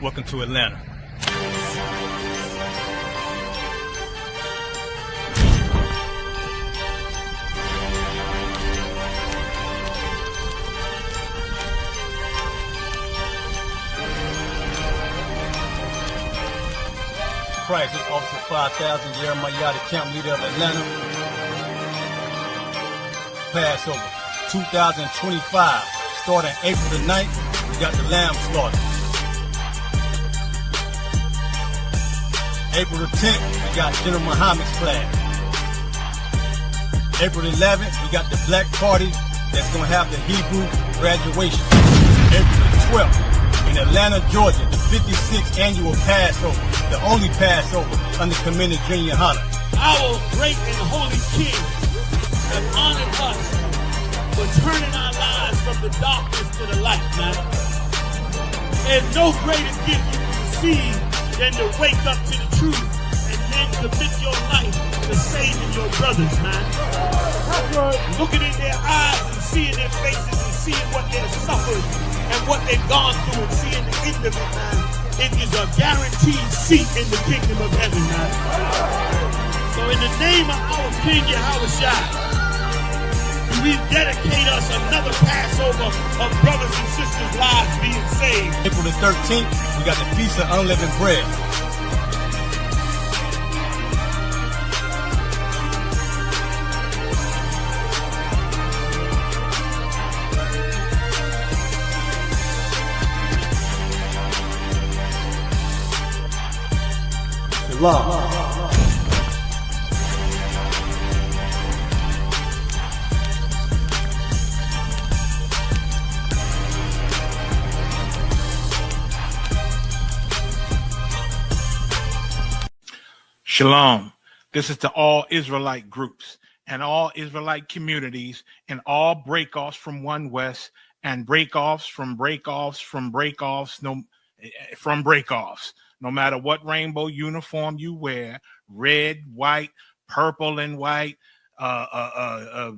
Welcome to Atlanta. Christ, this Officer 5000, Jeremiah, the camp leader of Atlanta. Passover 2025, starting April the 9th, we got the lamb slaughter. April the 10th, we got General Muhammad's flag. April the 11th, we got the black party that's going to have the Hebrew graduation. April the 12th, in Atlanta, Georgia, the 56th annual Passover, the only Passover under commended junior honor. Our great and holy King has honored us for turning our lives from the darkness to the light, man. There's no greater gift you can receive than to wake up to the truth and then commit your life to saving your brothers, man. Looking in their eyes and seeing their faces and seeing what they've suffered and what they've gone through and seeing the end of it, man. It is a guaranteed seat in the kingdom of heaven, man. So in the name of our King Yahushua, we dedicate us another Passover of brothers and sisters' lives being saved. April the 13th, we got the Feast of Unleavened Bread. Shalom. Shalom. This is to all Israelite groups and all Israelite communities and all breakoffs from One West and breakoffs from breakoffs from breakoffs from breakoffs. No matter what rainbow uniform you wear, red, white, purple and white, all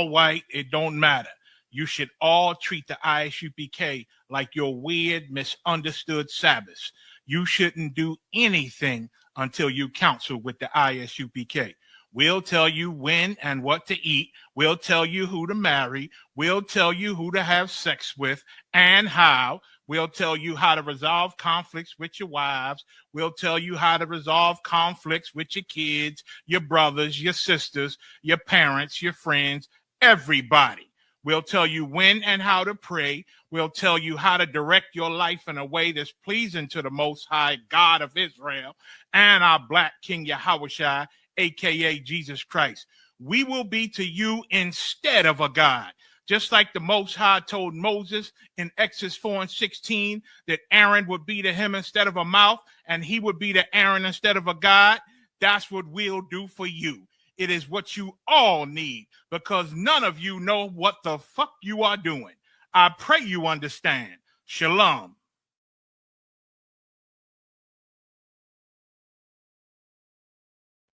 white, it don't matter. You should all treat the ISUPK like your weird, misunderstood Sabbaths. You shouldn't do anything until you counsel with the ISUPK. We'll tell you when and what to eat. We'll tell you who to marry. We'll tell you who to have sex with and how. We'll tell you how to resolve conflicts with your wives. We'll tell you how to resolve conflicts with your kids, your brothers, your sisters, your parents, your friends, everybody. We'll tell you when and how to pray. We'll tell you how to direct your life in a way that's pleasing to the Most High God of Israel and our Black King Yahushua, a.k.a. Jesus Christ. We will be to you instead of a God. Just like the Most High told Moses in Exodus 4:16 that Aaron would be to him instead of a mouth and he would be to Aaron instead of a God, that's what we'll do for you. It is what you all need because none of you know what the fuck you are doing. I pray you understand. Shalom.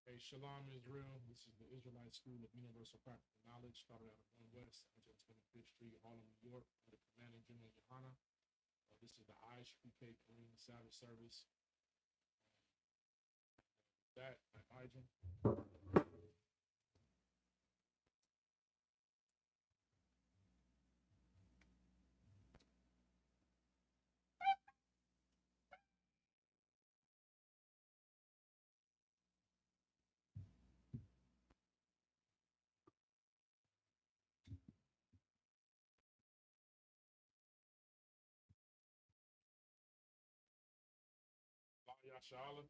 Hey, Shalom Israel. This is the Israelite School of Universal Practical Knowledge, started out of One West, 125th Street, Harlem, New York, under Commanding General Yohana. This is the ISUPK Killeen Sabbath service. That, Ijah. Yashala.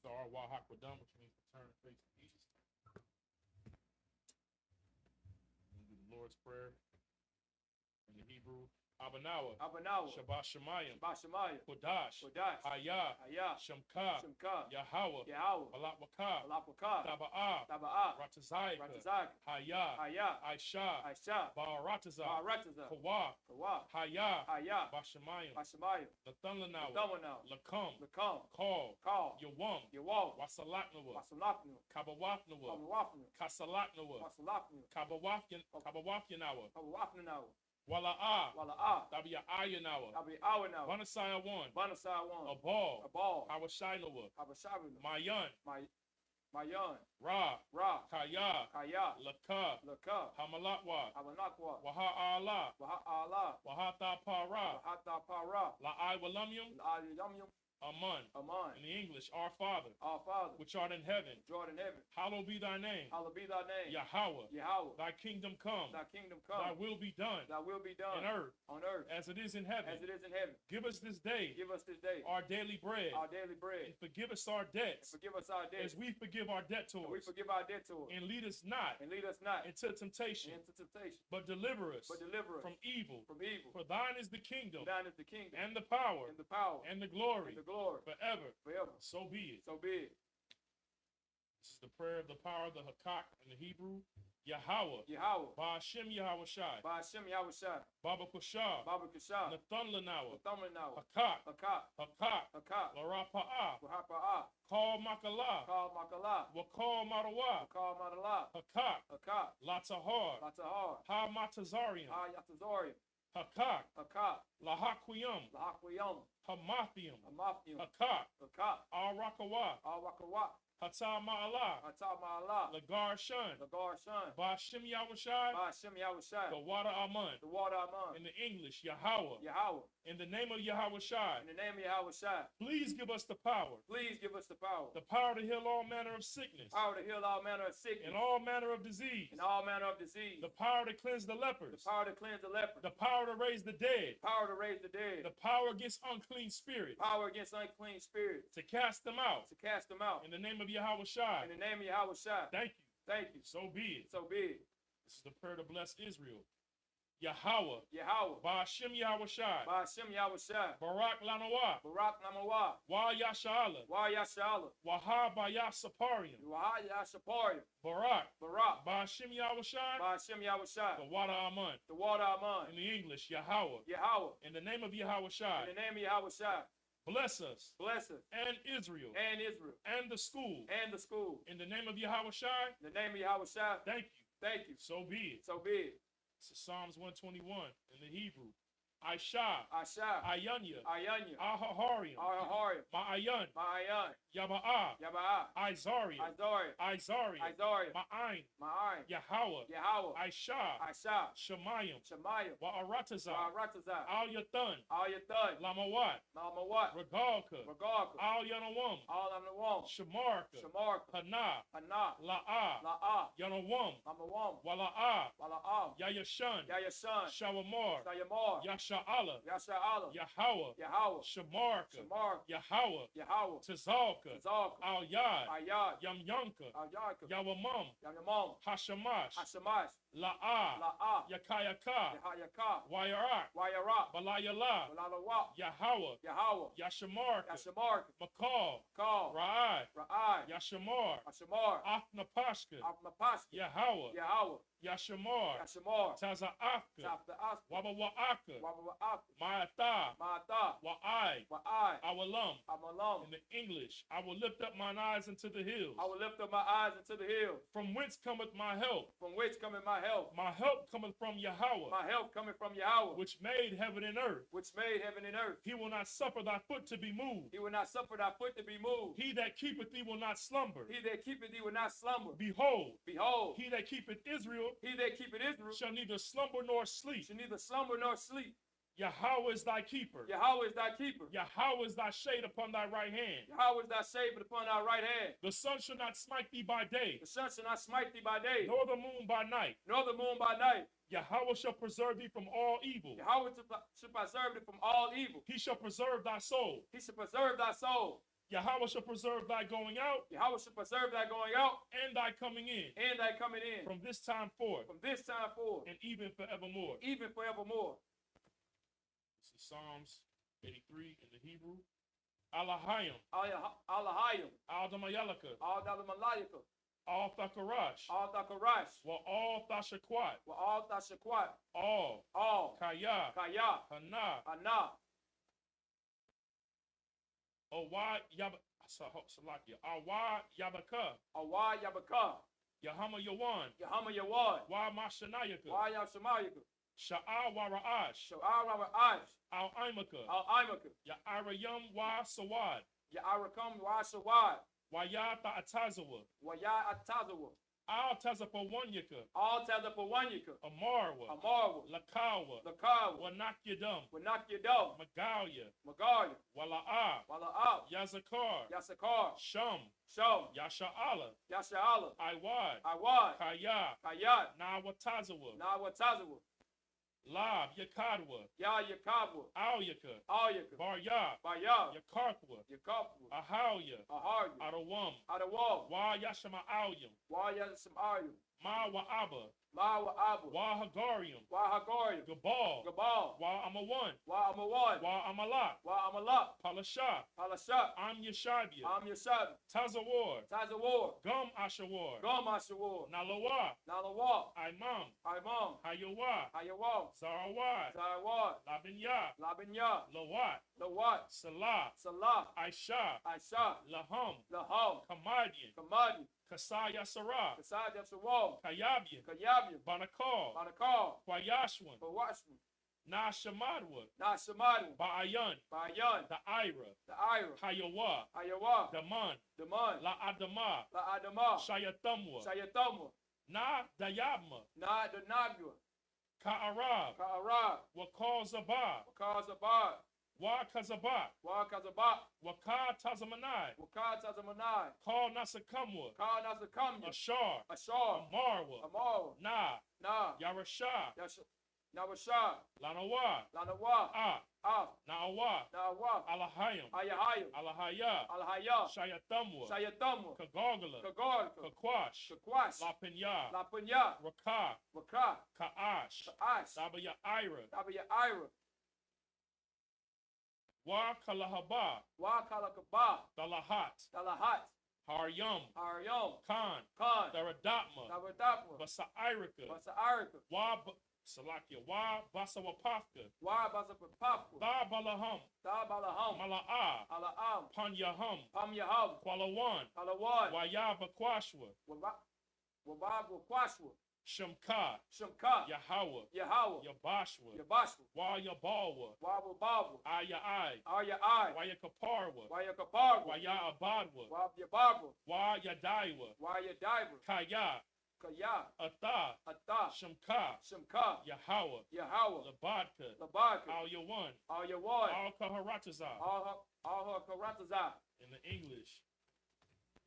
Star Wahakwadam, which means return and face east. And do the Lord's Prayer. And the Hebrew. Abanawa, Abanawa, Shabbat Shemayim, Bashamayim, Kodash, Kodash, Hayah, Hayah, Shemka, Shemka, Yahweh, Yahweh, Balapaka, Balapaka, Taba'ah, Taba'ah, Ratazayka, Ratazak, Hayah, Hayah, Aisha, Aisha, Barataza, Barataza, Kawa, Kawa, Hayah, Hayah, Bashamayim, Bashamayim, Nathanawa, Nathanawa, Lakam, Lakam, Call, Call, Yawam, Yawal, Wasalaknawa, Wasalaknu, Kabawafnawa, Kabawafnu, Kasalaknawa, Wasalaknu, Kabawafyanawa, Kabawafnu, Wala'ah, Wala'ah, Tabiya'ayanawa, Abi Awanawa, Vanasaya 1, Banasai one, Abal, Abal, Hawashinawa, Habashabinu, Mayan, Mayan, Ra, Ra, Kaya, Kaya, Laka, Laka, Hamalatwa, Habanakwa, Waha'ala, Waha'ala, Wahata Para, Wahata Para, La'ai Walamyum, Yamyum, Aman. Aman, In the English, Our Father, our Father, which art in heaven, Jordan heaven, hallowed be thy name. hallowed be thy name, Yahweh, Yahweh, thy kingdom come, thy kingdom thy come, will be done thy will be done in earth on earth as it is in heaven. as it is in heaven. Give us this day Give us this day our daily bread, our daily bread, and forgive us our debts forgive us our as debts, we forgive our and we debtors. forgive our debtors, And lead us not and lead us not into temptation, into temptation, but deliver us but deliver us from evil. from evil. For thine is the kingdom, Thine is the kingdom, and the power, and the power, and the glory, and the glory, forever. forever. So be it. So be it. This is the prayer of the power of the Hakak in the Hebrew. Yahweh, Yahweh, Ba'ashem Yahweh Shai, by Hashem Yahushua, Baba Kushah, Baba Kishah, Nathan Lanawa, Nathamanawa, Hakak, Hakak, Hakak, Hakak, Larapa'ah, Wahapa'ah, Call Makala, Kal Makala, Wakal Marawa, Kal Madala, Hakak, Hakak, Latahar, Latahar, Ha Matazarian, Hayatazorium, Hakak, Hakak, Lahaquiyam, Lahaquiyam, Hamathium, Amathium, Hakak, Hakak, Al Rakawa, Al-Wakawak, Hata Ma'ala, Hatama'Allah, Lagar Shun, Lagar Shun, Ba'ashem Yahweh Shai, by Hashem Yahushua, the water Aman. the water Aman, In the English, Yahweh. Yahweh, In the name of Yahweh Shai, in the name of Yahushua, please give us the power please give us the power to heal all manner of sickness power to heal all manner of sickness and all manner of disease, and all manner of disease, the power to cleanse the the lepers, power to cleanse the leper, the power to raise the dead, power to raise the dead, the power against unclean spirits, power against unclean spirits, to cast them out. to cast them out. In the name of Yahweh Shai, In the name of Yahushua, thank you. thank you. So be it. So be it. This is the prayer to bless Israel. Yahweh, Yahweh, Ba'ashem Yahweh Shai, by Hashem Yahushua, Barak Lanawa, Barak Namawa, Wa Yashala, Wa Yashala, Waha Bayasaparium, Yuha Yashaparium, Barak, Barak, Ba'ashem Yahweh Shai, by Hashem the Yahushua, water Aman. the water In Aman, the English, Yahweh. Yahweh, In the name of Yahweh Shai, in the name of Yahushua, bless us bless us and Israel and Israel and the school. and the school. In the name of Yahweh Shai, In the name of Yahushua, thank you. thank you. So be it. So be it. This is Psalms 121 in the Hebrew. Aisha, Asha, Ayanya, Ayanya, Ahaharium, Ahaharium, Ma'ayan, Ma'ayan, Yaba'ah, Yaba'ah, Izarium, Izarium, Izarium, Izarium, Ma'ain, Ma'ayin, Yahweh, Yahweh, Aisha, Asha, Shemayim, Shemayim, Wa'aratazah, Wa'aratazah, Al Yathan, Al-Yathun, Lamawat, Malmawat, Regalka, Regalka, Al Yanawam, Al-Amnawam, Shamarka, Shamarka, Hana, Hana, La'ah, La'ah, Yanawam, Lamawam, Wala'ah, Wala'am, Yayashan, Yayasan, Shawamar, Sayamar, Yasha'ala, Yasha'ala, Yahweh, Yahweh, Shamarka, Shamarka, Yahweh, Yahweh, Tazalka, Zalka, Al Yad, Ayad, Yamyanka, Ayaka, Yawamam, Yamamam, Hashamash, Hashamash, La'ah, La'ah, Yakayaka, Yahayaka, Wayarak, Wayara, Balayala, Walalawat, Yahweh, Yahweh, Yashamarka, Yashamarka, Makal, Kal, Ra'ai, Ra'ai, Yashamar, Hashamar, Afnapashka, Abmapaski, Yahweh, Yahweh, Yashamar, Yashamar, Taza'afka, Tafta Aska, Wabawa'aka, Wabawa'aka, Ma'ata, Ma'ata, Wa'ai, Wa'ai, Awalam. Amalam. In the English, I will lift up mine eyes into the hills. I will lift up my eyes into the hills, From whence cometh my help? from which cometh my help. My help cometh from Yahweh, My help cometh from Yahweh, which made heaven and earth. which made heaven and earth. He will not suffer thy foot to be moved. He will not suffer thy foot to be moved. He that keepeth thee will not slumber. He that keepeth thee will not slumber. Behold, Behold, he that keepeth Israel he that keepeth Israel shall neither slumber nor sleep. shall neither slumber nor sleep. Yahweh is thy keeper. Yahweh is thy keeper. Yahweh is thy shade upon thy right hand. Yahweh is thy shade upon thy right hand. The sun shall not smite thee by day, The sun shall not smite thee by day, nor the moon by night. nor the moon by night. Yahweh shall preserve thee from all evil. Yahweh shall preserve thee from all evil. He shall preserve thy soul. He shall preserve thy soul. Yahweh shall preserve thy going out Yahweh shall preserve thy going out and thy coming in and thy coming in from this time forth from this time forth, and even forevermore. even forevermore. Psalms 83 in the Hebrew. Alahayim, Alahayim. Aldamayalaka, Aldalamalika. Al-Thakarash, Aldakarash. wa al-Thashakwat, Wa Altashakwat. all, All. Kaya, Kaya. Hana, Ana. Awa Salakia, Awa Yabaka, Awa Yabaka. Yahama Yawan, Yahama Yawad. Wa Mashanayaka, Wa Yashamayaka. Sha'a wa Ra'ash, Sha'ara Ash. Al Imaka, Al Imaka. Ya'arayam wa Sawad, Ya'arakam Wa Shawad. wa Yata Atazawa, Wa Ya Atazawa. Al Tazapa Wanyaka, All Tazapawanyaka. Amarwa, Amarwa. Lakawa, Lakawa. wa Nakyadam, Wanakidam. Magalia, Magalia. Wala'a, Wala'ab. Yazakar, Yasakar. Sham, Sham. Yasha'ala, Yasha'ala. Iwad, Iwad. Kaya, Kayat. Nawatazawa, Nawatazawa. Lab, Yakadwa, Ya Yakabwa. Alyaka, Alyaka. Barya, Baya. Yakarthwa, Yakabwa. Ahawya, Aharya. Adawam, Adawam. Wa Yashama Alyam, Wa Yasamayu. Ma wa Abba, Ma Wa Abu. Wa Hagarium, Wa Hagari. Gabal, Gabal. Wa Amawan, Wa Amawad. Wa Amalak, Wa Amalak. Palasha, Palashat. Am Yeshabia, Am Yashab. Tazawar, Tazawar. Gum Ashawar, Gom Ashawar. Nalawa, Nalawa. Imam, Imam. Hayawa, Hayawam. Zarawad, Zawad. Labinya, Labinya. Lawat, Lawat. Salah, Salah. Aisha, Aisha. Laham, Laham. Kamadian, Kamadi. Kasaya Sarah, Kasad Yasawam. Kayabian, Kayabian. Banakal, Banakal. Kwayashwan, Bawashman. Nashamadwa, Nasamadu. Ba'ayan, Bayan. the Ira, The Ira. Hayawa, Ayawa. Daman, Daman. La Adama, La Adama. Shayatamwa, Sayatama. Na Dayabma, Na the Nabua. Ka'arab, Ka'ara. Wakal Zabah, Wakazabat. Wa Kazabat, Wakazabat. Waka Tazamanai, Wakatazamanai. Call Nasakamwa, Ka Nasakamya. Ashar, Ashar. Amarwa, Amar. Na, Na. Yarasha, Nawasha. Lanawa, Lanawa. Ah, Ah. Naawa, Nawa. Alahayam, Ayahayim. Alahaya, Alhaya. Shayatamwa, Sayatama. Kagogala, Kagar. Kakwash, Kakwash. Lapanya, Lapanya. Raka, Waka. Ka'ash, Ash. Sabaya Ira, Tabaya Ira. Wa Kalahaba, Wakalakaba. Dalahat, Dalahat. Haryam, Aryam. Khan, Khan. Daradapma, Nabadapma. Basairika, Basaarika. Salakia, Wa Basawapafka, Wa Basapapapku. Da Balaham, Tabalaham. Mala'a, Alaam. Panyaham, Pamyaham. Kwalawan, Alawan. Wayaba Kwashwa, Wababu Kwashwa. Shamka, Shamka. Yahwa, Yahweh. Yabashwa, Yabashwa. Wa Yabalwa, Wabu Babu. Aya Ai, Arya I. Waya Kaparwa, Waya Kaparwa. Waya Abadwa, Wab Yababu. Wa Yadaiwa, Waya Diver. Kaya, Kaya. Ata, Ata. Shamka, Shamka. Yahwa, Yahweh. Labadka, Labaka. Al Yawan, Aryawan. Al Kaharataza. All her Karataza. In the English,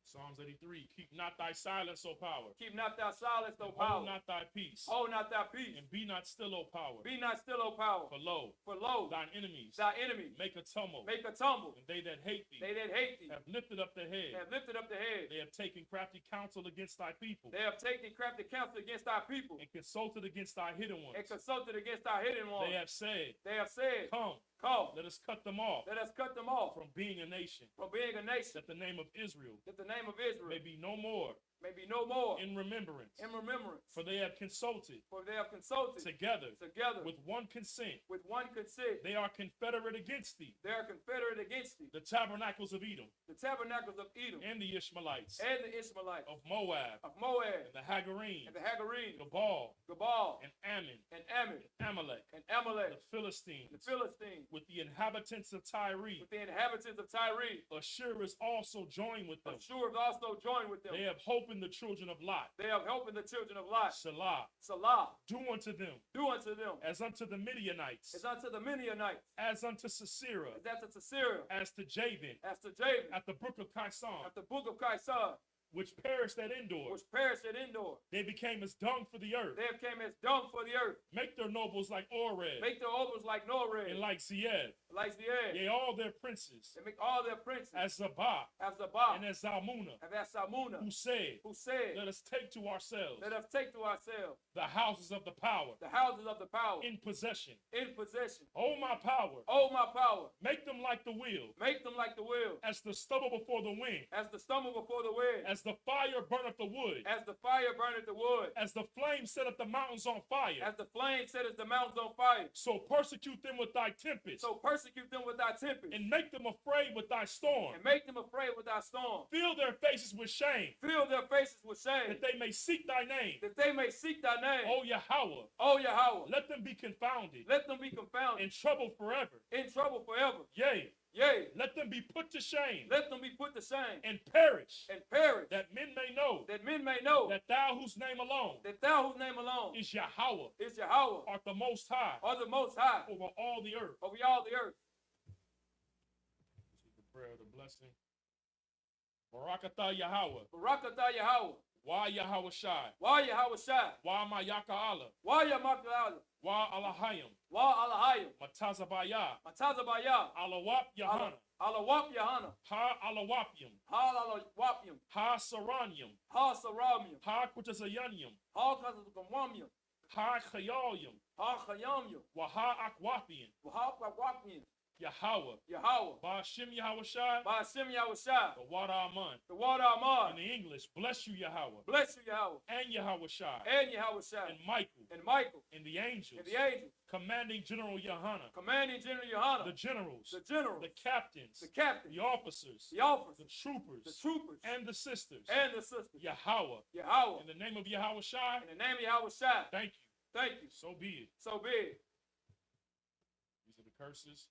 Psalms 83, keep not thy silence, O power. Keep not thy silence, O And power. hold not thy peace. Hold not thy peace. And be not still, O power. Be not still, O power. For lo, For lo, thine enemies thy enemies make a tumult. make a tumble. And they that hate thee They that hate thee have lifted up their head. have lifted up the head. They have taken crafty counsel against thy people. They have taken crafty counsel against thy people And consulted against thy hidden ones. and consulted against thy hidden ones. They have said, said, come, come, let us cut them off let us cut them off from being a nation, from being a nation, that the name of Israel that the name of Israel may be no more may be no more in remembrance. in remembrance. For they have consulted For they have consulted together with one consent. one consent. They are confederate against thee, They are confederate against thee, the tabernacles of Edom, the tabernacles of Edom and the Ishmaelites, and the Ishmaelites of Moab, of Moab and the Hagarene, and the Hagarene, Gabal, Gabal and Ammon, and Ammon and Amalek, and Amalek, the Philistines, the Philistines, with the inhabitants of Tyre. with the inhabitants of Tyre. Ashur is also joined with them. Ashur has also joined with them. They have hope in the children of Lot. They have helped the children of Lot. Salah, Salah, do unto them do unto them as unto the Midianites, as unto the Midianites, as unto Sisera, as unto Sisera, as to Jabin, as to Jabin, at the brook of Kison, at the book of Kaisar, which perished at Endor. which perished at Endor. They became as dung for the earth. They became as dung for the earth. Make their nobles like Oreb Make their ovals like Norred, and like Zeeb. like the air. Yea, all their princes They make all their princes as Zabah as Zabah and as Zalmunna, and as Salmuna, who said, who said, let us take to ourselves let us take to ourselves the houses of the power the houses of the power in possession. in possession. O my power, Oh, my power, make them like the wheel, make them like the wheel, as the stubble before the wind, as the stumble before the wind, as the fire burneth the wood, as the fire burneth the wood, as the flame setteth the mountains on fire. as the flame setteth the mountains on fire. So persecute them with thy tempest, So persecute them with thy tempest, and make them afraid with thy storm. and make them afraid with thy storm. Fill their faces with shame, Fill their faces with shame, that they may seek thy name. that they may seek thy name. O Yahweh, O Yahweh, let them be confounded let them be confounded, and troubled forever. in trouble forever. Yea, Yea, let them be put to shame let them be put to shame, and perish, and perish, that men may know that men may know that thou whose name alone that thou whose name alone is Yahweh, is Yahweh, art the most high or the most high, over all the earth. over all the earth. This is the prayer of the blessing. Barakatah Yahweh, Barakatah Yahweh, Wa Yahweh Shai, Wa Yahweh Shai, Wa Mayaka Allah, Wa Yamakala, Wa Alahayim, Wa Alahayim, Matazabaya, Matazabaya, Alawap Yahana, Alawap Yahana, Ha Alawapyum, Ha Alawapyum, Ha Saranyum, Ha Saramium, Ha Kutazayanyum, Ha Kazakamwamium, Ha Chayalyum, Ha Chayamium, Wa Ha Akwapian, Ha Kawapium, Yahweh, Yahweh, Ba Shem Yahweh Shai, by Sim Yahweh Shai, the Wada Aman. the water In Amon. the English, bless you Yahweh, Bless you, Yahweh, and Yahweh Shai, and Yahweh Shai, and Michael, and Michael, and the angels, and the angels, commanding General Yahana, commanding General Yohana, the generals, the generals, the captains, the captains, the officers, the officers, the troopers, the troopers, and the sisters. and the sisters. Yahweh, Yahweh, in the name of Yahweh Shai, in the name of Yahweh Shai, thank you. thank you. So be it. So be it. These are the curses.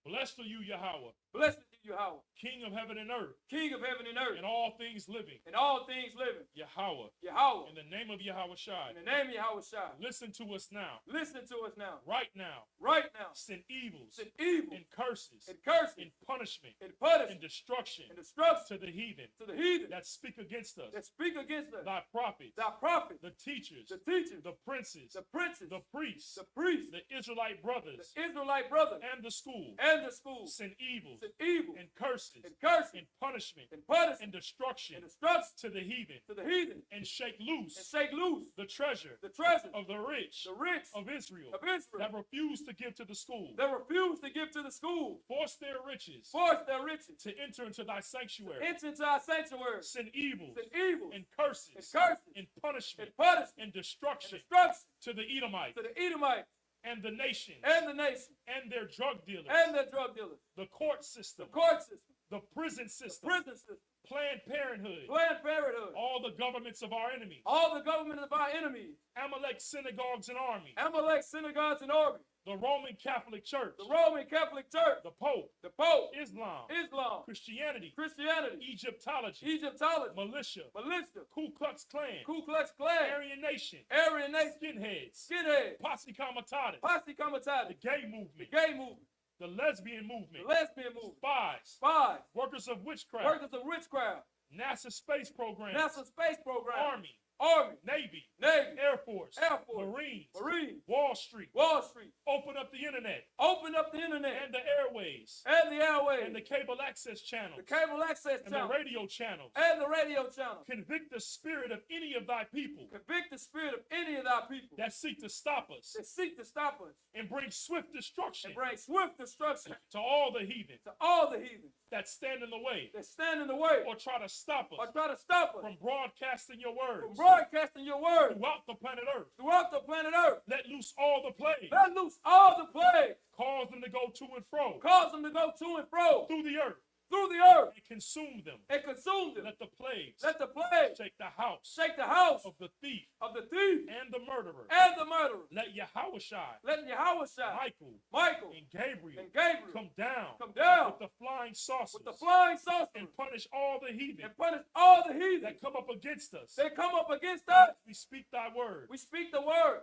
Blessed are you, Yahweh, Blessed be Yahweh, King of heaven and earth, King of heaven and earth, and all things living. and all things living. Yahweh, Yahweh, in the name of Yahweh Shai, in the name of Yahweh Shai. listen to us now, Listen to us now, right now. right now. Send evils Send evil and curses and curses and punishment and and punishment destruction and destruction to the heathen to the heathen that speak against us, that speak against us. thy prophets, Thy prophets, the teachers, the teachers, the princes, the princes, the priests, the priests, the Israelite brothers, the Israelite brothers, and the school. and the schools. Send evils Send evil and curses and curses and punishment and punishment and destruction and destruction to the heathen, to the heathen, and shake and loose shake loose the treasure the treasure of the rich the rich of Israel of Israel that refuse to give to the school. that refuse to give to the school, Force their riches force their riches, to enter into thy sanctuary. enter into our sanctuary, Send evils send evil and curses and curses and punishment and punishment and and destruction destruction to the Edomites to the Edomites and the nations and the nation and their drug dealers, and their drug dealers, the court the system, court system, the prison the system, prison system, Planned Parenthood, Planned Parenthood, all the governments of our enemies, all the government of our enemies, Amalek synagogues and armies, Amalek synagogues and armies, the Roman Catholic Church, the Roman Catholic Church, the Pope, the Pope, Islam, Islam, Christianity, Christianity, Egyptology, Egyptology, militia, militia, Ku Klux Klan, Ku Klux Klan, Aryan Nation, Aryan Nation, skinheads, skinheads, Posse Comitatus, Posse the Comitatus, gay the movement, gay movement, the lesbian the movement, lesbian movement, spies, spies, workers of witchcraft, workers of witchcraft, NASA space program, NASA space program, Army, Army, Navy, Navy, Air Force, Air Force, Marines, Marines, Wall Street, Wall Street, open up the internet open up the internet and the airways and the airways, and the cable access channels the cable access and the channel, radio channels. and the radio channel. Convict the spirit of any of thy people Convict the spirit of any of our people that seek to stop us that seek to stop us and bring swift destruction and bring swift destruction to all the heathen to all the heathens that stand in the way that stand in the way or try to stop or us try to stop us from broadcasting your from words broadcasting your word throughout the planet Earth. throughout the planet Earth. Let loose all the plagues. Let loose all the plagues. Cause them to go to and fro Cause them to go to and fro through the earth through the earth and consume them. and consume them. Let the plagues Let the plague shake the house shake the house of the thief of the thief and the murderer. and the murderer. Let Yahweh Shai, Let Yahweh Shai, Michael, Michael, and Gabriel and Gabriel come down come down with the flying saucers with the flying saucers and punish all the heathen and punish all the heathen that come up against us. that come up against us. We speak thy word. We speak the word.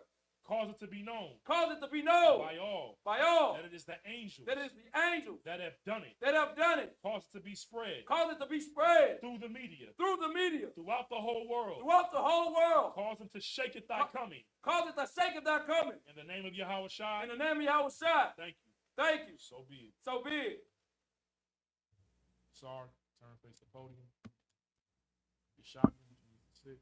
Cause it to be known Cause it to be known by all by all that it is the angels that is the angels that have done it. that have done it. Cause it to be spread Cause it to be spread through the media, through the media, throughout the whole world. throughout the whole world. Cause them to shake it thy coming. Cause it to shake it thy coming. In the name of Yahweh Shai. In the name of Yahweh Shai. Thank you. Thank you. So be it. So be it. Sorry. Turn face the podium. Be shot. Sit.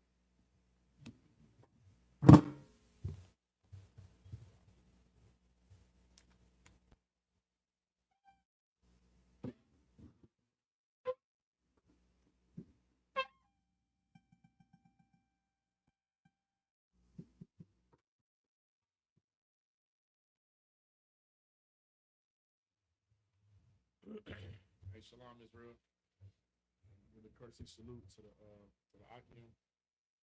Hey, shalom, Israel. With a courtesy salute to the Akim.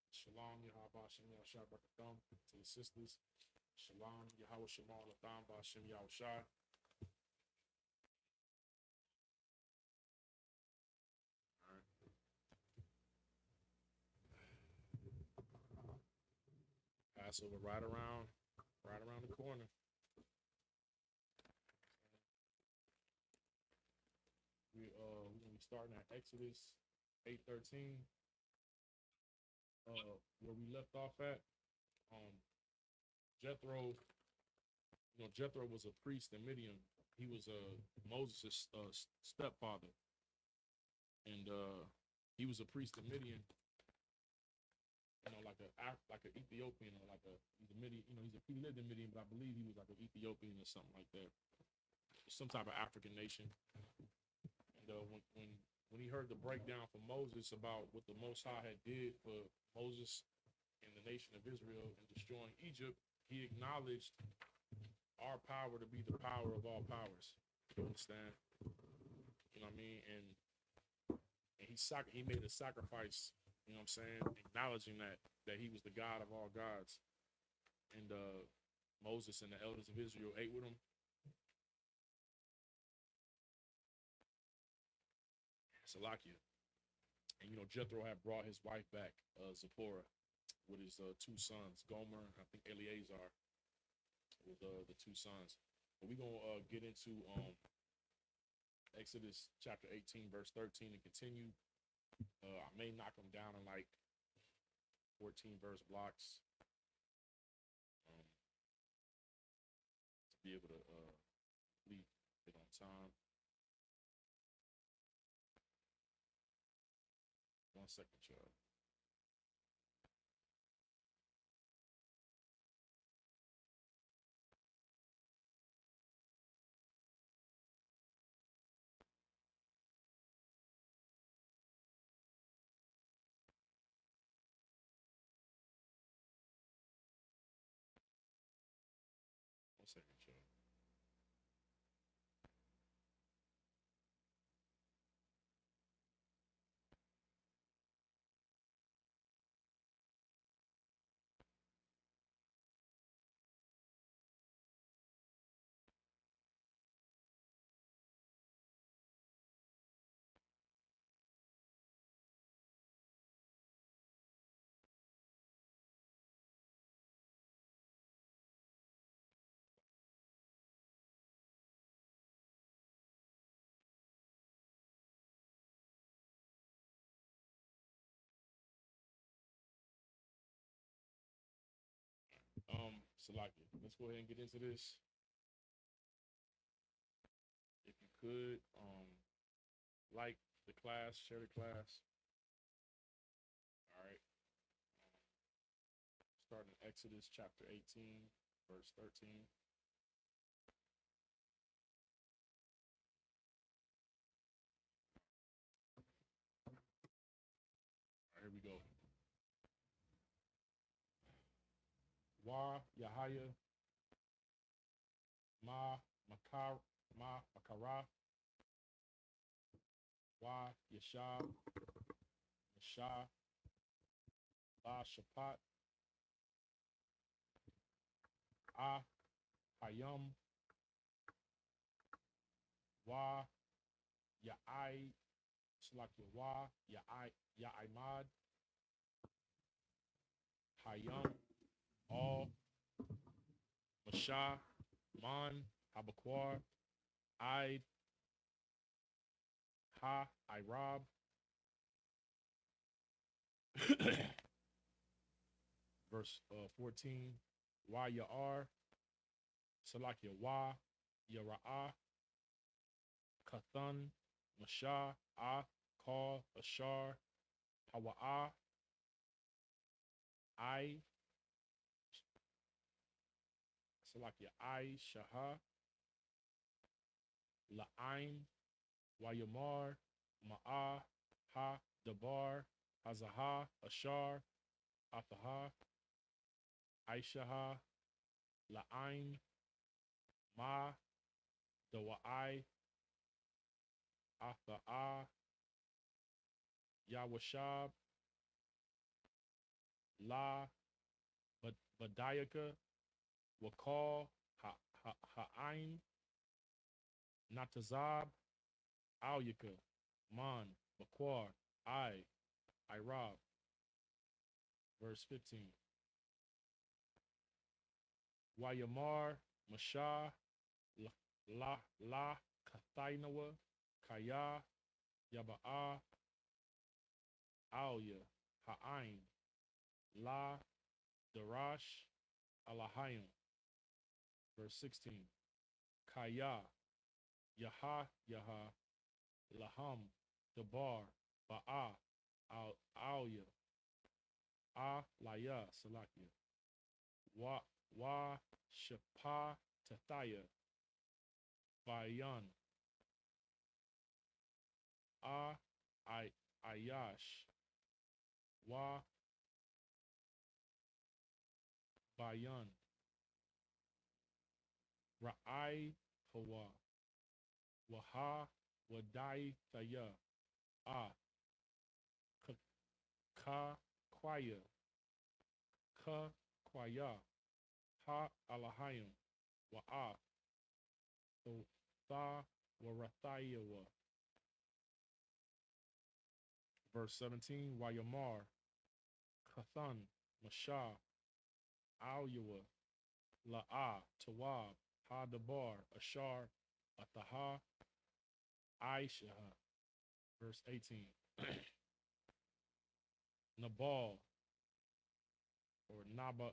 Shalom, Yahweh Shem Yahweh Barakatham. To the sisters. Shalom, Yahweh Shemal Latham Bashem Yahweh Shai. Passover right around the corner. We're gonna be starting at Exodus 8:13, where we left off at. Jethro, Jethro was a priest in Midian. He was Moses' stepfather, and he was a priest in Midian. Like an Ethiopian, or he's a Midian. He lived in Midian, but I believe he was like an Ethiopian or something like that, some type of African nation. And when he heard the breakdown from Moses about what the Most High had did for Moses and the nation of Israel in destroying Egypt, he acknowledged our power to be the power of all powers. You understand? You know what I mean? And he made a sacrifice. You know what I'm saying? Acknowledging that he was the God of all gods. And Moses and the elders of Israel ate with him. Salakia. And Jethro had brought his wife back, Zipporah, with his two sons, Gomer, I think Eleazar, with the two sons. But we're gonna get into Exodus chapter 18, verse 13, and continue. I may knock them down in like 14 verse blocks to be able to complete it on time. 1 second, y'all. Salakia, let's go ahead and get into this. If you could, like the class, share the class. All right. Starting Exodus chapter 18, verse 13. All right, here we go. Wa Yahaya Ma Makara Wa Yasha Yasha Ba Shapat Ah Hayam Wa Ya'ai Salakia Wa Ya'imad Hayam all Masha, Man, Habakwar, I, Ha, Irab. Verse 14, Wa Ya'ar, Salakia Wa, Yara'ah, Kathan, Masha, Ah, Ka, Ashar, Hawa'ah, I, Salakia I, Shaha, La'aim, Wayamar, Ma'ah, Ha, Dabar, Hazaha, Ashar, Athaha, Aishaha, La'aim, Ma, Dawa'ai, Atha'ah, Yawashab, La, Badayaka, Wakal, Ha'ain, Natazab, Alyaka, Man, Bakwar, Irab. Verse 15. Wayamar, Masha, La, Kathainawa, Kaya, Yaba'a, Alya, Ha'ain, La, Darash, Alahayim. Verse 16. Kaya, Yaha, Laham, Dabar, Ba'a, Alya, Laya, Salakia, Wa, Shapa, Tathaya, Bayan, Ayash, Wa, Bayan, Ra'ai, Hawa, Waha, Wadai, Thaya, Ka, Kwaya, Ka, Kwaya, Ha, Alahayim, Wa'a, Tha, Warathayawa. Verse 17, Wayamar, Kathan, Masha, Alyawa, La'a, Tawab, Hadabar, Ashar, Ataha, Aishaha. Verse 18, Nabal, or Nabal,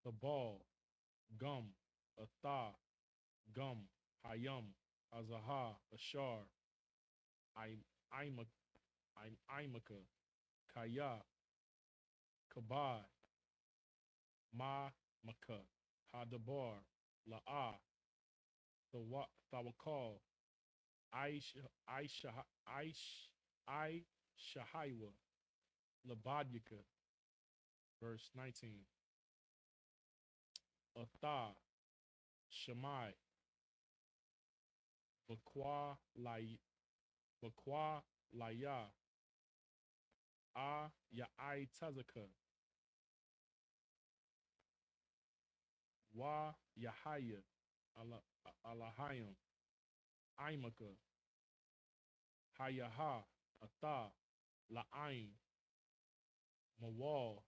Thabal, Gum, Atha, Gum, Hayam, Azaha, Ashar, Imaka, Kaya, Kabai, Maka, Hadabar, La'a, Thawakal, Shahaiwa, Labadyaka. Verse 19. Atha, Shemai, Bakwa Laya, Ya'ai Tazaka, Wa Yahaya, Alahayim, Imaka, Hayaha, Atha, La'aim, Mawal,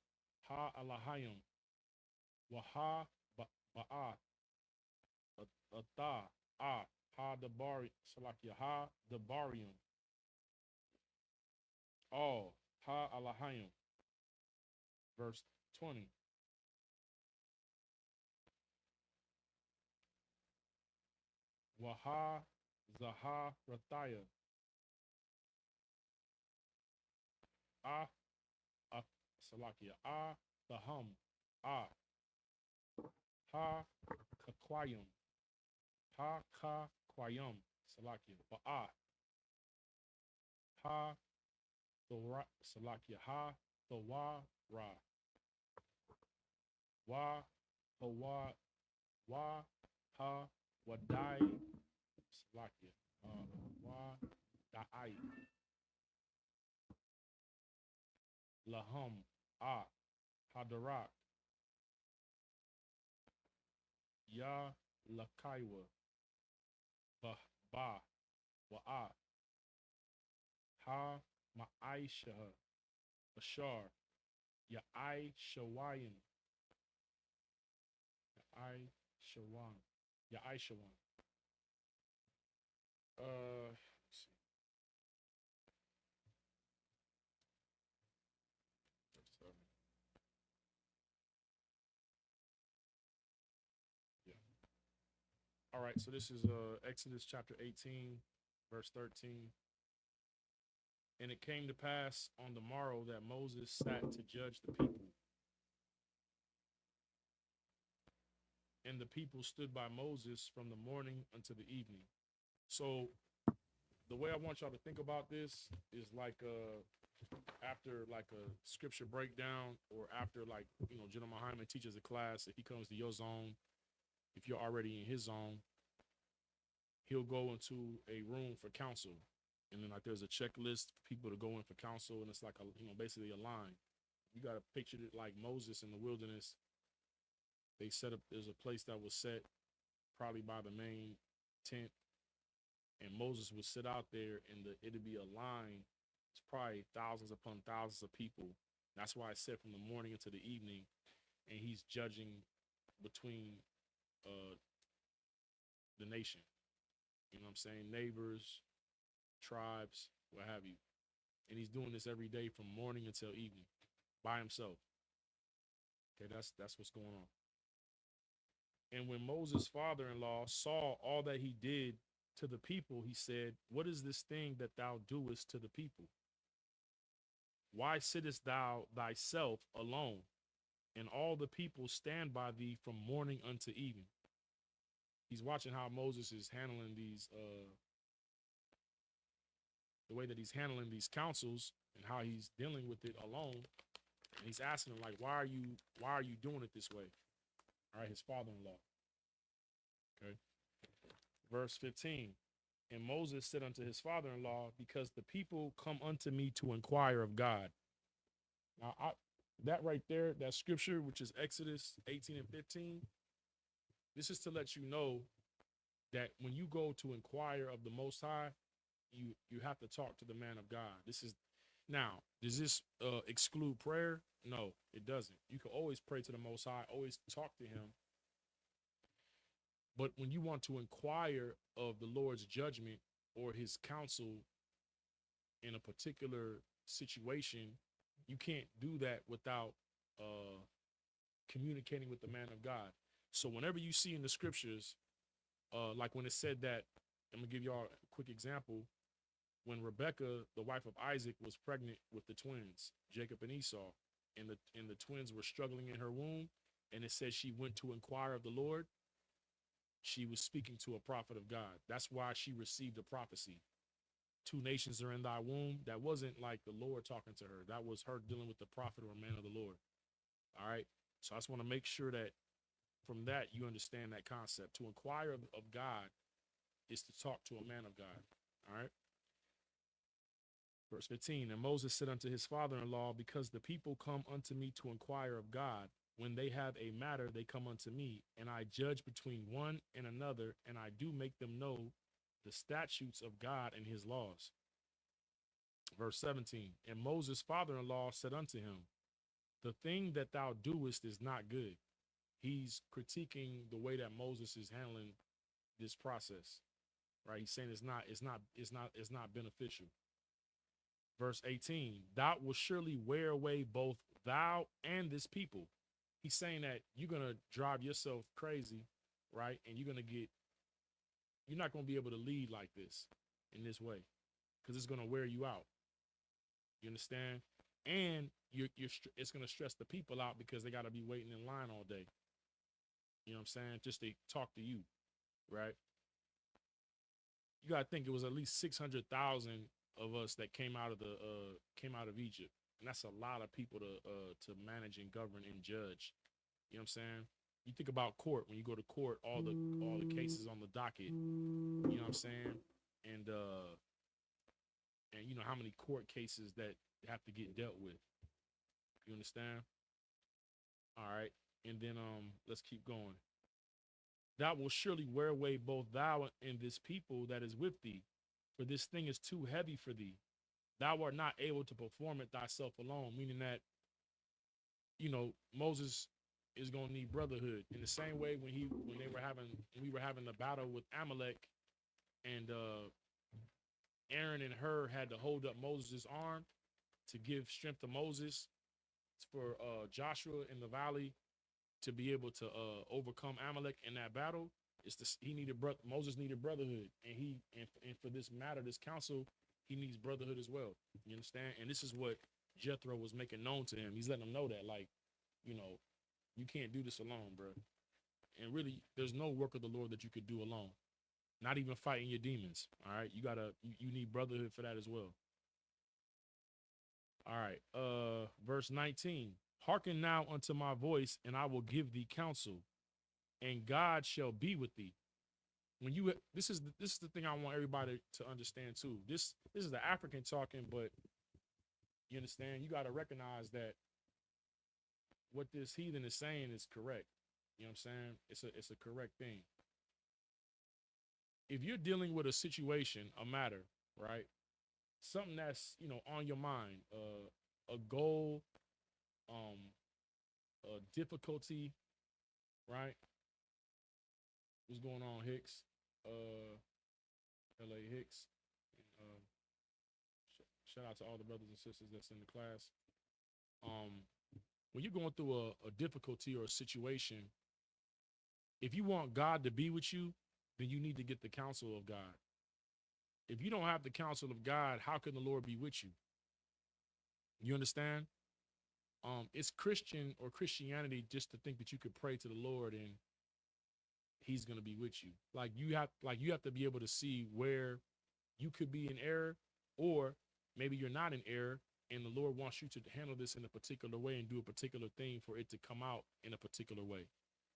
Ha Alahayim, Waha Ba'a, Atha, Ha Dabari, Salakia, Ha Dabarium, All, Ha Alahayim. Verse 20. Waha Zaha Rathaya, Salakia, Thaham, Ha Kakwayum, Ha Kakwayum, Salakia, Ba'a, Ha Thora, Salakia, Ha Thawara, Wa Hawa, Wa Ha Wadai, Salakia, Wa Da'ai, Laham, Hadarak, Ya Lakaiwa, Ba, Wa'a, Ha Ma'aisha, Ashar, Yaishawayan. Yaishawan. Yaishawan. Let's see. Verse 7. Yeah. All right, so this is Exodus chapter 18, verse 13. And it came to pass on the morrow that Moses sat to judge the people. And the people stood by Moses from the morning until the evening. So the way I want y'all to think about this is like after like a scripture breakdown, or after, like, you know, General Muhammad teaches a class, if he comes to your zone, if you're already in his zone, he'll go into a room for counsel. And then, like, there's a checklist for people to go in for counsel, and it's like a, you know, basically a line. You got to picture it like Moses in the wilderness. They set up, there's a place that was set probably by the main tent, and Moses would sit out there, and it'd be a line. It's probably thousands upon thousands of people. That's why I said from the morning into the evening, and he's judging between the nation. You know what I'm saying? Neighbors, tribes, what have you. And he's doing this every day from morning until evening by himself. Okay, that's what's going on. And when Moses' father-in-law saw all that he did to the people, he said, "What is this thing that thou doest to the people? Why sittest thou thyself alone, and all the people stand by thee from morning unto evening?" He's watching how Moses is handling these, the way that he's handling these councils and how he's dealing with it alone. And he's asking him, like, why are you doing it this way? All right, his father-in-law. Okay. Verse 15. And Moses said unto his father-in-law, because the people come unto me to inquire of God. Now, that right there, that scripture, which is Exodus 18 and 15, this is to let you know that when you go to inquire of the Most High, you have to talk to the man of God. Now, does this exclude prayer? No, it doesn't. You can always pray to the Most High, always talk to him. But when you want to inquire of the Lord's judgment or his counsel in a particular situation, you can't do that without communicating with the man of God. So whenever you see in the scriptures, like when it said that, I'm gonna give y'all a quick example. When Rebekah, the wife of Isaac, was pregnant with the twins, Jacob and Esau, and the twins were struggling in her womb, and it says she went to inquire of the Lord, she was speaking to a prophet of God. That's why she received a prophecy. 2 nations are in thy womb. That wasn't like the Lord talking to her. That was her dealing with the prophet or man of the Lord. All right. So I just want to make sure that from that you understand that concept. To inquire of God is to talk to a man of God. All right. Verse 15. And Moses said unto his father-in-law, because the people come unto me to inquire of God, when they have a matter, they come unto me, and I judge between one and another, and I do make them know the statutes of God and his laws. Verse 17. And Moses' father-in-law said unto him, the thing that thou doest is not good. He's critiquing the way that Moses is handling this process, right? He's saying it's not beneficial. Verse 18, thou will surely wear away both thou and this people. He's saying that you're going to drive yourself crazy, right? And you're not going to be able to lead like this in this way, because it's going to wear you out. You understand? And it's going to stress the people out, because they got to be waiting in line all day. You know what I'm saying? Just to talk to you, right? You got to think it was at least 600,000 of us that came out of Egypt. And that's a lot of people to manage and govern and judge. You know what I'm saying? You think about court. When you go to court, all the cases on the docket. You know what I'm saying? And you know how many court cases that have to get dealt with. You understand? All right. And then let's keep going. Thou will surely wear away both thou and this people that is with thee, for this thing is too heavy for thee. Thou art not able to perform it thyself alone, meaning that Moses is gonna need brotherhood in the same way when we were having the battle with Amalek, and Aaron and Hur had to hold up Moses' arm to give strength to Moses for Joshua in the valley to be able to overcome Amalek in that battle. Moses needed brotherhood, and for this matter, this council, he needs brotherhood as well. You understand? And this is what Jethro was making known to him. He's letting him know that, like, you can't do this alone, bro. And really, there's no work of the Lord that you could do alone. Not even fighting your demons. All right, you need brotherhood for that as well. All right, verse 19. Hearken now unto my voice, and I will give thee counsel, and God shall be with thee. This is the thing I want everybody to understand too. This is the African talking, but you understand, you got to recognize that what this heathen is saying is correct. You know what I'm saying? It's a correct thing. If you're dealing with a situation, a matter, right? Something that's, on your mind, a goal, a difficulty, right? What's going on, Hicks? LA Hicks. Shout out to all the brothers and sisters that's in the class. When you're going through a difficulty or a situation, if you want God to be with you, then you need to get the counsel of God. If you don't have the counsel of God, how can the Lord be with you? You understand? It's Christian or Christianity just to think that you could pray to the Lord and he's going to be with you. You have to be able to see where you could be in error, or maybe you're not in error and the Lord wants you to handle this in a particular way and do a particular thing for it to come out in a particular way.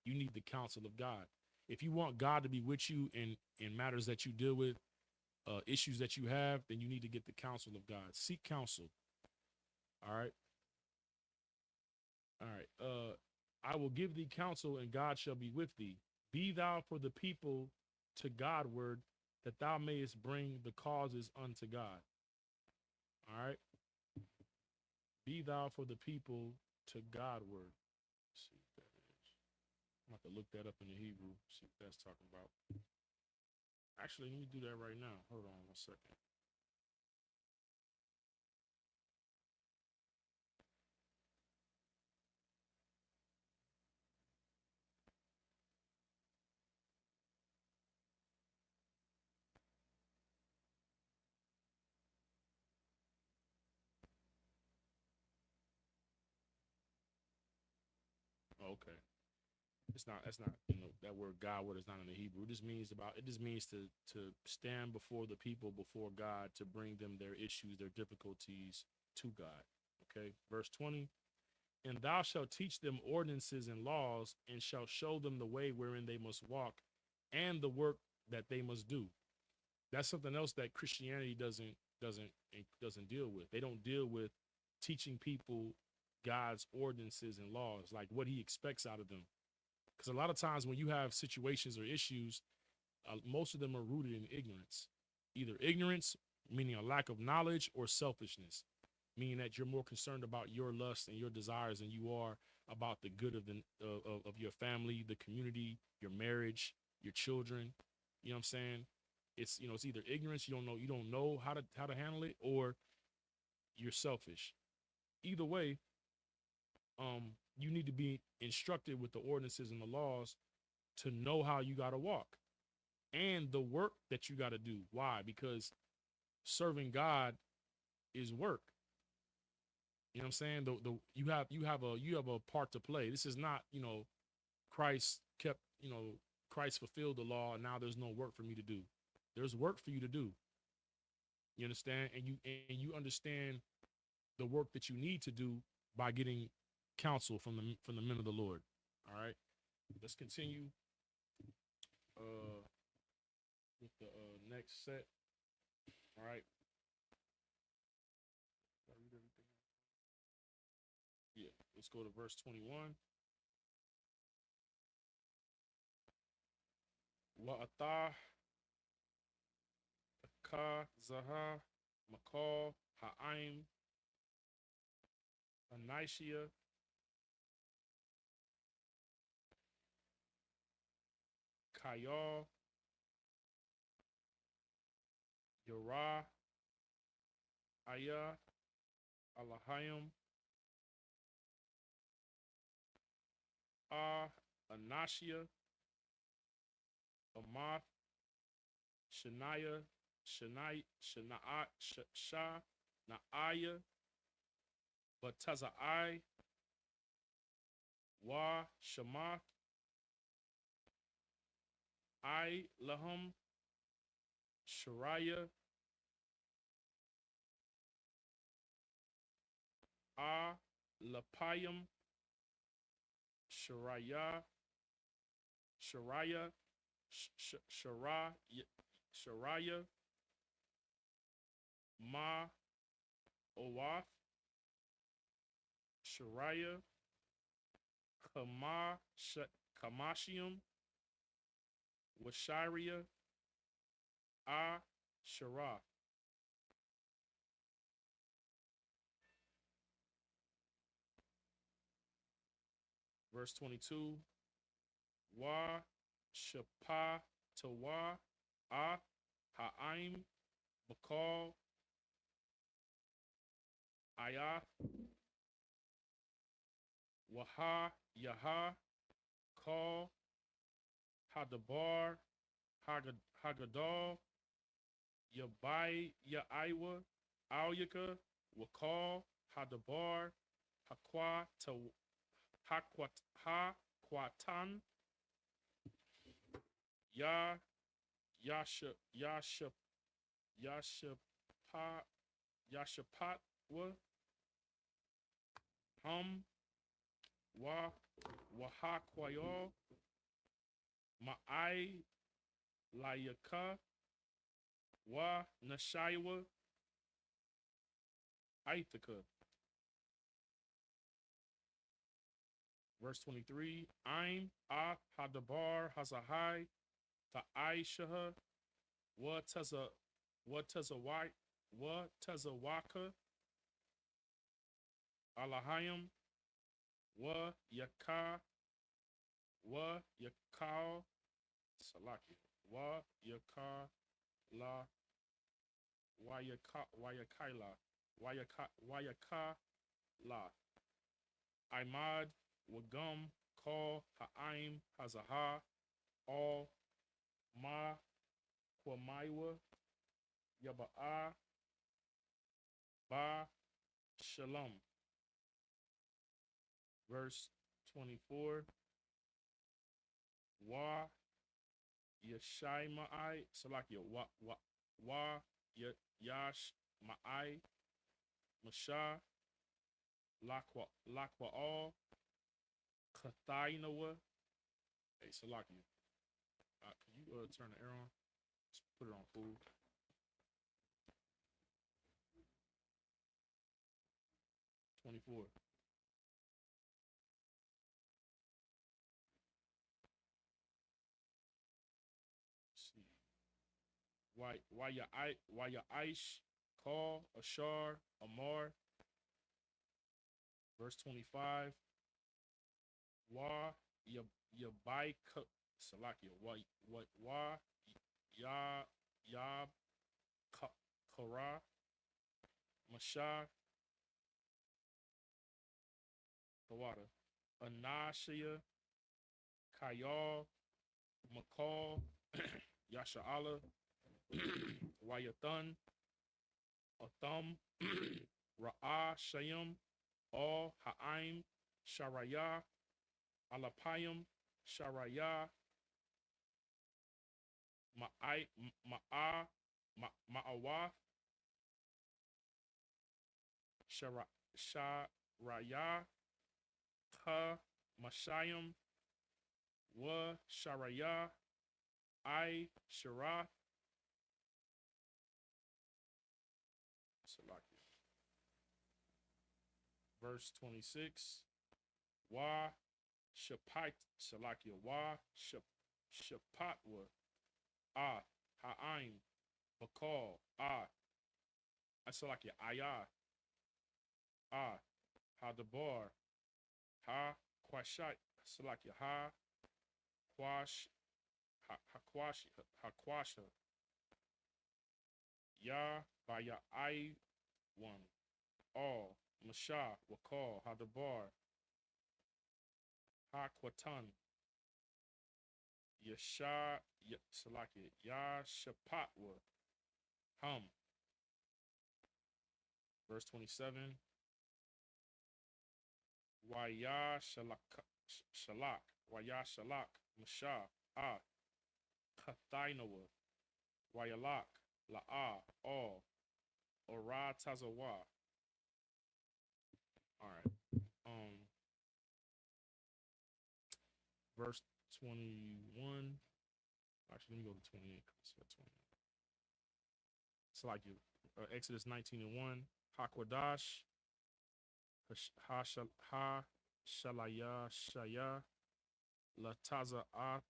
You need the counsel of God. If you want God to be with you in matters that you deal with, issues that you have, then you need to get the counsel of God. Seek counsel. All right. All right. I will give thee counsel, and God shall be with thee. Be thou for the people to Godward, that thou mayest bring the causes unto God. All right. Be thou for the people to Godward. Let's see what that is. I'm about to look that up in the Hebrew, see what that's talking about. Actually, let me do that right now. Hold on 1 second. Okay. That's not, that word Godward is not in the Hebrew. It just means to stand before the people, before God, to bring them their issues, their difficulties to God. Okay. Verse 20. And thou shalt teach them ordinances and laws, and shalt show them the way wherein they must walk, and the work that they must do. That's something else that Christianity doesn't deal with. They don't deal with teaching people God's ordinances and laws, like what he expects out of them. Because a lot of times when you have situations or issues, most of them are rooted in ignorance. Either ignorance, meaning a lack of knowledge, or selfishness, meaning that you're more concerned about your lust and your desires than you are about the good of your family, the community, your marriage, your children. You know what I'm saying? It's either ignorance, you don't know how to handle it, or you're selfish. Either way, you need to be instructed with the ordinances and the laws to know how you got to walk and the work that you got to do. Why? Because serving God is work. You know what I'm saying? You have a part to play. This is not, Christ fulfilled the law and now there's no work for me to do. There's work for you to do. You understand? And you understand the work that you need to do by getting counsel from the men of the Lord. All right. Let's continue with the next set. All right. Did I read everything? Yeah. Let's go to verse 21. Wa'atah ka zaha makal ha'aim Anishia Kayal, Yara, Aya, Alahayim, Anashia, Amath, Shania, Shah, Naaya, Batazai, Wa, Shamath, I, Lahum, Shariah, Lapayim, Shariah, Shariah, Ma, Owath, Shariah, Kamashium, Washiria, Shara. Verse 22. Wa, Shapa, Tawa, Ha'aim, Bakal, Ayah, Waha, Yaha, Kal, Hadabar, Hagadal, Yabai, Yaiwa, Alyaka, Wakal, Hadabar, Hakwa, Hakwatan, Yashapatwa, Wahakwayo, Ma'ai, Layaka, Wa, Nashaiwa, Aithaka. Verse 23. Aim, Hadabar, Hazahai, Ta'aishaha, Watazawaka, Alahayim, Yakal, Salaki, Yakala, Wayakala, Imad, Wagum, Kal, Ha'aim, Hazaha, All, Ma, Kwamaiwa, Yaba'a, Ba, Shalom. Verse 24. Wa, Yashai Salakia, Wa, Yash, Ma'ai, Masha, Lakwa all, Kathainawa. Hey, Salakia. Can you turn the air on? Just put it on full. $24. See. Why your Aish, Call, Ashar, Amar. Verse 25. Wa Yabai Salakia. Wa Yab Kara Mashah Tawada. Anashia Kayal Makal Yasha'ala Wayathan Atham Ra'ah Shayim All Ha'aim Sharaya Alapayim Sharaya Ma'awath Sharaya Ka Mashayim Wa Sharaya I Sharath Salaki. Verse 26. Wa Shapat Salakia. Wa Shapatwa Ha'aim Bakal Salakia Ayah Hadabar Ha Kwashai Salakia Ha Kwash Hakwasha, Ya Baya I one, all, Masha, Wakal, Hadabar, Hakwatan, Yasha, Salaki, Ya Shapatwa, Hum. Verse 27, Waya Shalak, Waya Shalak, Masha, Ah, Kathainawa, Wayalak, La'a, all, Ora Tazawa. All right. Verse 21. Actually, let me go to 28. It's like you. Exodus 19 and 1. Hakwadash, Ha Shalaya Shaya, Lataza A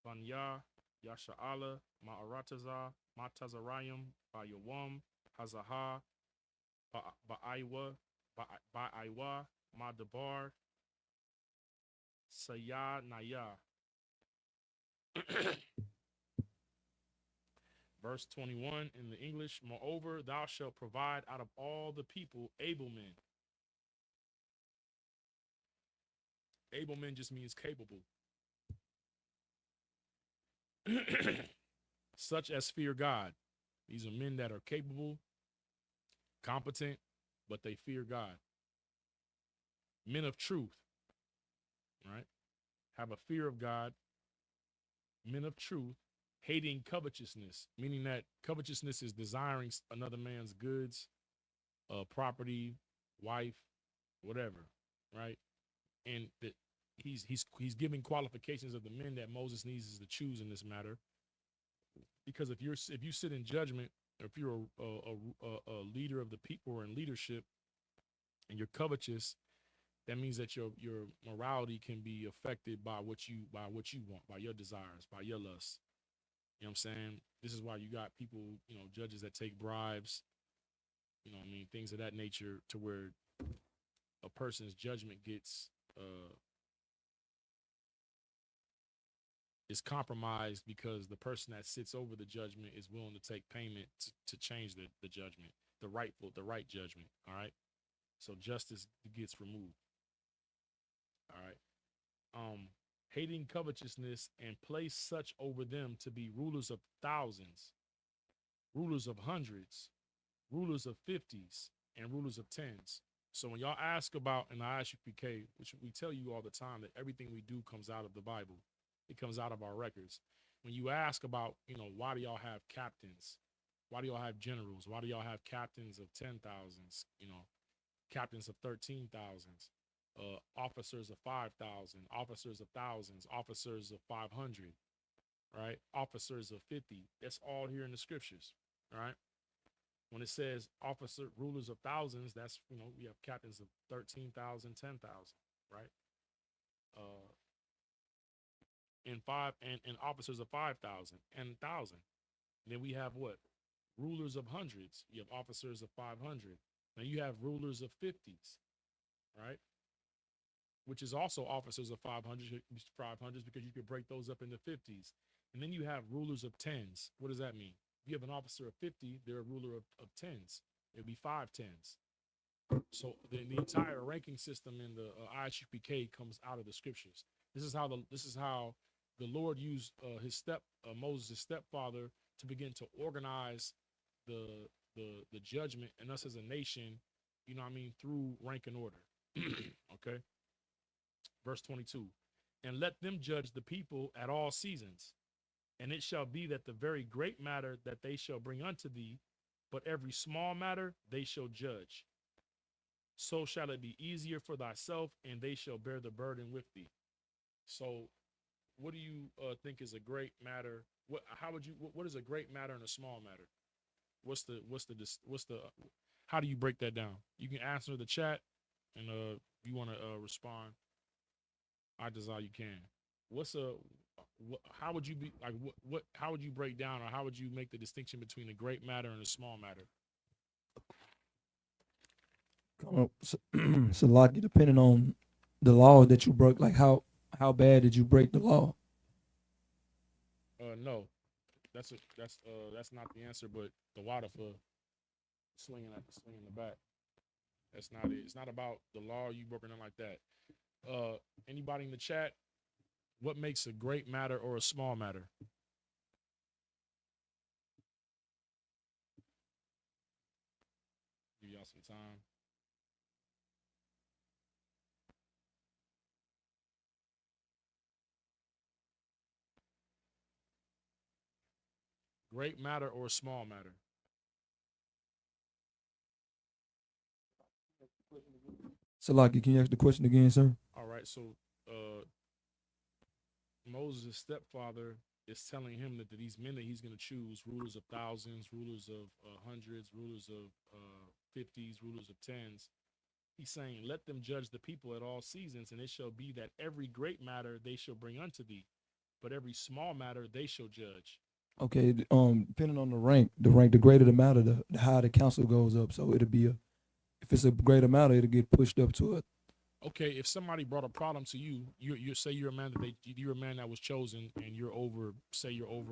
Banya, Yasha'ala, Ma'arataza, Matazarayim, Bayawam, Hazaha, Ba'aiwa, Ba'aiwa, Madabar, Saya Naya. Verse 21 in the English, moreover, thou shalt provide out of all the people able men. Able men just means capable. Such as fear God. These are men that are capable, competent, but they fear God. Men of truth, right? Have a fear of God. Men of truth, hating covetousness, meaning that covetousness is desiring another man's goods, property, wife, whatever, right? And that he's giving qualifications of the men that Moses needs to choose in this matter. Because if you sit in judgment, or if you're a leader of the people or in leadership, and you're covetous, that means that your morality can be affected by what you want, by your desires, by your lusts. You know what I'm saying? This is why you got people, judges that take bribes, things of that nature, to where a person's judgment gets is compromised because the person that sits over the judgment is willing to take payment to change the judgment, the right judgment. All right. So justice gets removed. All right. Hating covetousness, and place such over them to be rulers of thousands, rulers of hundreds, rulers of 50s, and rulers of 10s. So when y'all ask about in the ISUPK, which we tell you all the time that everything we do comes out of the Bible, it comes out of our records. When you ask about, why do y'all have captains? Why do y'all have generals? Why do y'all have captains of 10,000s? Captains of 13,000s, officers of 5,000, officers of thousands, officers of 500, right? Officers of 50. That's all here in the scriptures, right? When it says rulers of thousands, that's, we have captains of 13,000, 10,000, right? And officers of 5,000 and 1,000. Then we have what? Rulers of hundreds. You have officers of 500. Now you have rulers of 50s, right? Which is also officers of 500s, because you could break those up into 50s. And then you have rulers of 10s. What does that mean? If you have an officer of 50, they're a ruler of 10s. It would be 5 10s. So the entire ranking system in the ISUPK comes out of the scriptures. This is how the Lord used Moses' stepfather to begin to organize the judgment and us as a nation, through rank and order. Okay. Verse 22, and let them judge the people at all seasons. And it shall be that the very great matter that they shall bring unto thee, but every small matter they shall judge. So shall it be easier for thyself, and they shall bear the burden with thee. So what do you think is a great matter? What is a great matter and a small matter? How do you break that down? You can answer the chat, and you want to respond, I desire you can. How would you be like? How would you break down, or how would you make the distinction between a great matter and a small matter? So like, depending on the law that you broke, like how bad did you break the law? No, that's not the answer. But the water for swinging the bat. That's not it. It's not about the law you broken in like that. Anybody in the chat? What makes a great matter or a small matter? Give y'all some time. Great matter or small matter? Salaki, can you ask the question again, sir? All right, so Moses' stepfather is telling him that these men that he's going to choose, rulers of thousands, rulers of hundreds, rulers of 50s, rulers of tens, he's saying, let them judge the people at all seasons, and it shall be that every great matter they shall bring unto thee, but every small matter they shall judge. Okay, depending on the greater the matter, the higher the council goes up. So it'll be if it's a greater matter, it'll get pushed up to it. Okay, if somebody brought a problem to you, you say you're a man you're a man that was chosen, and you're over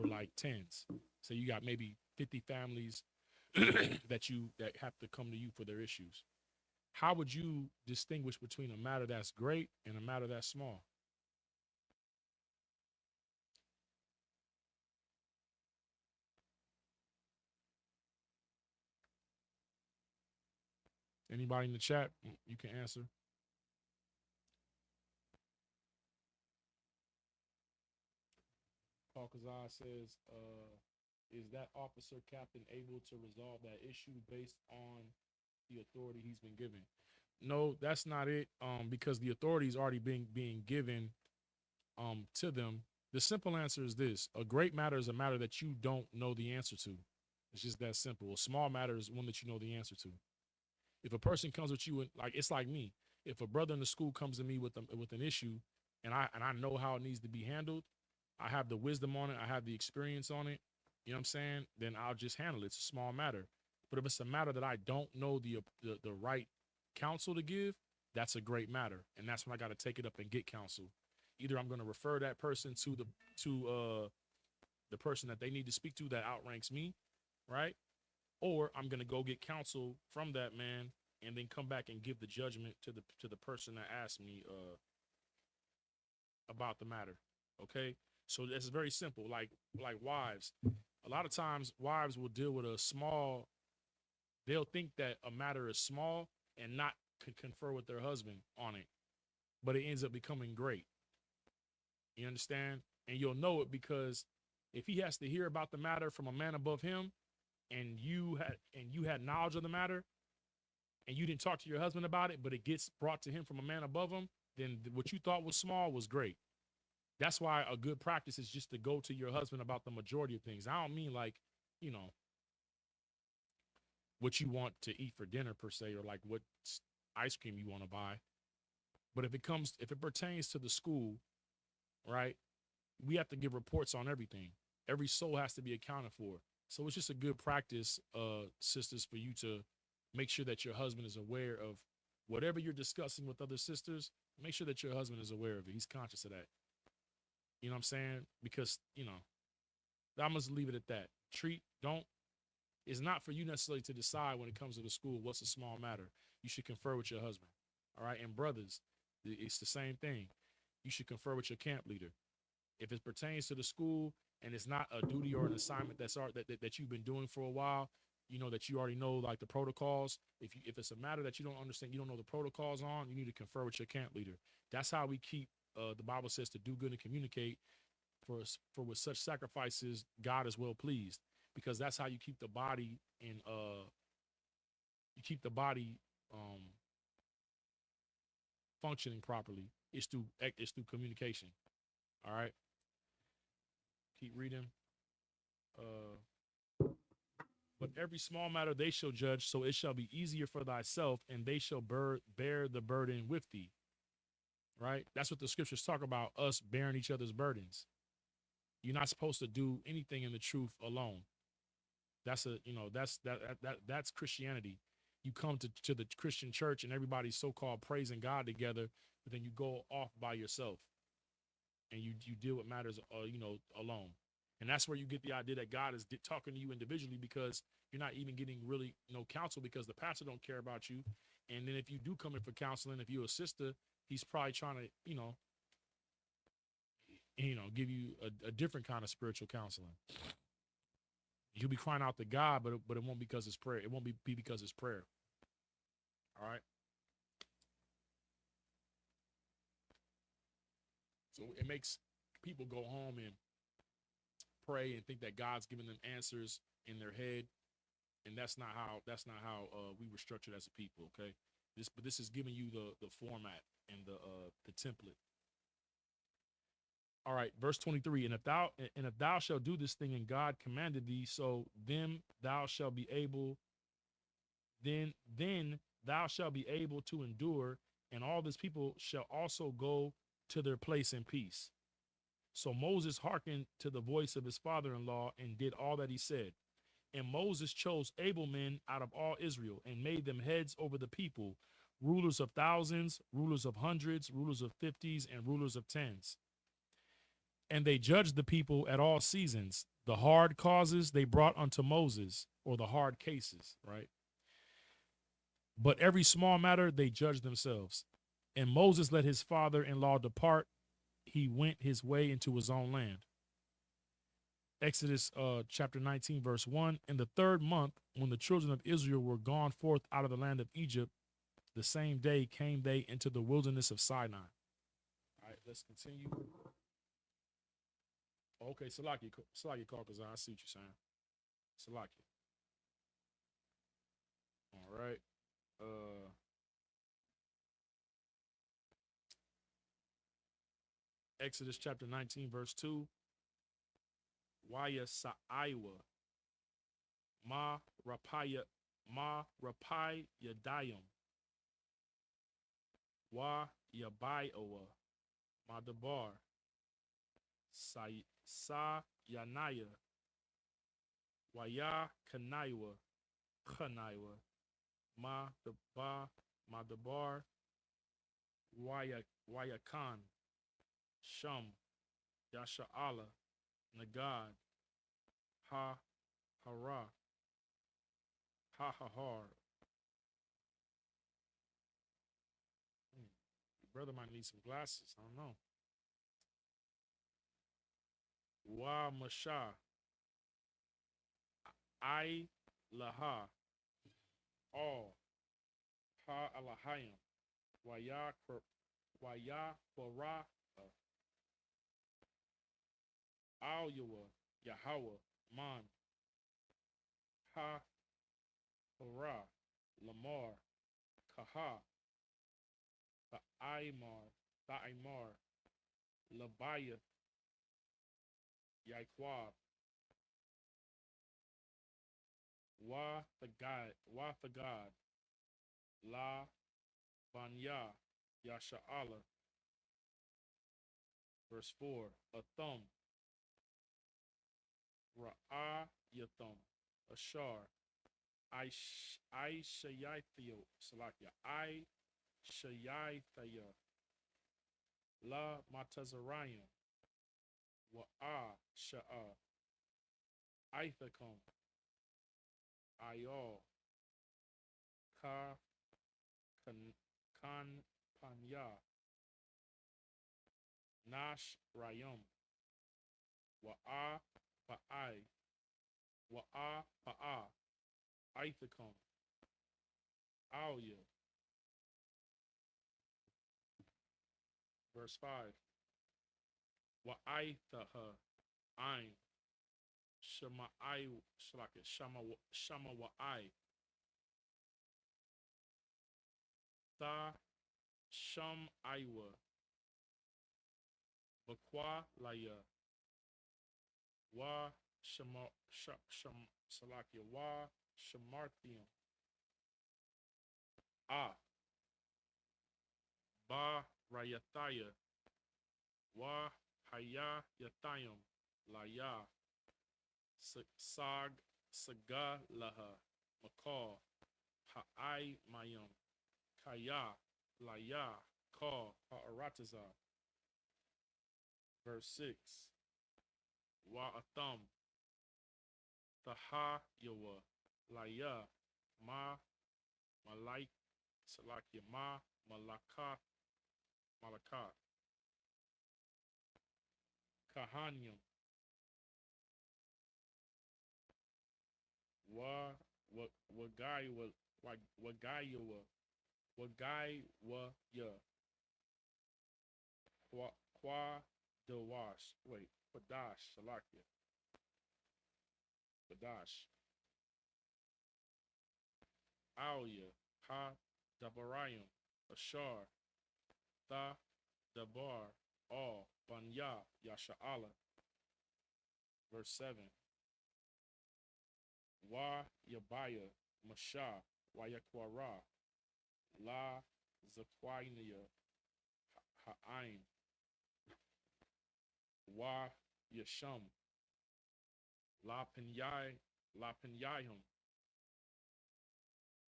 like tens. So you got maybe 50 families that have to come to you for their issues. How would you distinguish between a matter that's great and a matter that's small? Anybody in the chat, you can answer. Paul Kazai says, is that officer captain able to resolve that issue based on the authority he's been given? No, that's not it. Because the authority is already being given to them. The simple answer is this: a great matter is a matter that you don't know the answer to. It's just that simple. A small matter is one that you know the answer to. If a person comes with you, and it's like me. If a brother in the school comes to me with an issue, and I know how it needs to be handled, I have the wisdom on it, I have the experience on it, you know what I'm saying? Then I'll just handle it. It's a small matter. But if it's a matter that I don't know the right counsel to give, that's a great matter, and that's when I got to take it up and get counsel. Either I'm going to refer that person to the person that they need to speak to that outranks me, right? Or I'm going to go get counsel from that man and then come back and give the judgment to the person that asked me about the matter. Okay? So it's very simple. Like wives, a lot of times wives will deal with they'll think that a matter is small and not confer with their husband on it, but it ends up becoming great. You understand? And you'll know it because if he has to hear about the matter from a man above him, and you had knowledge of the matter, and you didn't talk to your husband about it, but it gets brought to him from a man above him, then what you thought was small was great. That's why a good practice is just to go to your husband about the majority of things. I don't mean like, what you want to eat for dinner per se, or like what ice cream you want to buy. But if it pertains to the school, right, we have to give reports on everything. Every soul has to be accounted for. So it's just a good practice, sisters, for you to make sure that your husband is aware of whatever you're discussing with other sisters. Make sure that your husband is aware of it. He's conscious of that. You know what I'm saying? Because, I must leave it at that. It's not for you necessarily to decide when it comes to the school what's a small matter. You should confer with your husband. All right? And brothers, it's the same thing. You should confer with your camp leader. If it pertains to the school and it's not a duty or an assignment that you've been doing for a while, that you already know like the protocols. If it's a matter that you don't understand, you don't know the protocols on, you need to confer with your camp leader. That's how we keep, the Bible says, to do good and communicate, for with such sacrifices God is well pleased, because that's how you keep the body functioning properly. It's through communication. All right. Keep reading. But every small matter they shall judge, so it shall be easier for thyself, and they shall bear the burden with thee. Right? That's what the scriptures talk about, us bearing each other's burdens. You're not supposed to do anything in the truth alone. That's Christianity. You come to the Christian church and everybody's so-called praising God together, but then you go off by yourself and you deal with matters, alone. And that's where you get the idea that God is talking to you individually, because you're not even getting really no counsel, because the pastor don't care about you. And then if you do come in for counseling, if you're a sister, he's probably trying to, give you a different kind of spiritual counseling. You'll be crying out to God, but it won't because it's prayer. It won't be because it's prayer. All right. So it makes people go home and pray and think that God's giving them answers in their head, and that's not how we were structured as a people. Okay, this is giving you the format and the template. All right, verse 23. And if thou shalt do this thing, and God commanded thee, so then thou shalt be able. Then thou shalt be able to endure, and all this people shall also go to their place in peace. So Moses hearkened to the voice of his father-in-law and did all that he said. And Moses chose able men out of all Israel and made them heads over the people, rulers of thousands, rulers of hundreds, rulers of fifties, and rulers of tens. And they judged the people at all seasons. The hard causes they brought unto Moses, or the hard cases, right? But every small matter they judged themselves. And Moses let his father-in-law depart. He went his way into his own land. Exodus chapter 19, verse 1. In the 3rd month, when the children of Israel were gone forth out of the land of Egypt, the same day came they into the wilderness of Sinai. All right, let's continue. Okay, Salaki Caucus, I see what you're saying. Salaki. All right. Exodus chapter 19, verse 2. Waya Sa'aiwa. Ma Rapai Yadayim. Wa Yabaiowa. Madabar. Sa Yanaya. Waya Kanaiwa. Kanaiwa. Madabar. Wayakan. Shum. Yasha'ala. Nagad. Hara. Hahar. Brother might need some glasses. I don't know. Wa Masha. I Laha. All. Ha Alahayim. Waya Bara. Al-Yawa, Yahweh, Man, Ha, Hara, Lamar, Kaha, Tha'imar, Labayah, Yaikwab, Wathagad, La, Banya, Yasha'ala. Verse 4, Athum, Ra'ah Yathum, Ashar, Shayathio, Salakia, Shayathaya, La Matazarayim, Wa'ah Sha'ah, Ithacum, Ayal, Ka Kan Panya, Nash Rayum, Wa'ah Pa'ai, Wa'ah Pa'ah, Ithacum, Auya. Verse 5. Wa'ithaha, Ain, Shama'ai, Shama Wa'ai, Tha Sham Iwa, Bakwa Laya, Wa Salakia, Wa Shamarthium, Ba Rayathaya, Wa Haya Yathayim, Laya, Sag Saga Laha, Makal, Ha'ai Mayim, Kaya, Laya, Ka, Ha'arataza. Verse 6. wa atham, taha yawa, laya, ma, malaik, salakia, ma, malaka, malaka, kahanyam, wagai, wagai yawa, wagai wa ya, kwa dawash, wait, Padash, salakia, Padash. Alia, Ha, Dabarayim, Ashar, Tha, Dabar, All, Banya, Yasha'ala. Verse 7. Wa, Yabaya, Masha, Wayakwara, La, Zakwainia, Ha'ain, Wa, Yasham, La Pinyayim,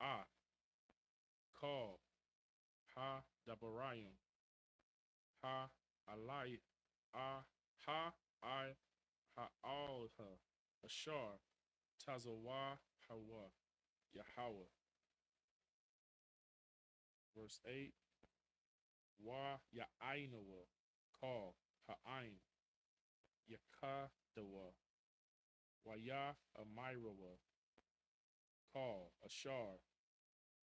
Ah, Call, Ha, Dabarayim, Ha, Alai, Ah, Ha, I, Ha, All, Ashar, Tazawa, Hawa, Yahweh. Verse 8. Wa, Ya'ainawa, Call, Ha'ain, Yakadawa, Waya, Amirawa, Call, Ashar,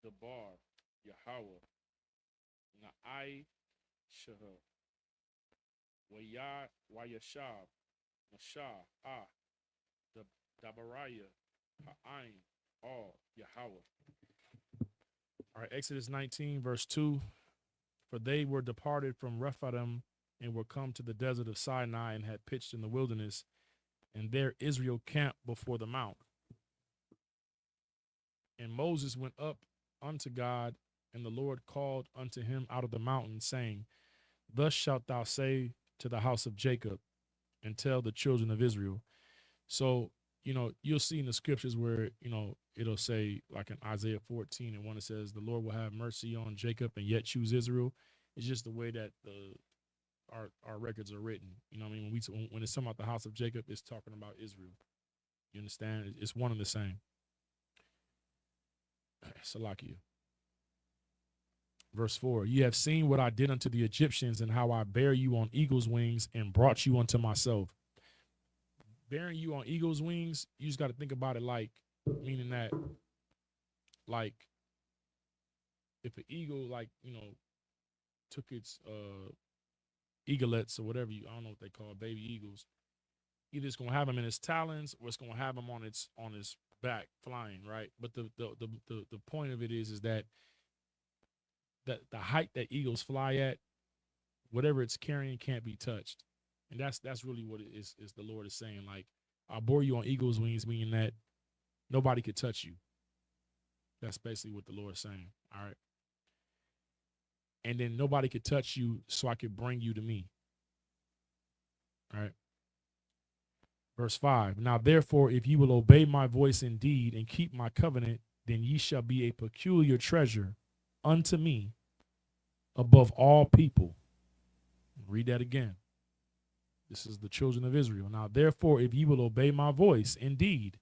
Dabar, Yahweh, Na'ai, Shah, Wayashab, Masha, Ah, Dabaraya, Ha'ain, All, Yahweh. All right, Exodus 19, verse 2. For they were departed from Rephidim and were come to the desert of Sinai and had pitched in the wilderness, and there Israel camped before the mount. And Moses went up unto God, and the Lord called unto him out of the mountain, saying, Thus shalt thou say to the house of Jacob, and tell the children of Israel. So, you'll see in the scriptures where, it'll say, like in Isaiah 14 and 1, it says, the Lord will have mercy on Jacob and yet choose Israel. It's just the way that our records are written. You know what I mean? When it's talking about the house of Jacob, it's talking about Israel. You understand? It's one and the same. Salakia. Verse 4, you have seen what I did unto the Egyptians and how I bare you on eagle's wings and brought you unto myself. Bearing you on eagle's wings, you just got to think about it like, meaning that, like, if an eagle, like, took its eaglets or whatever, I don't know what they call baby eagles, either it's going to have them in its talons or it's going to have them on its back flying, right? But the point of it is that the height that eagles fly at, whatever it's carrying can't be touched. And that's really what it is the Lord is saying. Like, I bore you on eagle's wings, meaning that nobody could touch you. That's basically what the Lord is saying. All right. And then nobody could touch you, so I could bring you to me. All right. Verse 5. Now, therefore, if you will obey my voice indeed and keep my covenant, then ye shall be a peculiar treasure unto me above all people. Read that again. This is the children of Israel. Now, therefore, if you will obey my voice indeed,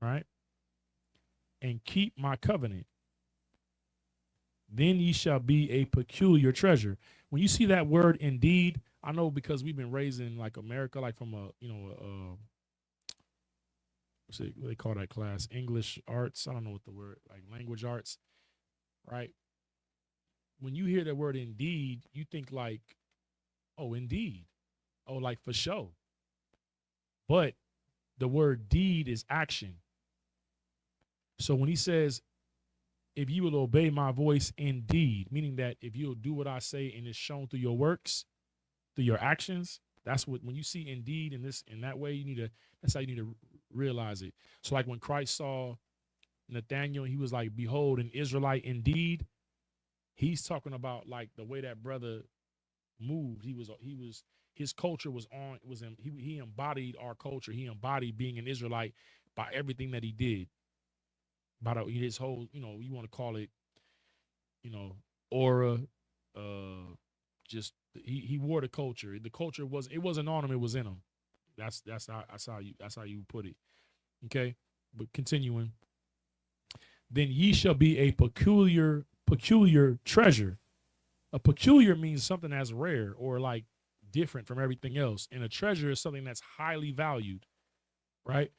right, and keep my covenant, then ye shall be a peculiar treasure. When you see that word indeed, I know because we've been raised in like America, like from what they call that class, English arts. I don't know what the word, like language arts, right? When you hear that word indeed, you think like, oh, indeed. Oh, like for sure. But the word deed is action. So when he says, if you will obey my voice indeed, meaning that if you'll do what I say and it's shown through your works, through your actions, that's what, when you see indeed in that way, that's how you need to realize it. So like when Christ saw Nathanael, he was like, behold, an Israelite indeed. He's talking about like the way that brother moved. His culture he embodied our culture. He embodied being an Israelite by everything that he did. By his whole, you want to call it, aura, just he wore the culture. The culture wasn't on him, it was in him. That's how you put it. Okay, but continuing. Then ye shall be a peculiar treasure. A peculiar means something that's rare or like different from everything else, and a treasure is something that's highly valued, right?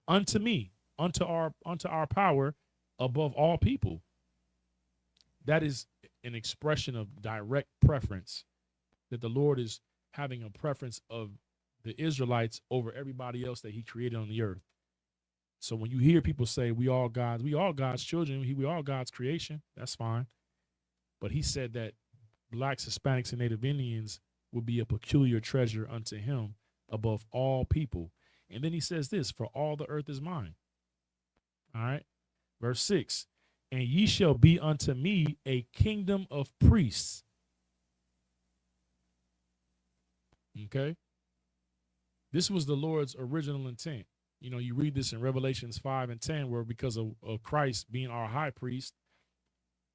Unto me, unto our power above all people. That is an expression of direct preference, that the Lord is having a preference of the Israelites over everybody else that he created on the earth. So when you hear people say we all God's children, we all God's creation, that's fine. But he said that blacks, Hispanics, and Native Indians will be a peculiar treasure unto him above all people. And then he says this, for all the earth is mine. All right. Verse 6, and ye shall be unto me a kingdom of priests. Okay. This was the Lord's original intent. You know, you read this in Revelations 5 and 10, where because of Christ being our high priest,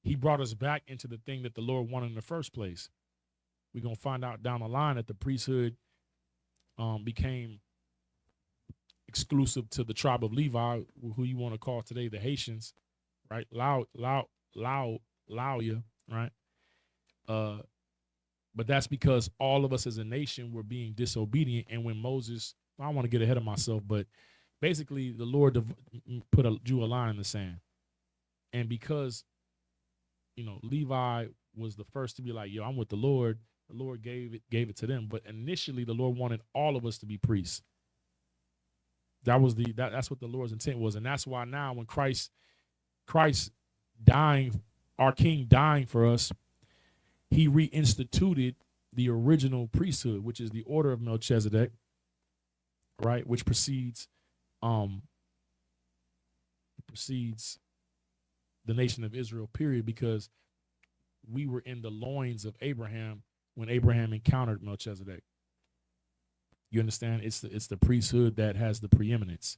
he brought us back into the thing that the Lord wanted in the first place. We're going to find out down the line that the priesthood became exclusive to the tribe of Levi, who you want to call today the Haitians, right? Lauya, right? But that's because all of us as a nation were being disobedient. And when Moses, I don't want to get ahead of myself, but basically the Lord drew a line in the sand. And because, you know, Levi was the first to be like, yo, I'm with the Lord gave it to them. But initially the Lord wanted all of us to be priests. That's what the Lord's intent was. And that's why now when Christ dying, our King dying for us, he reinstituted the original priesthood, which is the order of Melchizedek, right? Which precedes the nation of Israel, period, because we were in the loins of Abraham when Abraham encountered Melchizedek. You understand? It's the priesthood that has the preeminence,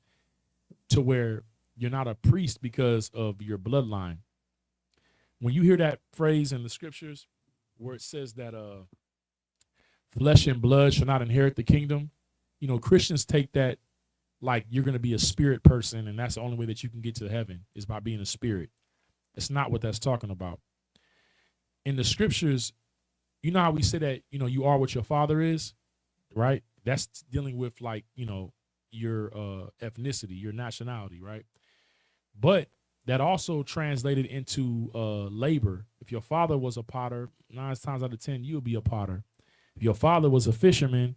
to where you're not a priest because of your bloodline. When you hear that phrase in the scriptures where it says that flesh and blood shall not inherit the kingdom, you know, Christians take that like you're going to be a spirit person, and that's the only way that you can get to heaven is by being a spirit. It's not what that's talking about. In the scriptures, you know how we say that, you know, you are what your father is, right? That's dealing with, like, you know, your ethnicity, your nationality, right? But that also translated into labor. If your father was a potter, 9 times out of 10, you'll be a potter. If your father was a fisherman,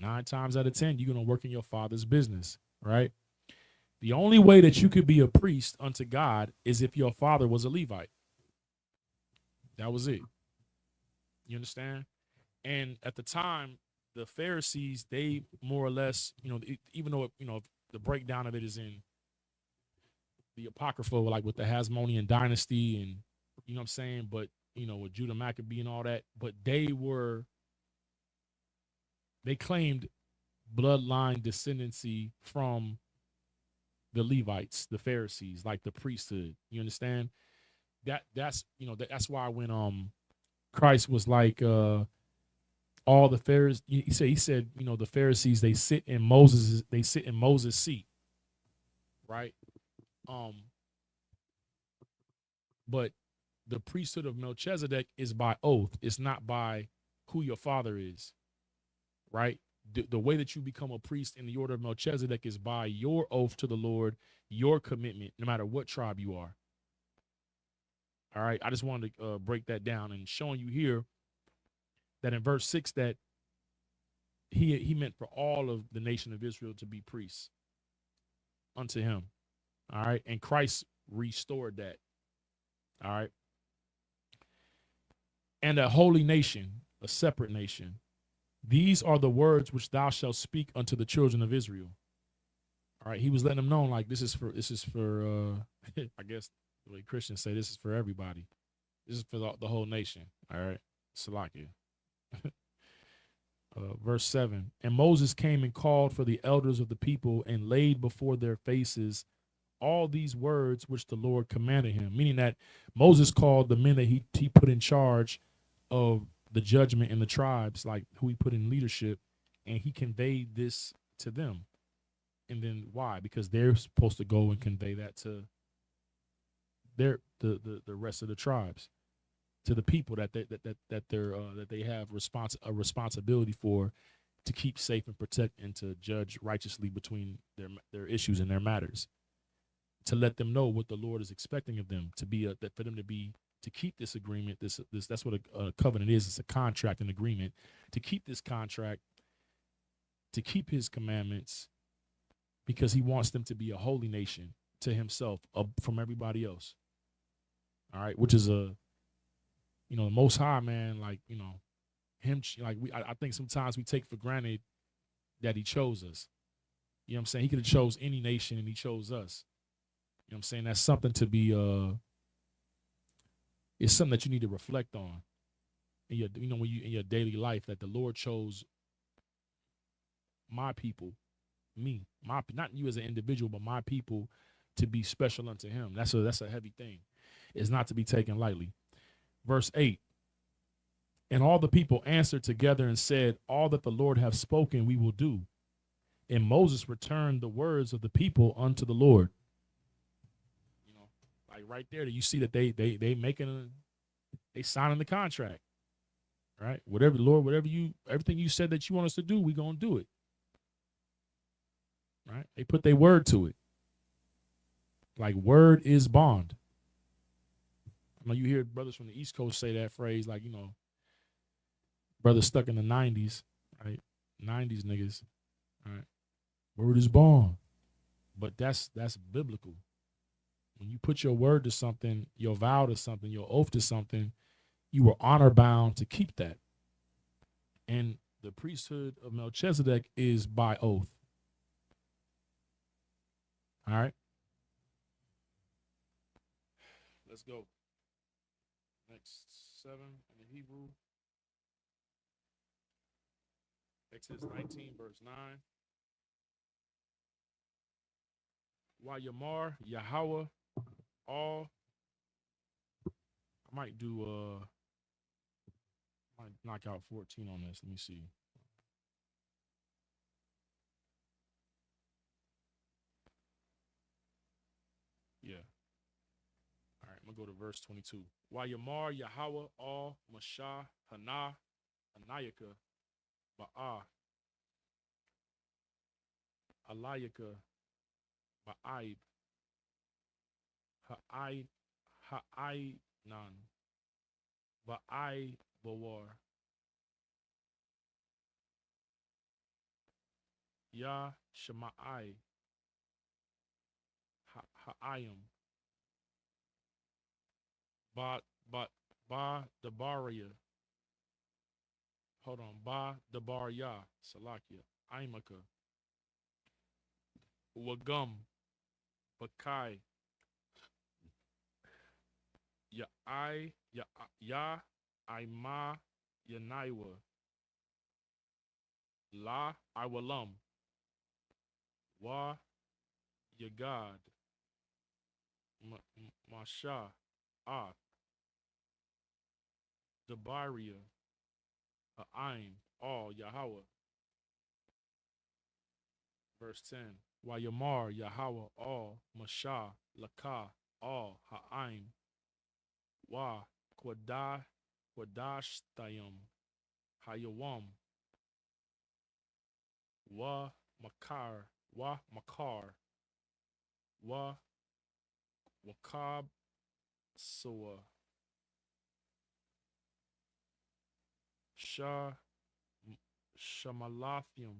9 times out of 10, you're going to work in your father's business, right? The only way that you could be a priest unto God is if your father was a Levite. That was it. You understand? And at the time, the Pharisees, they more or less, you know, even though, you know, the breakdown of it is in the Apocrypha, like with the Hasmonean dynasty and, you know what I'm saying? But, you know, with Judah Maccabee and all that, but they claimed bloodline descendancy from the Levites, the Pharisees, like the priesthood. You understand? That's you know, that's why when Christ was like all the Pharisees, he said, you know, the Pharisees, they sit in Moses' seat, right? But the priesthood of Melchizedek is by oath. It's not by who your father is, right? The way that you become a priest in the order of Melchizedek is by your oath to the Lord, your commitment, no matter what tribe you are. All right, I just wanted to break that down and showing you here that in verse 6 that he meant for all of the nation of Israel to be priests unto him. All right, and Christ restored that. All right, and a holy nation, a separate nation. These are the words which thou shalt speak unto the children of Israel. All right, he was letting them know, like, this is for I guess the way Christians say, this is for everybody. This is for the whole nation. All right, Salakia. Verse 7, and Moses came and called for the elders of the people and laid before their faces all these words which the Lord commanded him, meaning that Moses called the men that he put in charge of the judgment in the tribes, like who he put in leadership, and he conveyed this to them. And then why? Because they're supposed to go and convey that to the rest of the tribes, to the people that they have a responsibility for, to keep safe and protect and to judge righteously between their issues and their matters, to let them know what the Lord is expecting of them, to be that for them to keep this agreement. This that's what a covenant is. It's a contract, an agreement, to keep this contract, to keep His commandments, because He wants them to be a holy nation to Himself, from everybody else. All right, which is the Most High, man. Like, Him, like I think sometimes we take for granted that He chose us. You know what I'm saying? He could have chose any nation, and He chose us. You know what I'm saying? That's something to be it's something that you need to reflect on in your when you in your daily life, that the Lord chose my people, me, not you as an individual, but my people, to be special unto Him. That's a heavy thing. It's not to be taken lightly. Verse 8. And all the people answered together and said, all that the Lord hath spoken we will do. And Moses returned the words of the people unto the Lord. Like right there, you see that they signing the contract. Right? Everything you said that you want us to do, we gonna do it. Right? They put their word to it. Like, word is bond. I know you hear brothers from the East Coast say that phrase, like, brothers stuck in the 90s, right? 90s niggas, right? Word is bond. But that's biblical. When you put your word to something, your vow to something, your oath to something, you were honor bound to keep that. And the priesthood of Melchizedek is by oath. All right. Let's go. Next 7 in the Hebrew. Exodus 19, verse 9. Wayamar Yahweh all. I might knock out 14 on this. Let me see. Yeah. All right, I'm gonna go to verse 22. Wayamar Yahweh all Mashah Hana Anayaka Ba'ah Alayaka Ba'aib Ha'ainan Ba'ai Bawar Ya Shema'ai Ha'ayim Ba Dabaria. Hold on. Ba Dabaria Salakia Aimaka Wagum Bakai Ya Aima Yanaiwa La Iwalam Wa Yagad Masha Ah Dabaria Aim all Yahweh. Verse 10. Wayamar Yahweh all Masha Laka all Ha'aim Wa Quadashtayam Hayawam Wa Makar Wa Wakab Soa Shamalathium.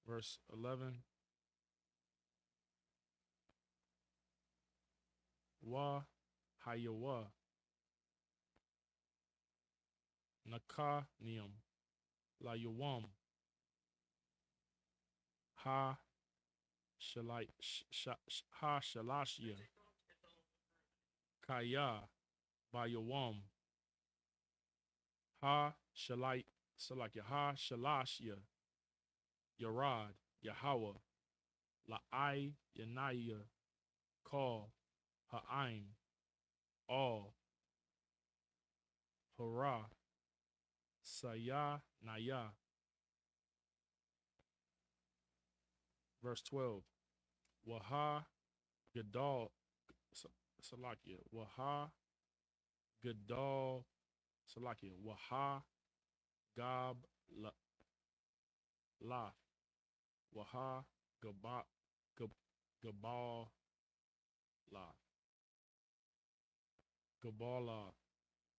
Verse 11. Wa Hayawa Nakanium La Yawam Ha Shalashia Kaya Bayawam Ha Shalai Salakia Ha Shalashia Yarad Yahweh La'ai Yanaya Call Ha'aim all Hurrah Saya Naya Verse 12. Waha Gadol Salakia. Waha Gadol Salakia. Waha Gab La. Waha Gabal La. Gabala.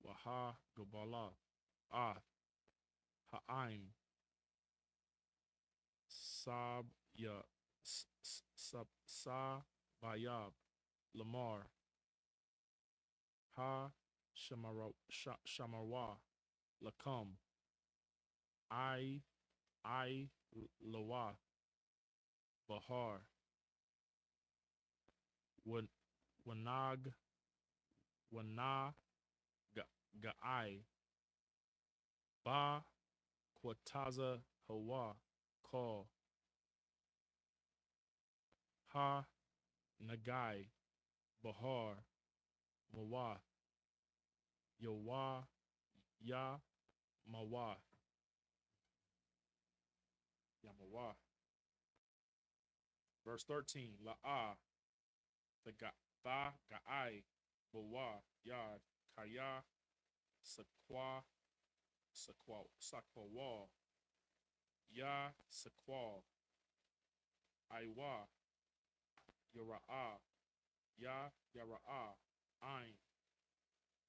Waha Gabala. Ha'aim. Sab Ya Sa Bayab. Lamar. Ha Shamarwa. Lakam. I Lawa. Bahar. Wanag. Wana Ga'ai. Ba Kwataza Hawa. Call. Ha Nagai. Bahar. Mawa. Yawa. Ya Mawa. Yamawa. Verse 13. La'a. Tha Ga'ai. Bawa. Yad. Kaya. Sakwa. Ya Sakwa. Aiwa. Yara'a. Ya Yara'a. Ain.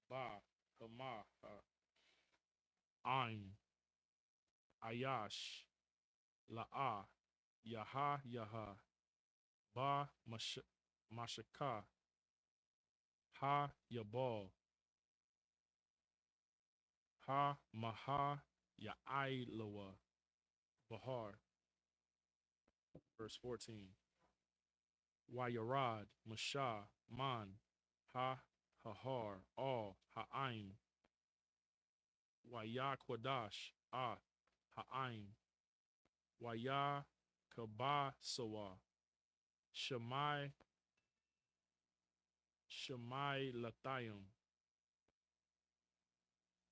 Ba. Hama. Ain. Ayash. La'a. Yaha. Ba Mashaka. Ha Yabal. Ha Maha Ya'ailawa. Bahar. Verse 14. Wayarad. Masha. Man. Ha Hahar. All. Ha'aim. Waya Kwadash. Ha'aim. Waya Kabasawa. Shemai Latayim.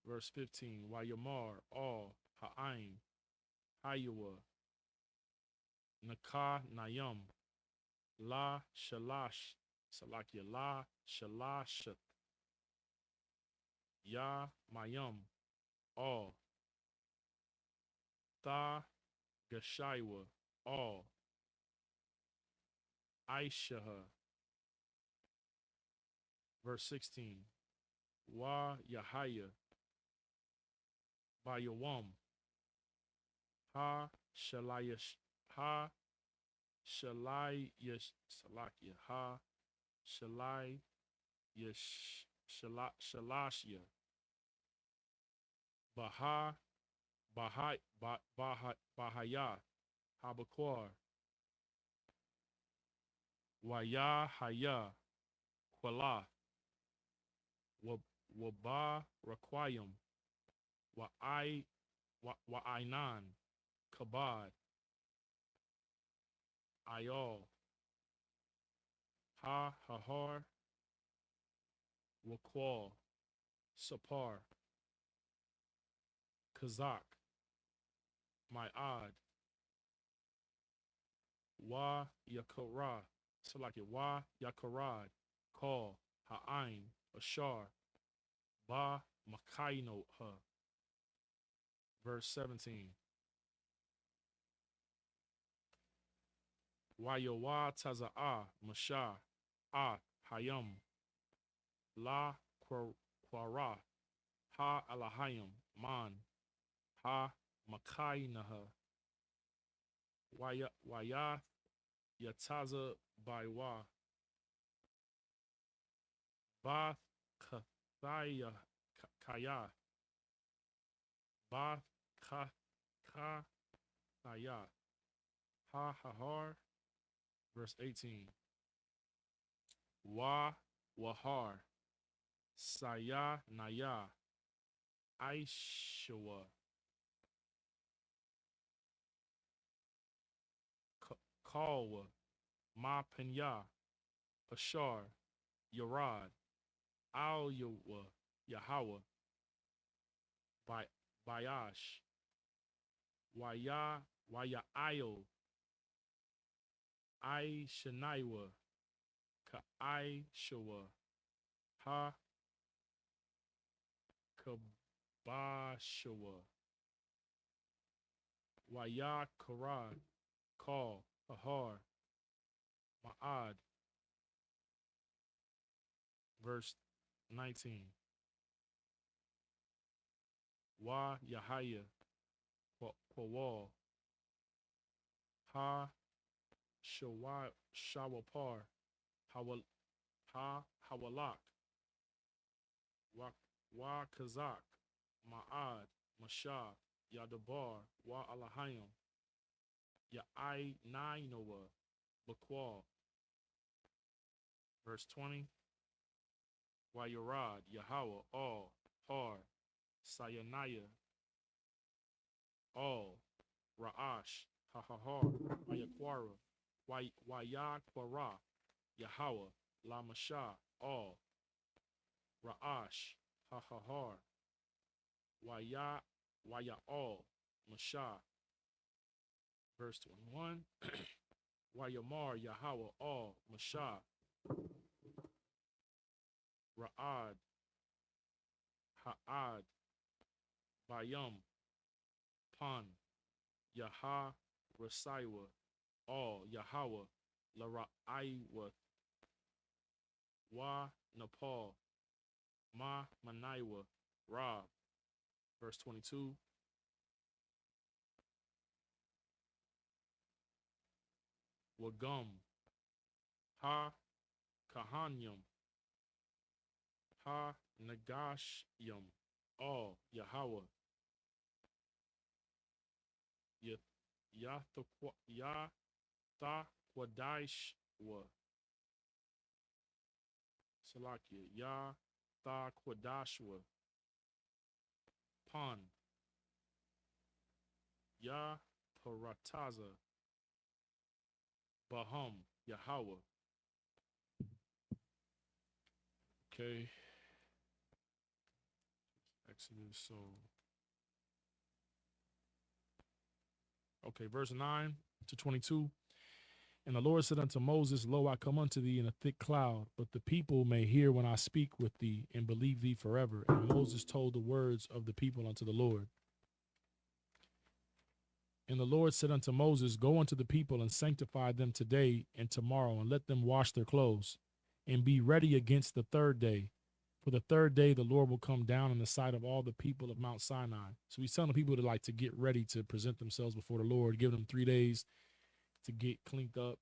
Verse 15. Wayamar. All. Ha'aim. Hayawa. Naka Nayam. La Shalash. Salakia. La Shalashat. Ya Mayam. All. Tha Gashaiwa. All. Aishaha. Verse 16. Wa Yahaya. Bayawam. Ha Shalayash. Ha Shalayash. Salakia. Ha Shalayash. Shalashya. Bahaya. Habakwar. Waya Haya. Kwala. Waba Rakwayam. Wa'ainan. Kabad. Ayal. Ha Hahar. Wakwal. Sapar. Kazak. Ma'ad. Wa Yakara. Salaki. Wa Yakarad. Call. Ha'ain. Ashar. Ba Makaino Ha. Verse 17. Wayawa Taza'a Masha. Hayam. La Quara. Ha Alahayam. Man. Ha Makainaha. Waya Yataza Baiwa. Ba Kathaya Kaya. Ba Kaya. Ha Hahar. Verse 18. Wahar. Saya Naya. Aishawa. Kalwa. Ma Penya. Ashar. Yarad. Al Yahweh. Bayash. Waya Ayo. I Shanaiwa, Ka I Shawa, Ha Kabashawa, Waya Karad, Call, Ahar, Ma'ad, verse 19. Wa Yahaya, Kwawal, Ha Shawapar, Ha Hawalak, Wa Kazak, Ma'ad, Mashah, Yadabar, Wa Alahayim, Ya'ai Nainoa, Bakwal, verse 20. Wa Yarad, Yahweh, all, Har, Sayanaya, all, Ra'ash, Hahahar, Mayakwara, Wayakwara, Yahweh, Lamashah, all, Ra'ash, Hahahar, Waya all, Mashah, verse 21. Wayamar, Yahweh, all, Mashah, Ra'ad, Ha'ad, Bayam, Pan, Yaha, Rasaiwa, all, Yahweh, Lara'aiwa, Wa, Nepal, Ma, Manaiwa, Ra, verse 22. Wagum, Ha, Kahanyam, Ha, Nagashyam, all, Yahweh, Yathakwadishwa, Salakia, Yathakwadashwa, Pan, Parataza, Baham, Yahweh. Okay. Exodus, so. Okay, verse 9 to 22. And the Lord said unto Moses, Lo, I come unto thee in a thick cloud, but the people may hear when I speak with thee and believe thee forever. And Moses told the words of the people unto the Lord. And the Lord said unto Moses, Go unto the people and sanctify them today and tomorrow, and let them wash their clothes, and be ready against the third day. For the third day the Lord will come down in the sight of all the people of Mount Sinai. So he's telling the people to get ready to present themselves before the Lord, give them 3 days to get cleaned up.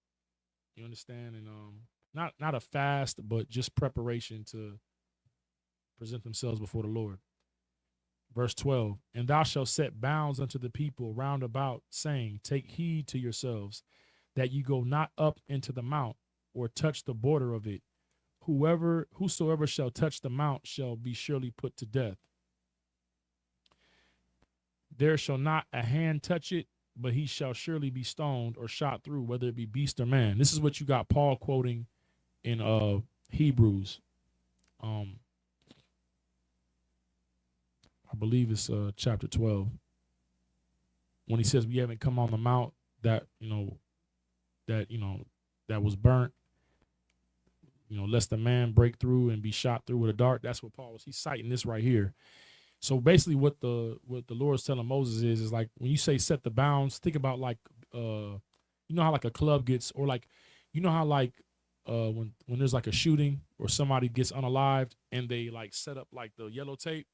You understand? And not a fast, but just preparation to present themselves before the Lord. Verse 12, and thou shalt set bounds unto the people round about, saying, Take heed to yourselves, that ye go not up into the mount, or touch the border of it. Whosoever shall touch the mount shall be surely put to death. There shall not a hand touch it, but he shall surely be stoned or shot through, whether it be beast or man. This is what you got Paul quoting in Hebrews. I believe it's chapter 12. When he says we haven't come on the mount that was burnt, lest the man break through and be shot through with a dart. That's what Paul was. He's citing this right here. So basically what the Lord's telling Moses is like, when you say set the bounds, think about how like a club gets, or how when there's like a shooting or somebody gets unalived and they set up the yellow tape,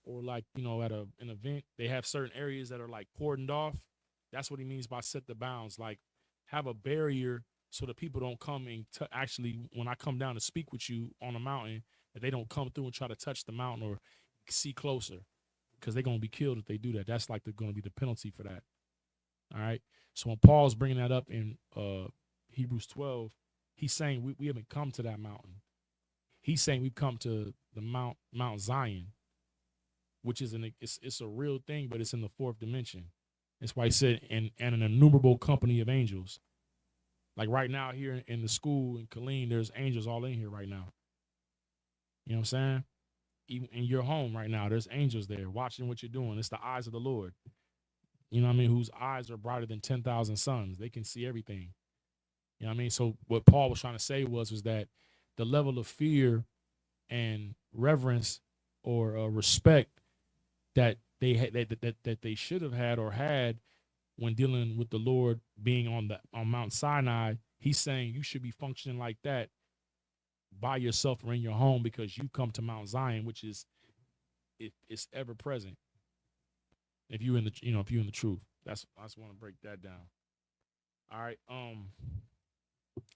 or at an event, they have certain areas that are cordoned off. That's what he means by set the bounds, have a barrier so that people don't come and actually, when I come down to speak with you on a mountain, that they don't come through and try to touch the mountain or see closer, because they're going to be killed if they do that. That's going to be the penalty for that. All right. So when Paul's bringing that up in Hebrews 12, he's saying we haven't come to that mountain. He's saying we've come to the Mount Zion, which is it's a real thing, but it's in the fourth dimension. That's why he said, and an innumerable company of angels. Like right now here in the school in Killeen, there's angels all in here right now. You know what I'm saying? Even in your home right now, there's angels there watching what you're doing. It's the eyes of the Lord. you know what I mean, whose eyes are brighter than 10,000 suns. They can see everything. You know what I mean? So what Paul was trying to say was that the level of fear and reverence or respect that they had that they should have had or had when dealing with the Lord being on Mount Sinai, he's saying you should be functioning like that by yourself or in your home, because you come to Mount Zion, which is it's ever present. If you in the if you're in the truth, I just want to break that down. All right,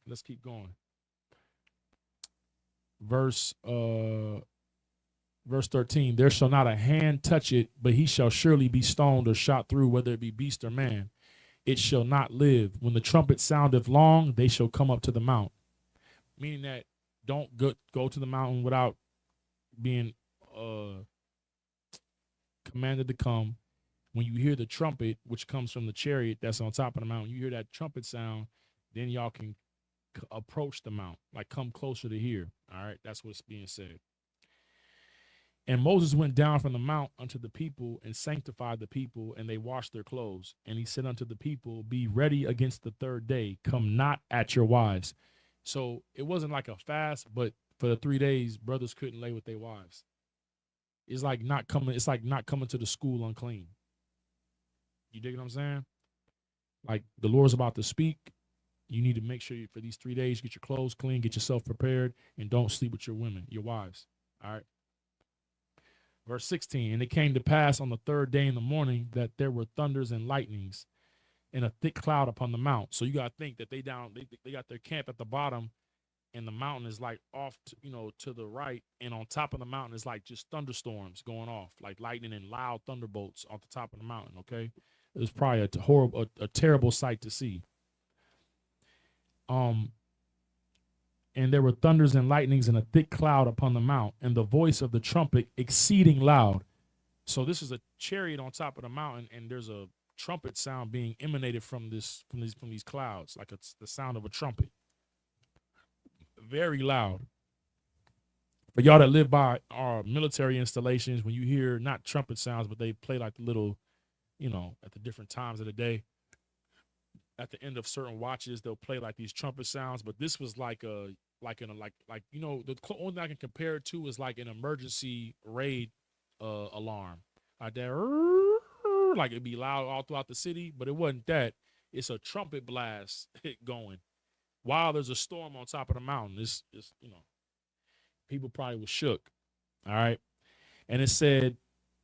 let's keep going. Verse 13, there shall not a hand touch it, but he shall surely be stoned or shot through, whether it be beast or man. It shall not live. When the trumpet soundeth long, they shall come up to the mount. Meaning that don't go to the mountain without being commanded to come. When you hear the trumpet, which comes from the chariot that's on top of the mountain, you hear that trumpet sound, then y'all can approach the mount, like come closer to here. All right, that's what's being said. And Moses went down from the mount unto the people and sanctified the people, and they washed their clothes. And he said unto the people, be ready against the third day. Come not at your wives. So it wasn't like a fast, but for the 3 days, brothers couldn't lay with their wives. It's like not coming. It's like not coming to the school unclean. You dig what I'm saying? Like the Lord's about to speak. You need to make sure for these 3 days, get your clothes clean, get yourself prepared, and don't sleep with your women, your wives. All right. Verse 16, and it came to pass on the third day in the morning that there were thunders and lightnings and a thick cloud upon the mount. So you got to think that they got their camp at the bottom, and the mountain is like off, to the right. And on top of the mountain is like just thunderstorms going off, like lightning and loud thunderbolts off the top of the mountain. Okay. It was probably a terrible sight to see. And there were thunders and lightnings and a thick cloud upon the mount, and the voice of the trumpet exceeding loud. So this is a chariot on top of the mountain, and there's a trumpet sound being emanated from these clouds, like it's the sound of a trumpet. Very loud. For y'all that live by our military installations, when you hear not trumpet sounds, but they play like the little, at the different times of the day. At the end of certain watches, they'll play like these trumpet sounds, but this was the only thing I can compare it to is like an emergency raid alarm, like that, like it'd be loud all throughout the city, but it wasn't that. It's a trumpet blast going while there's a storm on top of the mountain. It's people probably was shook. All right, and it said,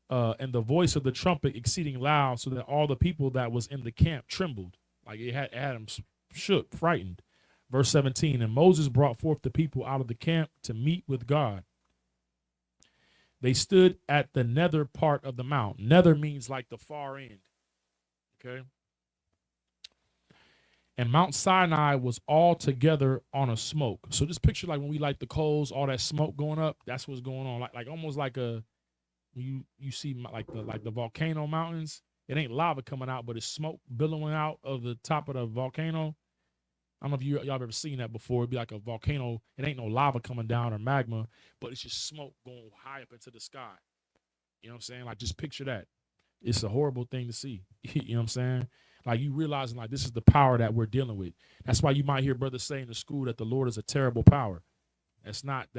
and the voice of the trumpet exceeding loud, so that all the people that was in the camp trembled. Like it had them shook, frightened. Verse 17, and Moses brought forth the people out of the camp to meet with God. They stood at the nether part of the mount. Nether means like the far end. Okay. And Mount Sinai was all together on a smoke. So just picture like when we light the coals, all that smoke going up. That's what's going on. Like almost like you see like the volcano mountains. It ain't lava coming out, but it's smoke billowing out of the top of the volcano. I don't know if y'all have ever seen that before. It'd be like a volcano. It ain't no lava coming down or magma, but it's just smoke going high up into the sky. You know what I'm saying? Like, just picture that. It's a horrible thing to see. You know what I'm saying? Like, you realizing, like, this is the power that we're dealing with. That's why you might hear brothers say in the school that the Lord is a terrible power. That's not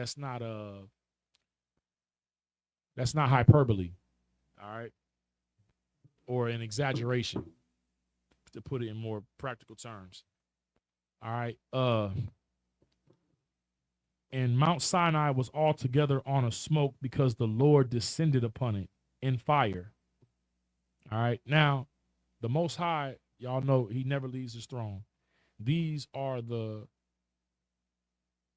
hyperbole. All right? Or an exaggeration, to put it in more practical terms. All right. And Mount Sinai was altogether on a smoke, because the Lord descended upon it in fire. All right. Now, the Most High, y'all know he never leaves his throne. These are the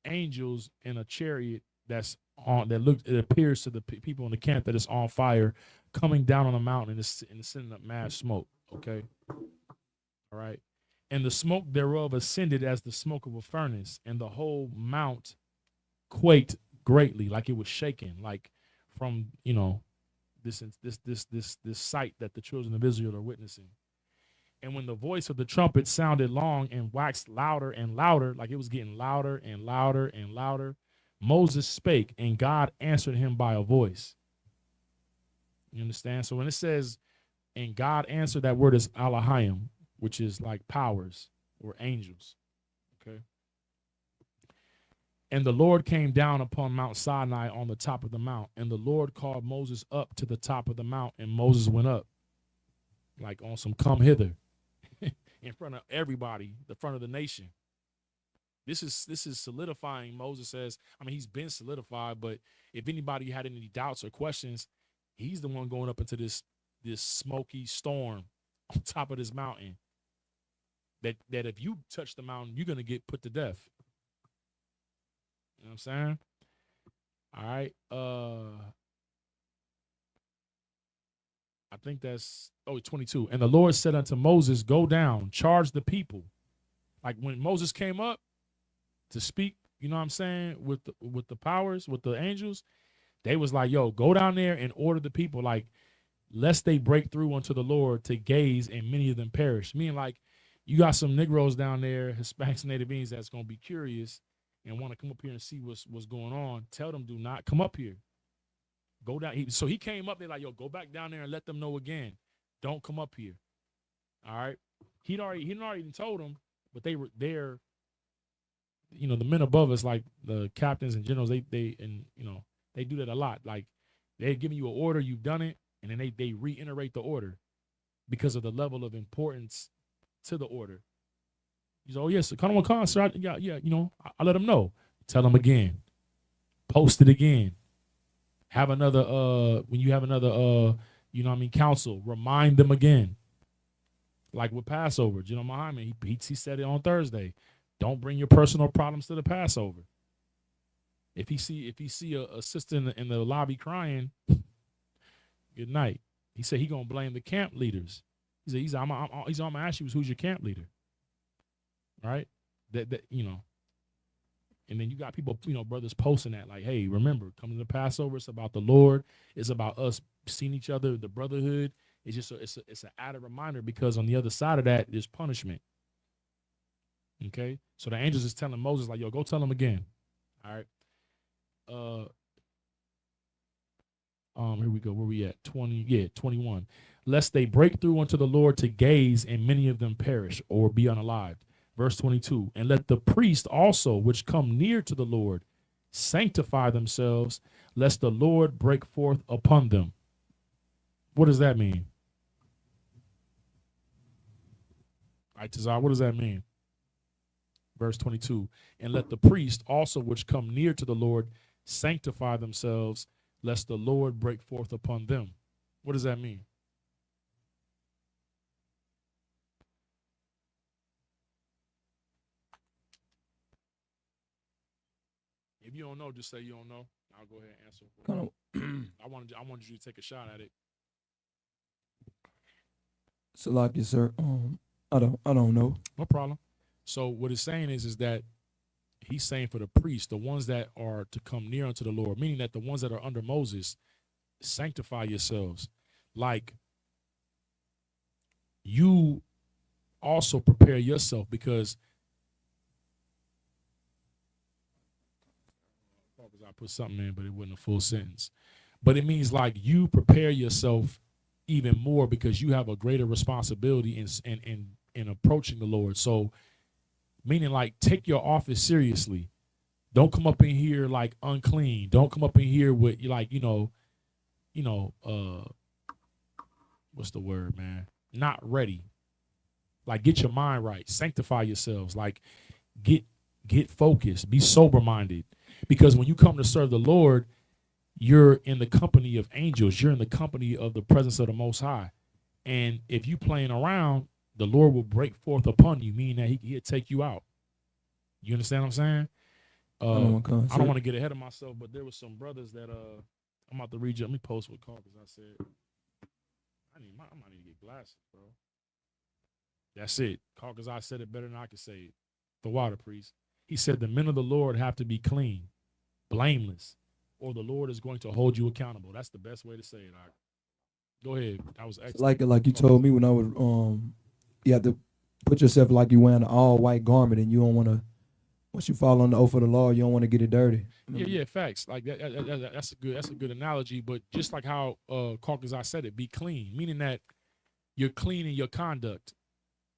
angels in a chariot that's on, it appears to the people in the camp that it's on fire, coming down on the mountain and sending up mad smoke. Okay. All right. And the smoke thereof ascended as the smoke of a furnace, and the whole mount quaked greatly, like it was shaking, like from this sight that the children of Israel are witnessing. And when the voice of the trumpet sounded long and waxed louder and louder, like it was getting louder and louder and louder, Moses spake, and God answered him by a voice. You understand? So when it says And God answered. That word is Elohim, which is like powers or angels. Okay. And the Lord came down upon Mount Sinai on the top of the mount. And the Lord called Moses up to the top of the mount. And Moses went up like on some come hither in front of everybody, the front of the nation. This is solidifying Moses says, I mean, he's been solidified, but if anybody had any doubts or questions, he's the one going up into this smoky storm on top of this mountain. That if you touch the mountain, you're gonna get put to death. You know what I'm saying? All right. I think that's 22. And the Lord said unto Moses, go down, charge the people. Like when Moses came up to speak, you know what I'm saying, with the powers, with the angels, they was like, yo, go down there and order the people, like, lest they break through unto the Lord to gaze, and many of them perish. Meaning, like, you got some Negroes down there, Hispanics, Native beings that's gonna be curious and want to come up here and see what's going on. Tell them, do not come up here. Go down. So he came up there like, yo, go back down there and let them know again. Don't come up here. All right. He'd already told them, but they were there. You know, the men above us, like the captains and generals, they do that a lot. Like they're giving you an order, you've done it, and then they reiterate the order because of the level of importance to the order. He's oh yes, come on, sir. Yeah, you know, I let them know. Tell them again. Post it again. Have another when you have another you know what I mean, council, remind them again. Like with Passover, you know, Muhammad, he said it on Thursday. Don't bring your personal problems to the Passover. If he see a sister in the lobby crying, good night. He said he gonna blame the camp leaders. He said I'm gonna ask you who's your camp leader, right? That you know. And then you got people, you know, brothers posting that like, hey, remember, coming to Passover, it's about the Lord. It's about us seeing each other, the brotherhood. It's just it's an added reminder because on the other side of that, there's punishment. Okay, so the angels is telling Moses like, yo, go tell them again. All right. Here we go. Where we at? 21. Lest they break through unto the Lord to gaze, and many of them perish or be unalived. Verse 22, and let the priest also, which come near to the Lord, sanctify themselves, lest the Lord break forth upon them. What does that mean? All right, Tazar, what does that mean? Verse 22, and let the priest also, which come near to the Lord, sanctify themselves, lest the Lord break forth upon them. What does that mean? If you don't know, just say you don't know. I'll go ahead and answer. I wanted you to take a shot at it. Salaki, sir. I don't know. No problem. So what it's saying is that he's saying for the priests, the ones that are to come near unto the Lord, meaning that the ones that are under Moses, sanctify yourselves. Like you also prepare yourself because I put something in, but it wasn't a full sentence. But it means like you prepare yourself even more because you have a greater responsibility in approaching the Lord. So meaning like take your office seriously. Don't come up in here like unclean. Don't come up in here with like, what's the word, man? Not ready. Like get your mind right. Sanctify yourselves. Like get focused. Be sober minded. Because when you come to serve the Lord, you're in the company of angels. You're in the company of the presence of the Most High. And if you playing around, the Lord will break forth upon you, meaning that he'll take you out. You understand what I'm saying? I don't want to get ahead of myself, but there was some brothers that I'm about to read you. Let me post what called because I said I might need to get glasses, bro. That's it. Caucus I said it better than I could say it. The water priest. He said the men of the Lord have to be clean, blameless, or the Lord is going to hold you accountable. That's the best way to say it. Go ahead. That was excellent. Like you told me when I was you have to put yourself like you wearing an all white garment and you don't want to, once you fall on the oath of the law, you don't want to get it dirty. Yeah, facts. Like that's a good analogy. But just like how Caucus I said it, be clean, meaning that you're cleaning your conduct,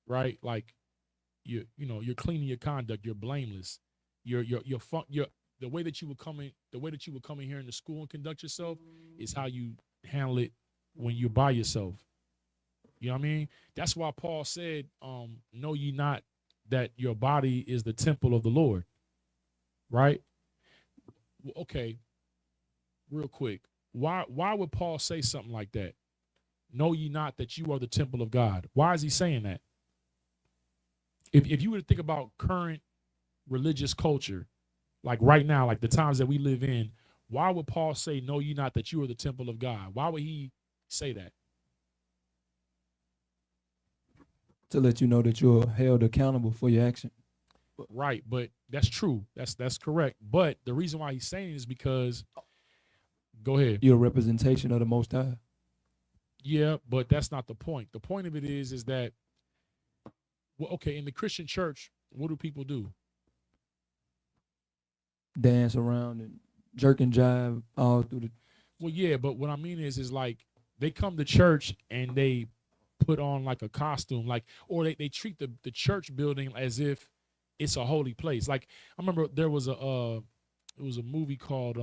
right? Like you're cleaning your conduct. You're blameless. You're the way that you would come in, the way that you would come in here in the school and conduct yourself is how you handle it when you're by yourself. You know what I mean? That's why Paul said, know ye not that your body is the temple of the Lord, right? Okay, real quick. Why would Paul say something like that? Know ye not that you are the temple of God? Why is he saying that? If you were to think about current religious culture, like right now, like the times that we live in, why would Paul say, know ye not that you are the temple of God? Why would he say that? To let you know that you're held accountable for your action. Right, but that's true. That's correct. But the reason why he's saying it is because, go ahead. You're a representation of the Most High. Yeah, but that's not the point. The point of it is that, well, okay, in the Christian church, what do people do? Dance around and jerk and jive all through the. Well, yeah, but what I mean is like they come to church and they put on like a costume, like, or they treat the church building as if it's a holy place. Like I remember there was it was a movie called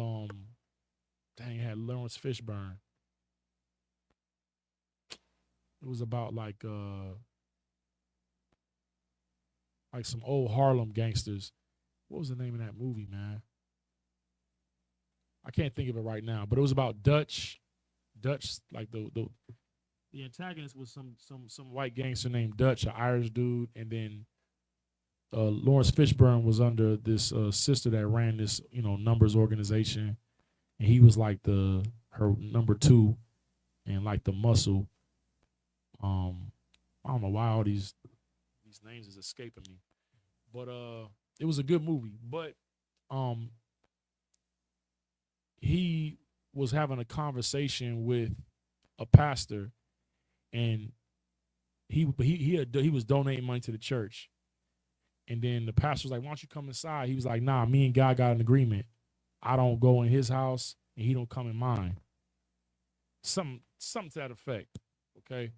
dang, it had Lawrence Fishburne. It was about like some old Harlem gangsters. What was the name of that movie, man? I can't think of it right now, but it was about Dutch, like the antagonist was some white gangster named Dutch, an Irish dude, and then Lawrence Fishburne was under this sister that ran this numbers organization, and he was like her number two, and like the muscle. I don't know why all these names is escaping me, but it was a good movie. But he was having a conversation with a pastor, and he was donating money to the church, and then the pastor was like, "Why don't you come inside?" He was like, "Nah, me and God got an agreement. I don't go in his house, and he don't come in mine." Something to that effect. Okay.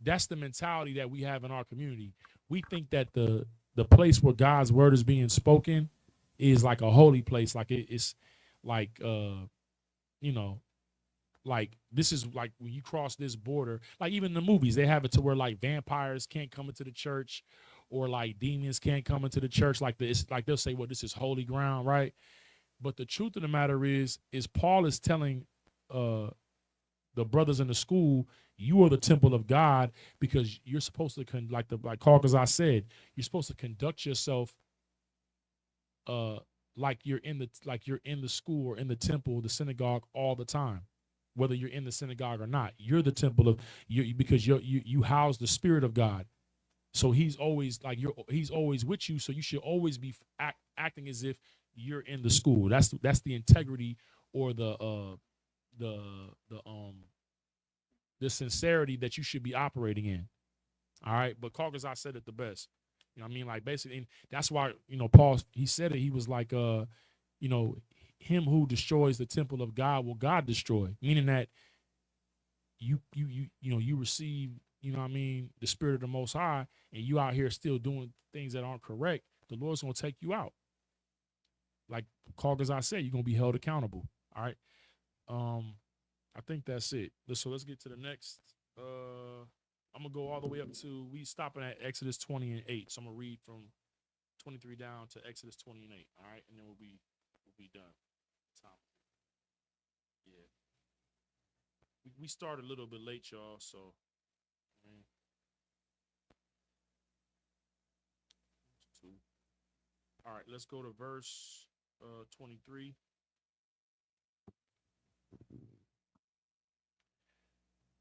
That's the mentality that we have in our community. We think that the place where God's word is being spoken is like a holy place. Like it's like like this is like when you cross this border, like even in the movies, they have it to where like vampires can't come into the church, or like demons can't come into the church. Like this, like they'll say, well, this is holy ground, right? But the truth of the matter is Paul is telling the brothers in the school, you are the temple of God, because you're supposed to like Caucus said, you're supposed to conduct yourself like you're in the school or in the temple, the synagogue all the time. Whether you're in the synagogue or not, you're the temple of you, because you house the Spirit of God. So he's always he's always with you. So you should always be acting as if you're in the school. That's the integrity, or the sincerity that you should be operating in. All right. But Caucus said it the best. You know what I mean? Like basically, and that's why, Paul, he said it, he was like, him who destroys the temple of God will God destroy. Meaning that you receive, the Spirit of the Most High, and you out here still doing things that aren't correct, the Lord's gonna take you out. Like Caucus said, you're gonna be held accountable. All right. I think that's it. So let's get to the next. I'm gonna go all the way up to, we stopping at Exodus 20 and 8. So I'm gonna read from 23 down to Exodus 20 and 8. All right, and then we'll be done. Time. Yeah. We started a little bit late, y'all. So. All right, let's go to verse 23.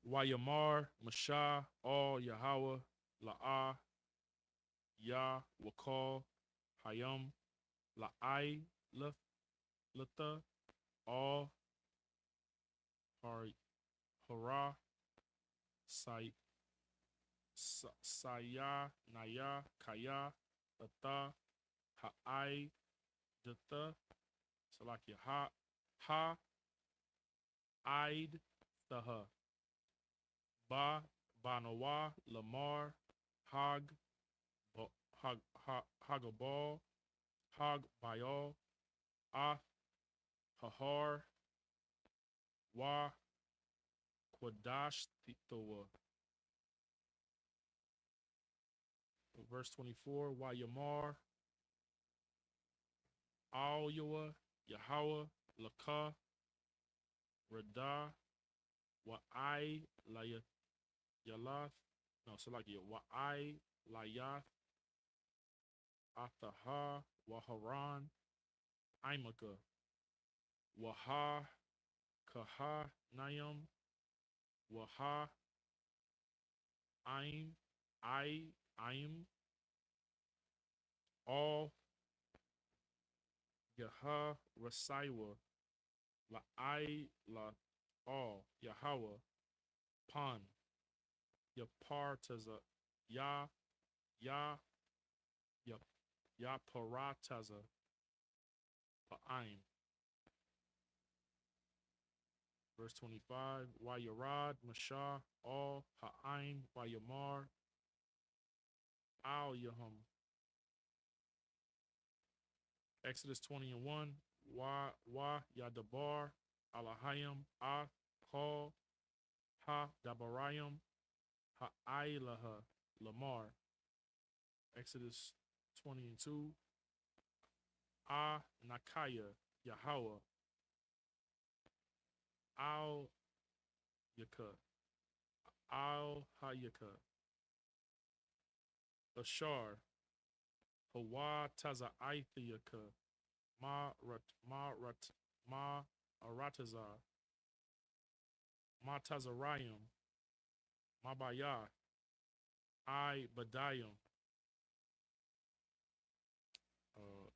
Wayamar, Mashah, all Yahweh, La'ah, Yah, Wakal, Hayam, La'ai, Latha, all, Hara, Saya, Naya, Kaya, Latha, Ha'ai, Datha, Salakia, Ha, Aid, Thaha. Ba, Banawa, Lamar, Hog, Hagabal, Hog Bayal, Ath, Hahar, Wa, Quadash, Thitoa. Verse 24, Wa Yamar, Al Yoa, Yahweh, Lakah, Radah, Wa I Yalath, no, so like Wa I Layath, Athaha, Waharan, Imaka, Waha, Kaha, Nayam, Waha, Aim, Aim, All, Yaha, Rasaiwa, La I, La, All, Yahweh, Pan, Yapartaza, Ya, Yaparataza, Pa'aim. Verse 25, Wayarad, Mashah, All, Ha'aim, Wayamar, Al Yahum. Exodus 20:1, Wa Yadabar, Alahayim, Ah, Kal, Ha Dabarayim, Ha'ailaha, Lamar. Exodus 20:2, Ah Nakaya, Yahweh, Al Yaka, Al Hayaka, Ashar, Hawa Taza Aithiyaka, Ma Aratazar, Ma Tazarayim, Ma Bayah, I Badayim.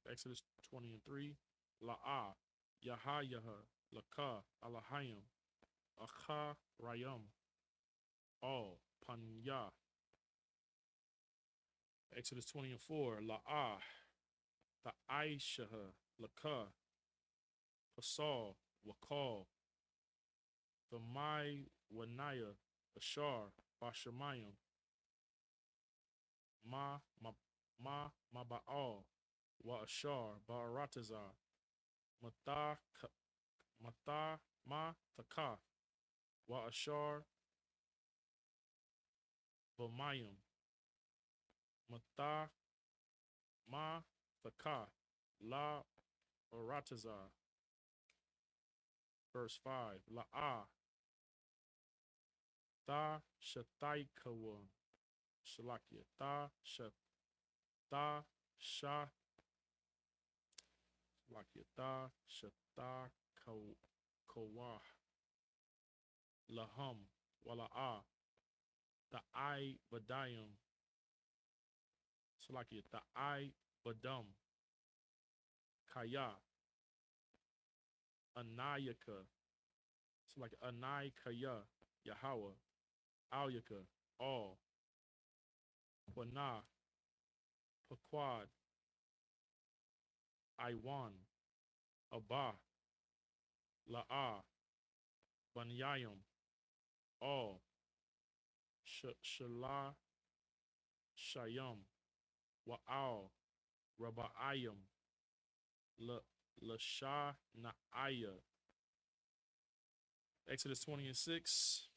Exodus 20:3, La'ah, Yahayaha, Lakah, Alahayim, Akha Rayam, All, Panya. Exodus 20:4, La'ah, Ta'aishaha, Lakah, Pasal, Wakal, Thamai, Wanaya, Ashar, Bashamayim, Maba'al, Wa Ashar, Ba'aratazar, Ma Takah, Wa Ashar, Bamayim, Ma Takah, La Aratazar. Verse 5, La'ah, Ta Shataikawa, Shalakia, Ta Sha, Lakia, Ta Shatakawah, Laham, Wala'ah, Ta'ai Badayim, Salakia, Ta'ai Badam, Kaya, Anayaka, Salakia, Anai Kaya, Yahweh, Alyaka, All, Quana, Paquad, Iwan, Abba, La'ah, Banyayim, All, Shalah, Shayam, Wa'al, Raba'ayim, Lasha Na'aya. Exodus 20:6,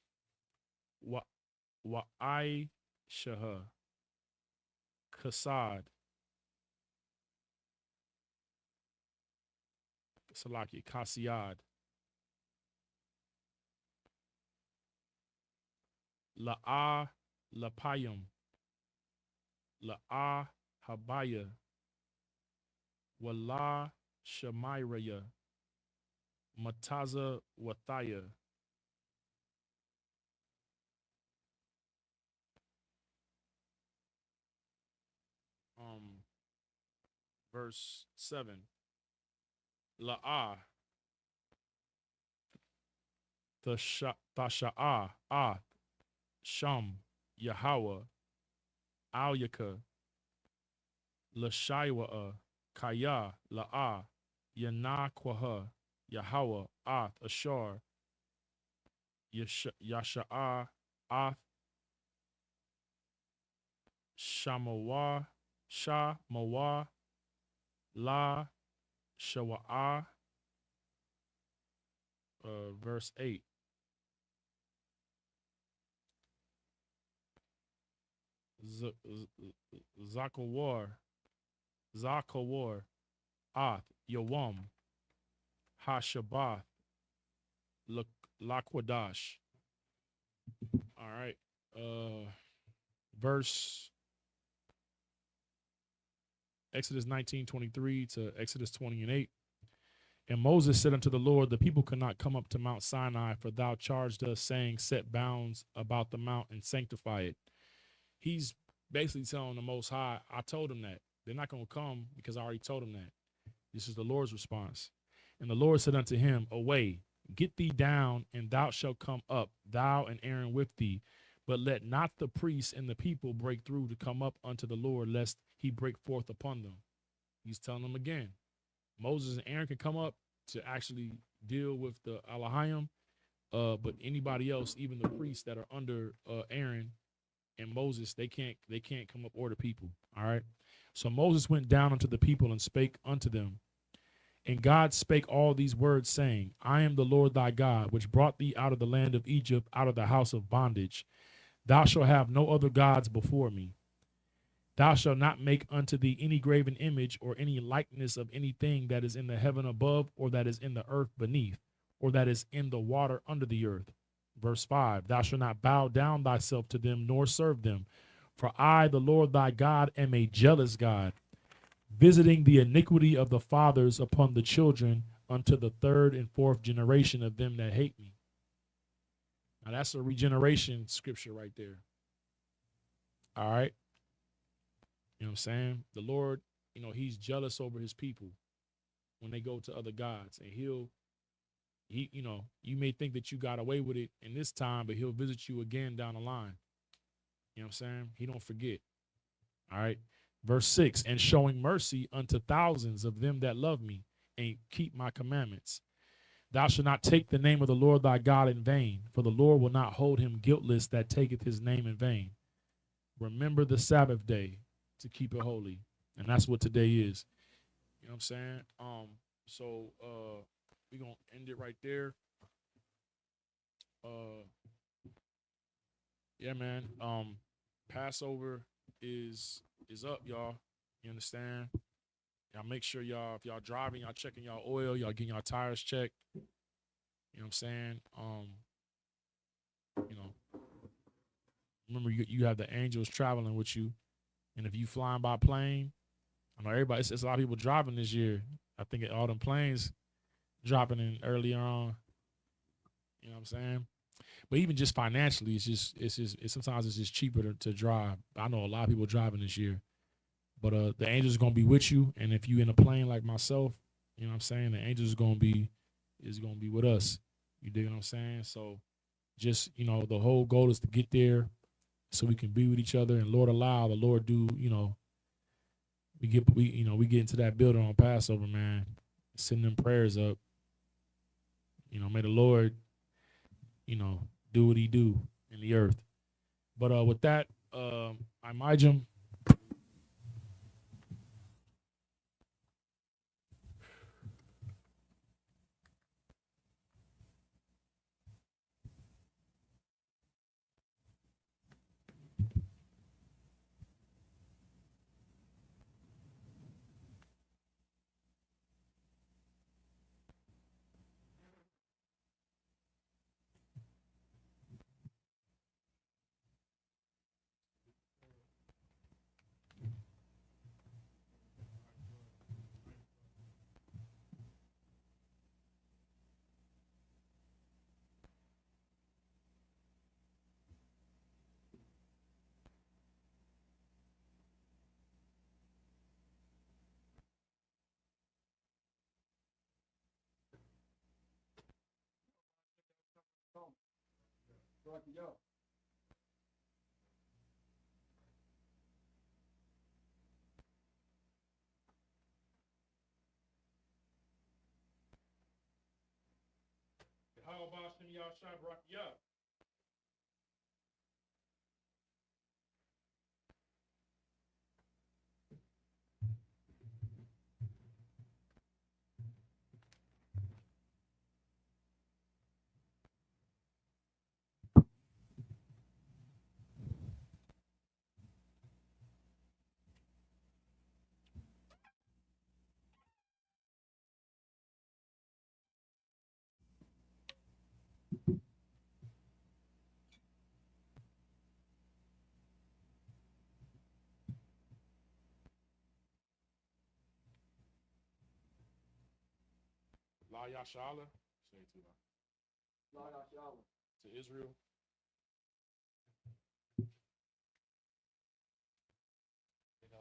Wa'ai Shaha, Kasad, Salaki, Kasiad, La'ah Lapayim, La'ah Habaya, Wala Shemairaya, Mataza Wathaya. Verse 7, La'ah, Tasha'ah, Sham, Yahweh, Alyaka, Lashaiwa'a, Kaya, La'ah, Yanakwaha, Yahweh, Ashar, Yasha'ah, Ath, Shamawah, Shah, Mawah, La, Shawa'ah, verse 8. Zakawar, Ath, Yawam, Hashabath, Lakwadash. All right. Verse Exodus 19:23 to Exodus 20:8. And Moses said unto the Lord, the people could not come up to Mount Sinai, for thou charged us, saying, set bounds about the mount and sanctify it. He's basically telling the Most High, I told him that. They're not going to come because I already told them that. This is the Lord's response. And the Lord said unto him, away, get thee down, and thou shalt come up, thou and Aaron with thee. But let not the priests and the people break through to come up unto the Lord, lest he break forth upon them. He's telling them again. Moses and Aaron can come up to actually deal with the Elohim, but anybody else, even the priests that are under Aaron and Moses, they can't come up or the people. All right. So Moses went down unto the people and spake unto them. And God spake all these words, saying, I am the Lord thy God, which brought thee out of the land of Egypt, out of the house of bondage. Thou shalt have no other gods before me. Thou shalt not make unto thee any graven image or any likeness of anything that is in the heaven above, or that is in the earth beneath, or that is in the water under the earth. Verse 5, thou shalt not bow down thyself to them, nor serve them. For I, the Lord thy God, am a jealous God, visiting the iniquity of the fathers upon the children unto the third and fourth generation of them that hate me. Now that's a regeneration scripture right there. All right. You know what I'm saying? The Lord, he's jealous over his people when they go to other gods. And you may think that you got away with it in this time, but he'll visit you again down the line. You know what I'm saying? He don't forget. All right. Verse 6, and showing mercy unto thousands of them that love me and keep my commandments. Thou shalt not take the name of the Lord thy God in vain, for the Lord will not hold him guiltless that taketh his name in vain. Remember the Sabbath day to keep it holy. And that's what today is. You know what I'm saying? So we're gonna end it right there. Yeah, man. Passover is up, y'all. You understand? Y'all make sure y'all, if y'all driving, y'all checking y'all oil, y'all getting y'all tires checked. You know what I'm saying? Remember you have the angels traveling with you. And if you flying by plane, I know everybody, it's a lot of people driving this year. I think all them planes dropping in earlier on. You know what I'm saying? But even just financially, sometimes it's just cheaper to drive. I know a lot of people driving this year. But the angels are gonna be with you, and if you in a plane like myself, you know what I'm saying, the angels is gonna be with us. You dig what I'm saying? So just, the whole goal is to get there so we can be with each other, and Lord allow, the Lord do, we get into that building on Passover, man. Send them prayers up. May the Lord, do what he do in the earth. But with that, Imajim. Yo. How about some y'all shot rock? Yeah. La Yashala. Say it too loud. La Yashala. To Israel. And,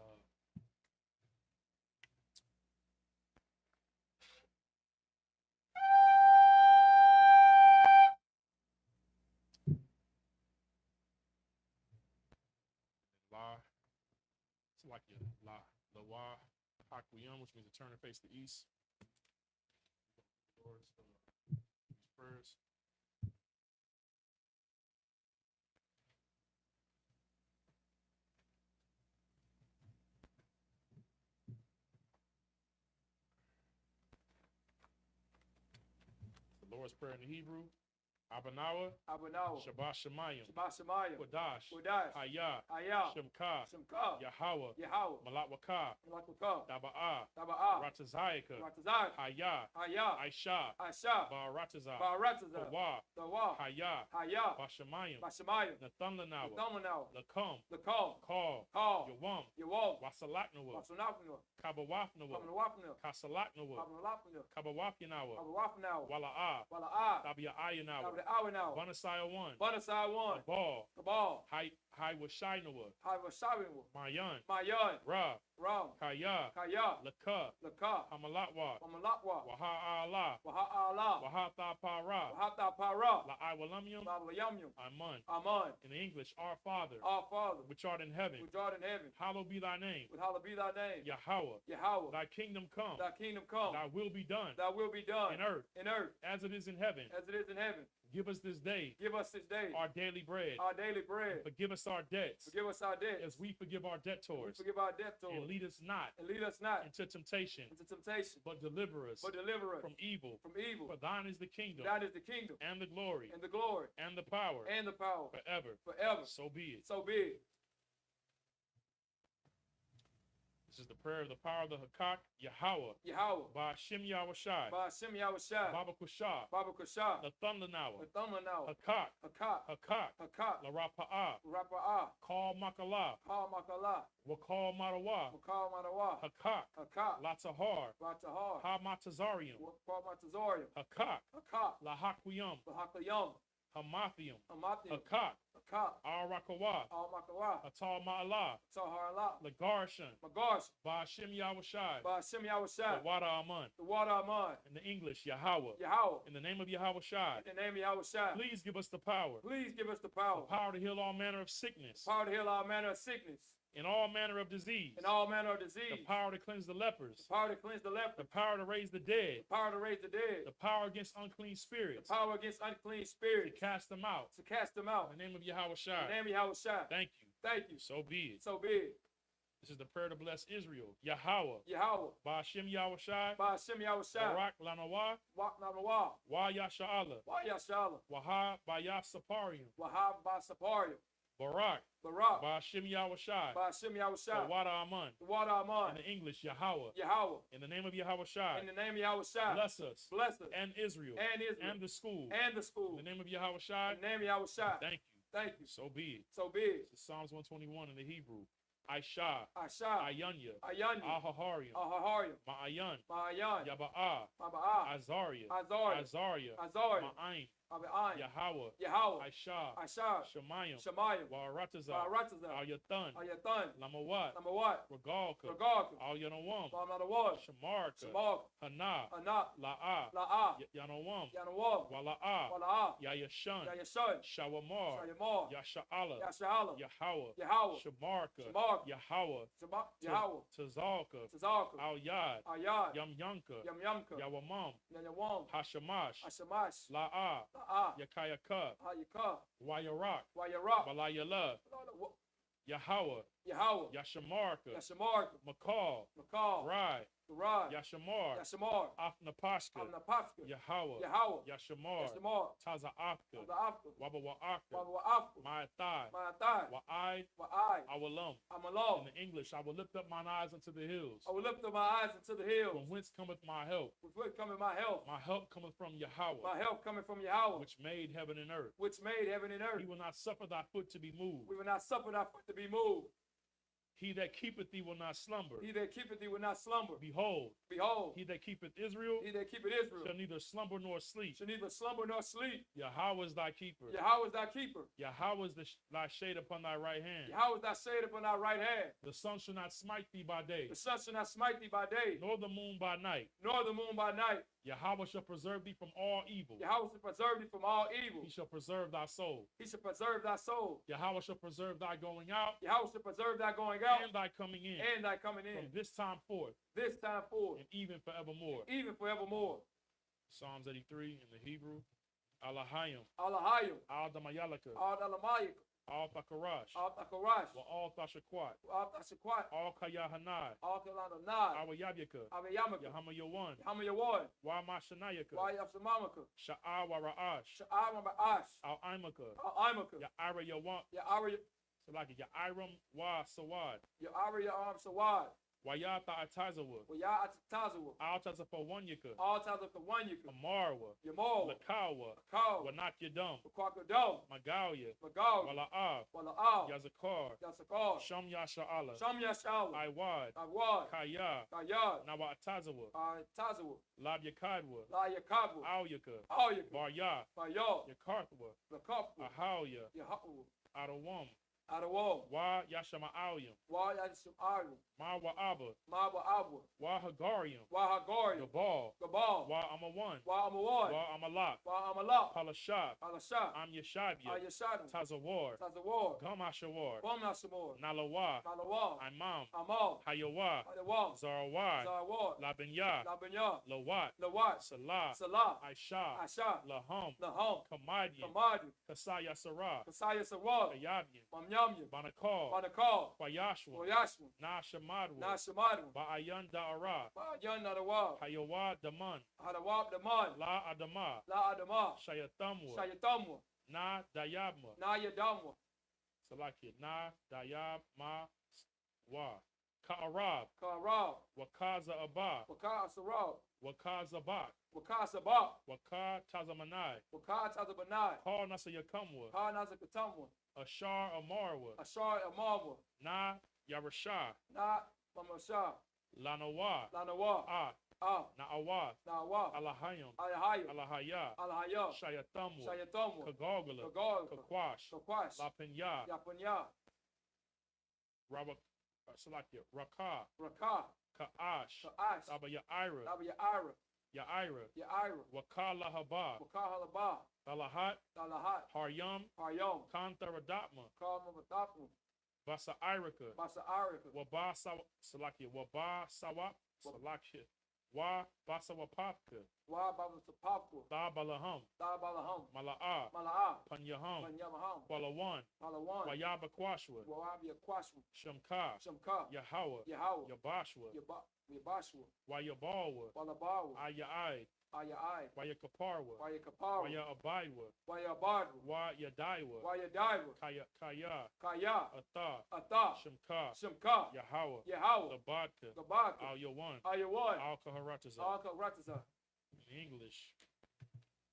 La, it's like your La, Lawa, Hakuyam, which means to turn and face the east. Lord's these prayers. The Lord's Prayer in the Hebrew. Abanawa, Abanawa. Shabbat Shemayim, Shabbat Shemayim. Kodash, Kodash. Hayah, Hayah. Shemka, Shemka. Yahweh, Yahweh. Malak Malakukah. Daba'a, Taba'ah. Ratazayaka, Ratazak. Hayah, Hayah. Aisha, Asha. Baratazah, Baratazah. Tawa, Tawa. Hayah, Hayah. Bashamayim, Bashamayim. Nathanlanawa, Thamanawa. Lakum, Lakam. Call, Call. Yawam, Yawam. Wasalaknawa, Wasanapna. Kabawafnawa, Kamanawapna. Kasalaknawa, Kamanawapna. Kabawafyanawa, Kabawapna. Wala'a, Wala'a. Tabia Ayanawa, Taba'awanawa. Vanasaya 1, Bunasai one. Ball, Kabal. Hai Washinawa, Havashawiwa. Mayan, Mayan. Ra, Ram. Kaya, Kaya. Laka, Laka. Hamalatwa, Wamalakwa. Waha Allah, Waha Allah. Wahata Para, Wahata Para. La Iwalamyum, Lavayamyum. Aman. Aman. In English, our Father, Our Father. which art in heaven, Which art in heaven. hallowed be thy name. With hallowed be thy name. Yahweh, Yahweh. thy kingdom come, Thy kingdom come. thy will be done Thy will be done. in earth In earth. as it is in heaven. As it is in heaven. Give us this day Give us this day our daily bread. our daily bread. Forgive us our debts Forgive us our debts. as we forgive our We debtors. forgive our debtors. And lead us not And lead us not into temptation, into temptation. but deliver us But deliver us from evil. from evil. For thine is the kingdom Thine is the kingdom. and the glory And the glory. and the power And the power. forever. Forever. So be it. So be it. This is the prayer of the power of the Hakak, Yahweh, Yahweh. by Shem Yahushai, By Shem Yahushai. Baba Kushah, Baba Kushah. the Thundernower, The Thumbanawa. Hakak, Hakat. Hakak, Hakat. La Rapa'ah, Rapa'ah. Call Makala, Ha Makala. Wakal Marawa, Makal Manawa. Hakak, Hakat. Latahar, Ratahar. Ha Matazarium, Matazorium. Hakak, Hakat. La Hakwiyum, Bahakayam. Hamathium, Amathium. Hakak, Hakat. Al Rakawa, Al Makawa. Atal Ma'ala, Taharala. Lagarshan, Magarsh. by Shem Yahushai, By Shem the Yahushai. Wada Aman. The water of mine. In the English, Yahweh. Yahweh. In the name of Yahushai, In the name of Yahushai. please give us the power. Please give us the The power. power to heal all manner of sickness Power to heal all manner of sickness. and all manner of disease. And all manner of The disease. power to cleanse the lepers. Power to cleanse the leper. The power to raise the dead. Power to raise the dead. The power against unclean The spirits. power against unclean To spirits. cast them out. To cast them In out. the name of In the Yahushai. name of Yahushai. Thank you. Thank you. So be it. So be it. This is the prayer to bless Israel. Yahweh. Yahweh. By Hashem Yahushai. By Shem Yahushai. Barak Lanawa. Wak Namawa. Wa Yasha'ala. Wa Yashala. Waha Bayasaparium. Wahab Ba Saparium. Barak. Barak. By Hashem Yahushai. By Shem The Yahushai. Wada Aman. The water of In mine. the English, Yahweh. Yahweh. In the name of Yahushai. In the name of Yahushai. Bless us. Bless us. And Israel. And Israel. And the school. And the school. In the name of Yahushai. In the name of Yahushai. Thank you. Thank you. So be it. So be it. This is Psalms 121 in the Hebrew. Aisha. Asha. Ayanya. Ayanya. Ahaharium. Ahaharium. Ma'ayan. Ma'ayan. Yaba'a. Maba'ah. Azaria. Azaria. Azaria. Azaria. Ma'ain. Abi'ayin. Yahweh. Yahweh. Aisha. Asha. Shemayim. Shemayim. Wa'arataza. Ba'aratazah. Al-Yathan. Ayathan. Lamawat. Namawat. Regalka. Regalka. Al-Yanawam. Ba'amadawad. Shamarka. Shamarka. Hana. Anat. La'a. La'ah. Yanawam. Yanawam. Wala'a. Wala'ah. Yayashan. Yayashan. Shawamar. Shayamar. Yasha'ala. Yashala. Yahweh. Yahweh. Shamarka. Shamarka. Yahweh. Yahweh. Tazalka. Tazalka. Al-Yad. Ayad. Yamyanka. Yamyamka. Yawamam. Yanyawam. Hashamash. Ashamash. La'a. La'ah. Yakayaka. Hayakah. Wayarak. Wayarak. Balayala. Yahweh. Yahweh. Yashamarka. Yashamarka. Makal. Makal. Rai. Garaj. Yashamar. Yashamar. Afnapashka. Amnapafka. Yahweh. Yahweh. Yashamar. Yashamar. Tazaafka. Abda'afka. Wabawa'aka. Wabawa'afka. Ma'athai. Ma'athai. Wa'ai. Wa'ai. Awalam. Amalom. In the English, I will lift up mine eyes unto the hills. I will lift up my eyes into the hills. From whence cometh my help? With what cometh my help? My help cometh from Yahweh, My help coming from Yahweh, which made heaven and earth. which made heaven and earth. He will not suffer thy foot to be moved. We will not suffer thy foot to be moved. He that keepeth thee will not slumber. He that keepeth thee will not slumber. Behold, Behold, he that keepeth Israel he that keepeth Israel shall neither slumber nor sleep. shall neither slumber nor sleep. Yahweh is thy keeper. Yahweh is thy keeper. Yahweh is thy shade upon thy right hand. Yahweh is thy shade upon thy right hand. The sun shall not smite thee by day, The sun shall not smite thee by day, nor the moon by night. nor the moon by night. Yahweh shall preserve thee from all evil. Yahweh shall preserve thee from all evil. He shall preserve thy soul. He shall preserve thy soul. Yahweh shall preserve thy going out Yahweh shall preserve thy going out and thy coming in and thy coming from in. this time forth This time forth, and even forevermore. even forevermore. Psalms 83 in the Hebrew. Alahayim, Allahayim, Al Damayalaka, Al Dalamayik, Al Thakarash, Al Takarash, Wa Al Thashakwat, Al Tashakwat, Al Kayahanai, Al Kalananai, Awayabyaka, Avayamaka, Yahama Yawan, Hamayawan, Wa Mashanayaka, Wayafsamamaka, Sha'a wa Ra'ash, Sha'aram Ba'ash, Al Imaka, Al Imaka, Ya'ira Yawan, Ya'ari, Salaki, Ya'iram Wa Sawad, Ya'ari Ya'am Sawad, Wayata Atazawa, Wayatazawa, Al Tazapawanyaka, all times of the one you can, Amarwa, Yamal, Lakawa, Kau, Wanak Yadam, Kwakadam, Magalia, Magal, Wala'av, Wala'al, Yazakar, Yasakar, Sham Yasha'ala, Sham Yashala, Iwad, Awad, Kaya, Kayad, Nawa Atazawa, Tazawa, Lab Yakadwa, La Yakabu, Awyaka, Awyaka, Barya, Bayal, Yakarthwa, Lakapu, Ahawya, Yahu, Adawam, Adawal, Wa Yashama Awyam, Wa Yashim Aru, Ma Wa Abba, Maba Abu, Wa Hagarium, Wa Hagari, Gabal, Gabal, Wa Amawan, Wa Amawad, Wa Amalak, Wa Amalak, Palashab, Alasha, Am Yashabya, Ayashadu, Tazawar, Tazawar, Gamashawar, Bomnasamor, Nalawa, Malawa, Imam, Amal, Hayawa, Adawal, Zarawai, Zawar, Labinya, Labanya, Lawat, Lawat, Salah, Salah, Aisha, Asha, Laham, Laham, Kamadian, Kamadi, Kasaya Sarah, Kasaya Saral, Kayabian, Mamyamya, Banakal, Banakal, Kwayashwa, Oyashma, Nashamadwa, Nashamadu, Ba'ayan Da'ara, Bayan Nadawa, Hayawa Daman, Hadawab Daman, La Adama, La Adama, Shayatamwa, Shayatamwa, Na Dayabma, Naya Damwa, Salaki, Na Dayabma Wa, Ka'arab, Karab, Wakaza Abba, Waka Sarab, Wakaza Bak, Waka Sabah, Waka Tazamanai, Waka Tazabanai, Paul Nasa Yakamwa, Ha Nazakatamwa, Ashar Amarwa, Ashar Amarwa, Na Yarasha, Na Mamasha, Lanawa, Lanawa, Ah, Na'awa, Nawa, Alahayam, Alahaya, Alahaya, Alahaya, Shayatamwa, Shayatamwa, Kagogala, Kagal, Kakwash, Kakwash, Lapenya, Yapanya, Rabak, Salakia, Raka, Raka, Ka'ash, Ka'ash, Saba Ya'ira, Naba Ya'ira, Ya'ira, Ya'ira, Wakala Haba, Wakahalaba, Balahat, Dalahat, Haryam, Haryam, Kantaradatma, Kalmavatapu, Basa Irika, Basa Arika, Waba Salakia, Waba Sawap, Salakia, Wa Basawapapka, Wa Babatapapu, Tabalaham, Dabalaham, Mala'a, Mala'a, Panyaham, Panyamaham, Kwalawan, Palawan, Wayaba Kwashwa, Wawabia Kwashu, Shamka, Shamka, Yahawa, Yahawa, Yabashwa, Yabashua, Wayabawa, Walabawa, Aya'ai, Ayai, Wayakaparwa, Waya Kapara, Waya Abaiwa, Waya Badu, Wayadaiwa, Waya Daiwa, Kaya, Kaya, Ata, Ata, Shamka, Shimka, Yahawa, Yahawa, Labadka, Gabaka, Al Yawan, Ayawan, Al Kaharataza. Alka Rataza. In English,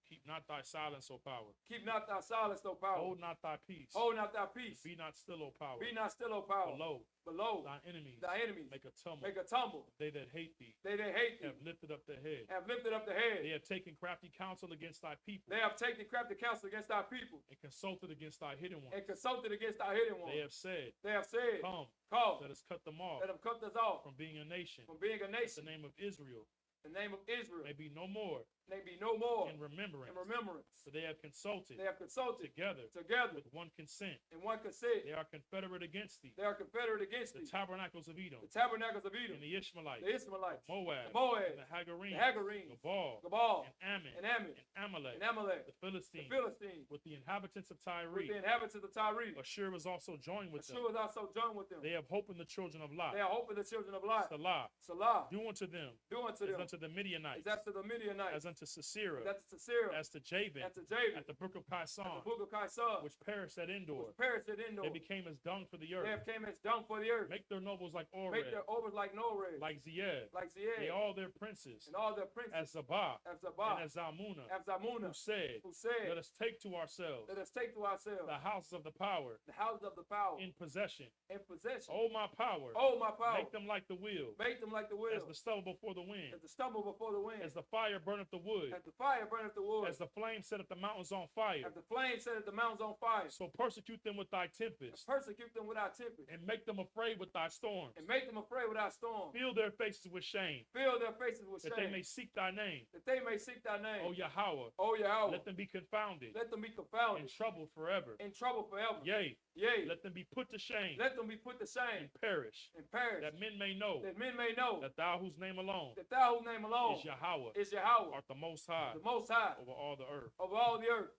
keep not thy silence, O power. Keep not thy silence, O power. Hold not thy peace. Hold not thy peace. Be not still, O power. Be not still, O power. Below thy enemies, thy enemies make a tumult. make a tumble. They that hate thee They that hate thee have lifted up their head. have lifted up the They head. have taken crafty counsel against thy people They have taken crafty counsel against thy people and consulted against thy hidden ones. and consulted against thy hidden ones. They have said, They have said, Come, Come, let us cut them off let them cut us off from being a nation. from being a The nation. name of Israel The name of Israel may be no more may be no more in remembrance. in remembrance. For they have consulted They have consulted together together with one consent. in one consent. They are confederate against thee. They are confederate against The thee. tabernacles of Edom, The tabernacles of Edom, and the Ishmaelites, the Ishmaelites, Moab, the Moab, and the Hagarenes, the Hagarenes, Gabal, Gabal, and Ammon, and Ammon, and Amalek, and Amalek, the the Philistines, Philistines, with the inhabitants of Tyre. with the inhabitants of Tyre. Ashur was also joined with them. Ashur was also joined with them. They have hope in the children of Lot. They are hoping the children of Lot. Salah, Salah, do unto them do unto as them unto the Midianites, as after the Midianites, as unto to Sisera, That's to Sisera. as to Jabin, That's to Jabin. at the brook of At the Kison, book of Kaisar. which perished at Endor. Which perished at Endor. They became as dung for the They earth. became as dung for the earth. Make their nobles like Make Oreb, their overs like Noreg. like Zied, Like Zied. they all their princes, And all their princes. as Zabah, As Zabah. and as Zalmunna, As Zamuna. who said, Who said, let us take to ourselves let us take to ourselves the houses of the power the houses of the power in possession. in possession. Oh, my power, Oh, my power. make them like the wheel, Make them like the wheel. as the stubble before the wind, As the stumble before the wind. as the fire burneth the wood, As the fire burneth the wood. as the flame setteth the mountains on fire. As the flame set the mountains on fire. So persecute them with thy tempest, Persecute them without tempest. and make them afraid with thy storms. And make them afraid without storm. Fill their faces with shame, Fill their faces with that shame. they may seek thy name. That they may seek thy name. O Yahweh, Oh, Yahweh. let them be confounded Let them be and confounded. troubled forever. In trouble forever. Yea, Yea. let them be put to shame Let them be put to shame. and perish, And perish. that men may know That men may know. that thou whose name alone That thou whose name alone is Yahweh is Yahweh. art the most high The most high. over all the earth. Over all the earth.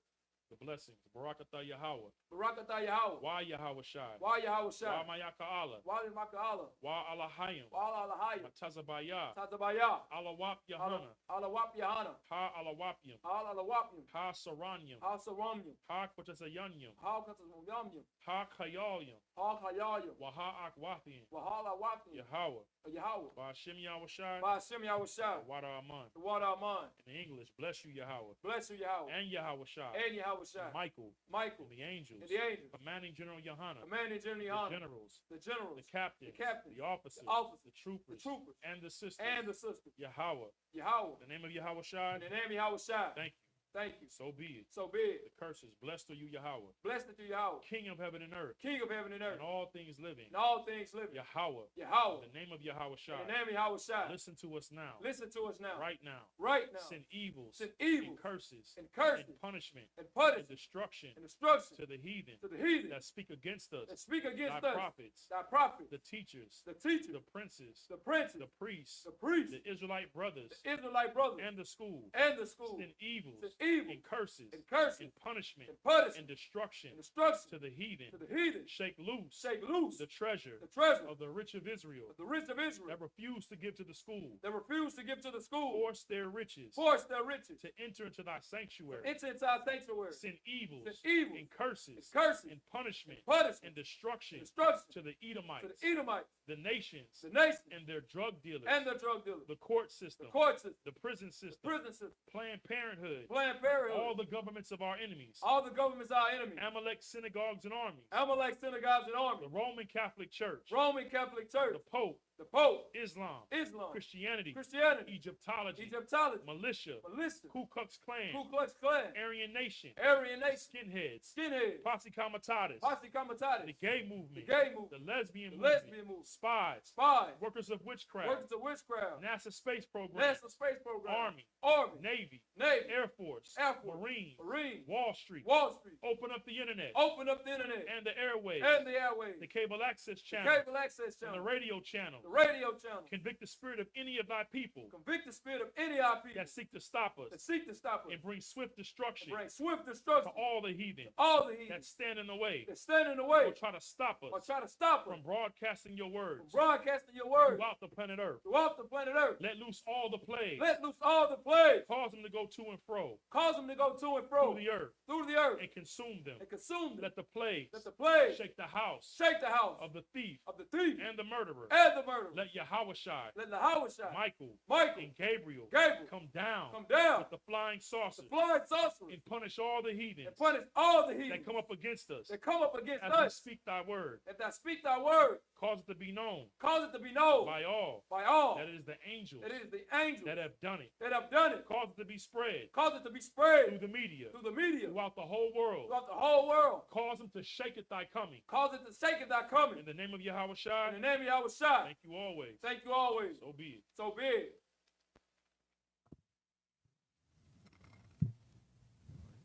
The blessings. Barakatah Yahweh. Barakatah Yahweh. Why Yahweh Shai? Why Yahweh Why Shai? Mayaka Allah? Why Maka Allah? Why Allahayim? Why Allahayim? Matazabaya. Tazabaya. Alawap Yahana. Alawap Yahana. Ha Alawapyam. Alawapyam. Ha Saranyam. Hasaramyam. Ha Kwatazayanyam. Hakatamyam. Ha Kayalyam. Hakayayam. Waha Akwathian. Wahala Wapyam. Yahweh. Yahweh. By Shem Yahweh Shai. By Hashem Yahweh Shai. Wada Aman. The water of mine. In English, bless you, Yahweh. Bless you, Yahweh. And Yahweh Shai. And Yahweh Shai. Michael. Michael. And the angels. And the angels. Commanding General Yohana. Commanding General The Yohana. generals. The generals. The captains. The captains. The officers. The officers. The troopers. The troopers. And the sisters. And the sisters. Yahweh. Yahweh. In the name of Yahweh Shai. In the name of Yahweh Shai. Thank you. Thank you. So be it. So be it. The curses. Blessed are you, Yahweh. Blessed are you, Yahweh. King of heaven and earth. King of heaven and earth. And all things living. And all things living. Yahweh. Yahweh. In the name of Yahweh Shai. In the name of Yahweh Shai. Listen to us now. Listen to us now. Right now. Right now. Send evils. Send evil. And curses. And curses. And punishment. And And punishment. destruction. And destruction. To the heathen. To the heathen. That speak against us. That speak against Thy us. prophets. Thy prophets. The teachers. The teachers. The princes. The princes. The priests. The priests. The Israelite brothers. The Israelite brothers. And the school. And the school. Send evils. Send evil. And curses. And curses. And punishment. And punishment. And destruction. And destruction. To the heathen. To the heathen. Shake loose. Shake loose. The treasure. The treasure. Of the rich of Israel. Of the rich of Israel. That refuse to give to the school. That refuse to give to the school. Force their riches. Force their riches. To enter into thy sanctuary. Enter into our sanctuary. Send evils. Send evil. And curses. And curses. And punishment. Punishment. And destruction. Destruction. To the Edomites. To the Edomites. The nations. The nations. And their drug dealers. And their drug dealers. The court system. The court system. The prison system. The prison system. Planned Parenthood. Planned Parenthood. All the governments of our enemies. All the governments are our enemies. Amalek synagogues and armies. Amalek synagogues and The armies. Roman Catholic Church. Roman Catholic Church. The Pope. The Pope. Islam. Islam. Christianity. Christianity. Egyptology. Egyptology. Militia. Militia. Ku Klux Klan. Ku Klux Klan. Aryan Nation. Aryan Nation. Skinheads. Skinheads. Posse Comitatus. Posse Comitatus. The gay movement. The gay movement. The lesbian The movement. lesbian movement. Spies. Spies. Workers of witchcraft. Workers of witchcraft. NASA space program. NASA space program. Army. Army. Navy. Navy. Air Force. Air Force. Marine. Marine. Wall Street. Wall Street. Open up the internet. Open up the internet. And the airwaves. And the airways. The cable access The channel. cable access And the channel. radio channel. The radio channel. Convict the spirit of any of thy people Convict the spirit of any of our people that seek to stop us that seek to stop us. and bring swift destruction Bring swift to destruction. all the heathen All the heathen that stand in the way that stand in the or way try to stop or us try to stop us from broadcasting your from words broadcasting your word throughout the planet Earth. throughout the planet Earth. Let loose all the plagues. Let loose all the plagues. Cause them to go to and fro Cause them to go to and fro through the earth through the earth and consume them. and consume them. Let the plagues Let the plagues shake the house shake the house of the thief of the thief and the murderer. and the murderer. Let Yahweh Shai, Let the house shine. Michael, Michael and Gabriel Gabriel come down come down. with the flying The saucers flying sorcerers and punish all the heathens and punish all the heathen that come up against us that come up against as we us. speak thy word. That thou speak thy word. Cause it to be known Cause it to be known by all by all that it is the angels that it is the angels that have done it. that have done it. Cause it to be spread Cause it to be through spread the media through the media throughout the whole world. throughout the whole world. Cause them to shake at thy coming. Cause it to shake at thy coming. In the name of Yahweh In Shai, the name of Yahweh Shai. thank you always. Thank you always. So be it. So be it.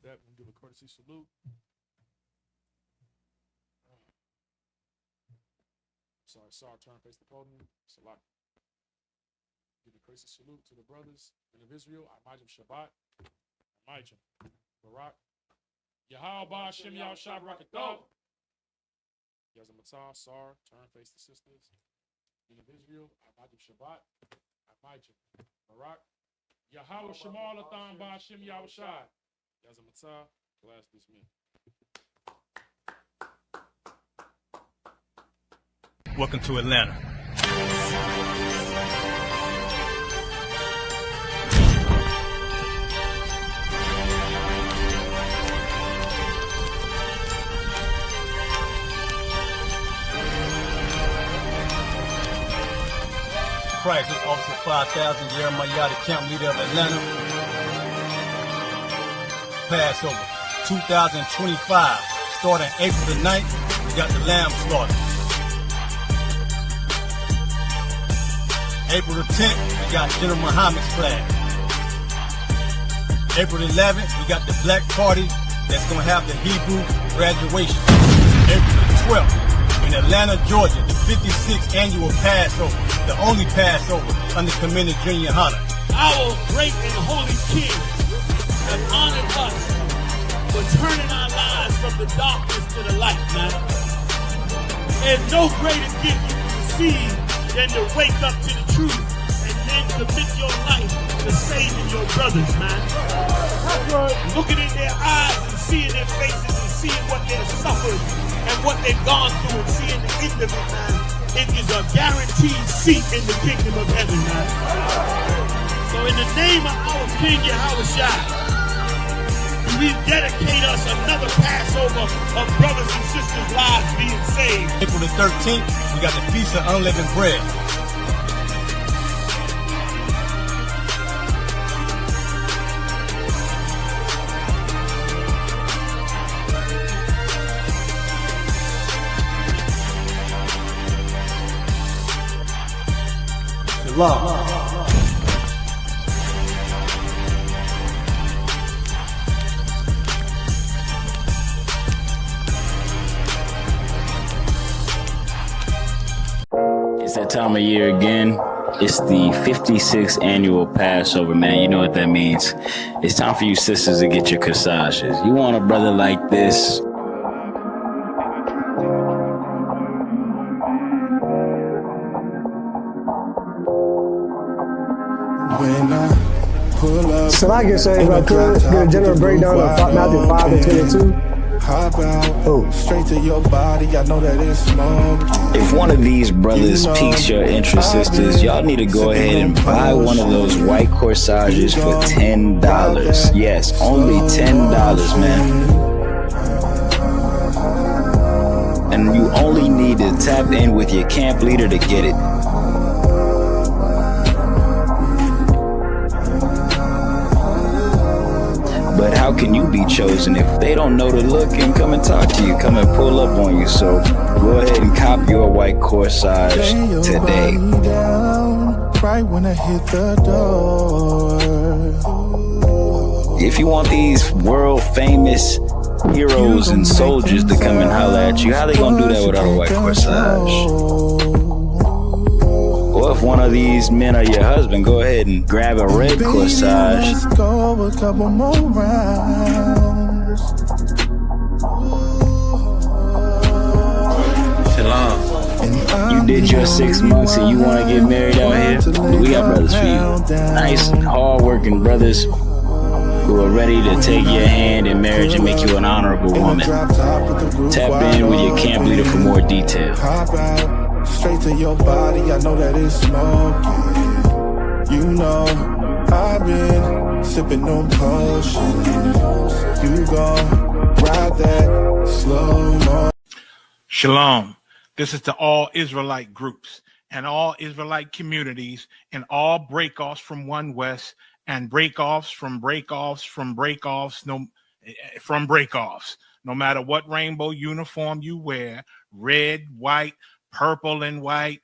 That we'll give a courtesy salute. Sorry, turn, face the podium. Salat. Give a courtesy salute to the brothers of Israel. Amajim Shabbat. Amajim. Barak. Yahweh Shem Yahushua Barakatah. Yazamatzah, Sar, turn, face the sisters. Men of Israel. Amajim Shabbat. Amajim. Barak. Yahweh Shemalathon by Hashem Yahushai. Yazamatah, class dismissed. Welcome to Atlanta. Christ, this Officer 5000, Jeremiah, the camp leader of Atlanta. Passover 2025, starting April the 9th, we got the lamb slaughter. April the 10th, we got General Muhammad's flag. April the 11th, we got the black party that's going to have the Hebrew graduation. April the 12th, in Atlanta, Georgia, the 56th annual Passover, the only Passover under Commander Junior Hunter. Our great and holy King has honored us for turning our lives from the darkness to the light, man. And no greater gift you can receive than to wake up to the truth and then commit your life to saving your brothers, man. Looking in their eyes and seeing their faces and seeing what they've suffered and what they've gone through and seeing the end of it, man. It is a guaranteed seat in the kingdom of heaven, man. So in the name of our King Yahushua, we dedicate us another Passover of brothers and sisters' lives being saved. April the 13th, we got the Feast of Unleavened Bread. Shalom. It's that time of year again. It's the 56th annual Passover, man. You know what that means. It's time for you sisters to get your corsages. You want a brother like this? So I can say if I could get a general breakdown of Matthew 5 and 22. Straight to your body, I know that it's smoke. If one of these brothers piques your interest, sisters, y'all need to go ahead and buy one of those white corsages for $10. Yes, only $10, man. And you only need to tap in with your camp leader to get it. But how can you be chosen if they don't know to look and come and talk to you, come and pull up on you? So go ahead and cop your white corsage today. Right when I hit the door. If you want these world famous heroes and soldiers to come and holler at you, how they gonna do that without a white corsage? Or if one of these men are your husband, go ahead and grab a red corsage. Let's go a couple more rounds. Shalom. You did your 6 months and you want to get married out here? We got brothers for you. Nice, hard-working brothers who are ready to take your hand in marriage and make you an honorable woman. Tap in with your camp leader for more detail. Straight to your body, I know that it's smoking. You know, I've been sipping on potion. You gon' ride that slow mo. Shalom. This is to all Israelite groups and all Israelite communities and all breakoffs from One West and breakoffs from breakoffs from breakoffs from breakoffs. No matter what rainbow uniform you wear, red, white, purple and white,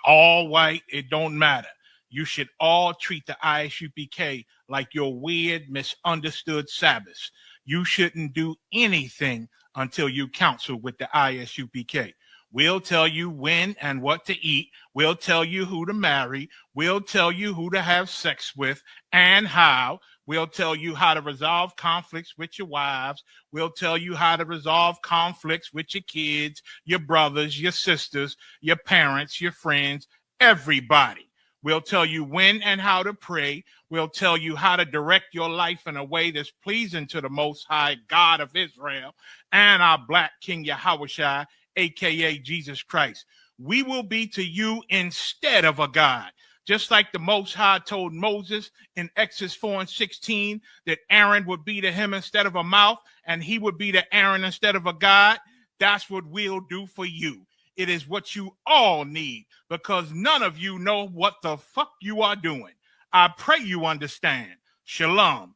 all white, it don't matter. You should all treat the ISUPK like your weird, misunderstood Sabbaths. You shouldn't do anything until you counsel with the ISUPK. We'll tell you when and what to eat. We'll tell you who to marry. We'll tell you who to have sex with and how. We'll tell you how to resolve conflicts with your wives. We'll tell you how to resolve conflicts with your kids, your brothers, your sisters, your parents, your friends, everybody. We'll tell you when and how to pray. We'll tell you how to direct your life in a way that's pleasing to the Most High God of Israel and our Black King Yahushua, aka Jesus Christ. We will be to you instead of a God. Just like the Most High told Moses in Exodus 4:16 that Aaron would be to him instead of a mouth, and he would be to Aaron instead of a God. That's what we'll do for you. It is what you all need, because none of you know what the fuck you are doing. I pray you understand. Shalom.